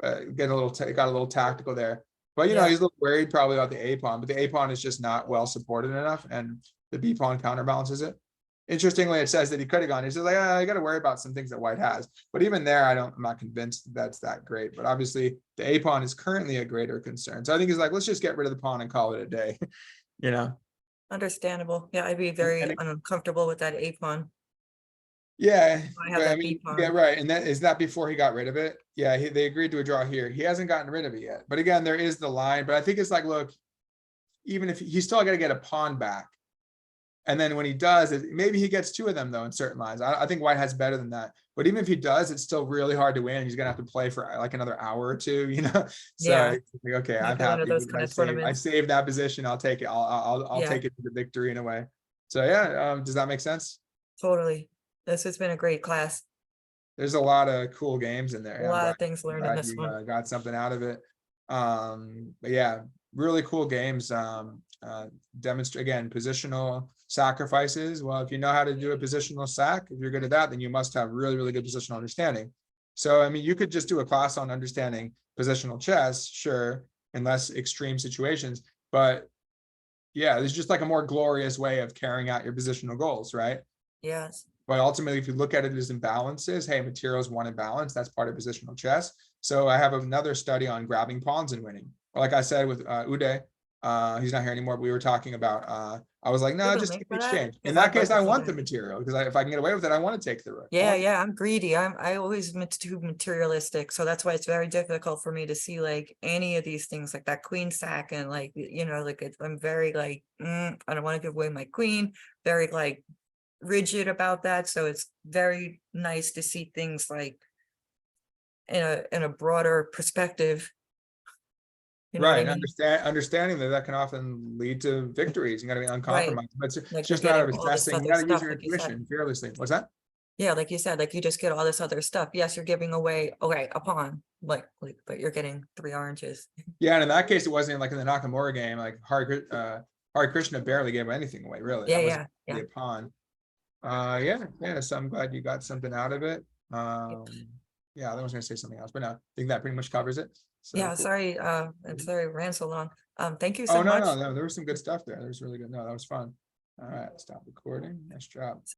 Got a little tactical there. But you know, Yeah. he's a little worried probably about the A pawn, but the A pawn is just not well supported enough, and the B pawn counterbalances it. Interestingly, it says that he could have gone. He says like, I got to worry about some things that white has. But even there, I'm not convinced that's that great. But obviously, the A pawn is currently a greater concern. So I think he's like, let's just get rid of the pawn and call it a day. You know. Understandable. Yeah, I'd be very and uncomfortable with that A pawn. Yeah, I have but I that mean, B pawn. yeah, right. And that is that before he got rid of it. Yeah, they agreed to a draw here. He hasn't gotten rid of it yet. But again, there is the line. But I think it's like, look, even if he's still got to get a pawn back. And then when he does, maybe he gets two of them though in certain lines. I think white has better than that. But even if he does, it's still really hard to win. He's gonna have to play for like another hour or two, you know. So Yeah. like, okay, Might I'm be one of happy. those with kind I of saved, tournaments. I saved that position. I'll take it. I'll Yeah. take it to the victory in a way. So yeah, does that make sense? Totally. This has been a great class. There's a lot of cool games in there. A lot of things learned in this You one. got something out of it. But yeah, really cool games. Demonstrate again positional sacrifices. Well, if you know how to do a positional sac, if you're good at that, then you must have really good positional understanding. So I mean, you could just do a class on understanding positional chess, sure, in less extreme situations. But yeah, there's just like a more glorious way of carrying out your positional goals, right? Yes. But ultimately, if you look at it as imbalances, hey, materials won in balance. That's part of positional chess. So I have another study on grabbing pawns and winning. Like I said with Uday, he's not here anymore, but we were talking about, I was like, no, There's a just link take for that? exchange. In 'Cause that I'd like case, to I see want that. the material because if I can get away with it, I want to take the rook. Yeah, I'm greedy. I always too materialistic. So that's why it's very difficult for me to see like any of these things like that queen sack and like, you know, like I'm very like, I don't want to give away my queen, very like rigid about that. So it's very nice to see things like in a broader perspective. You know Right, what I and mean? understanding that can often lead to victories. You got to be uncompromised, but it's Like just you're a matter of getting all this assessing. You other got to use stuff, your like you said. intuition fearlessly. What's that? Yeah, like you said, like you just get all this other stuff. Yes, you're giving away, okay, a pawn, like but you're getting 3 oranges. Yeah, and in that case, it wasn't like in the Nakamura game, like Harikrishna barely gave anything away, really. Yeah, That was yeah, yeah. a pawn. Yeah, so I'm glad you got something out of it. Yeah, I was gonna say something else, but no, I think that pretty much covers it. So Yeah, cool. sorry, I'm sorry, it ran so long. Thank you Oh, so much. no, there was some good stuff there. There was really good. No, that was fun. All right, stop recording. Nice job.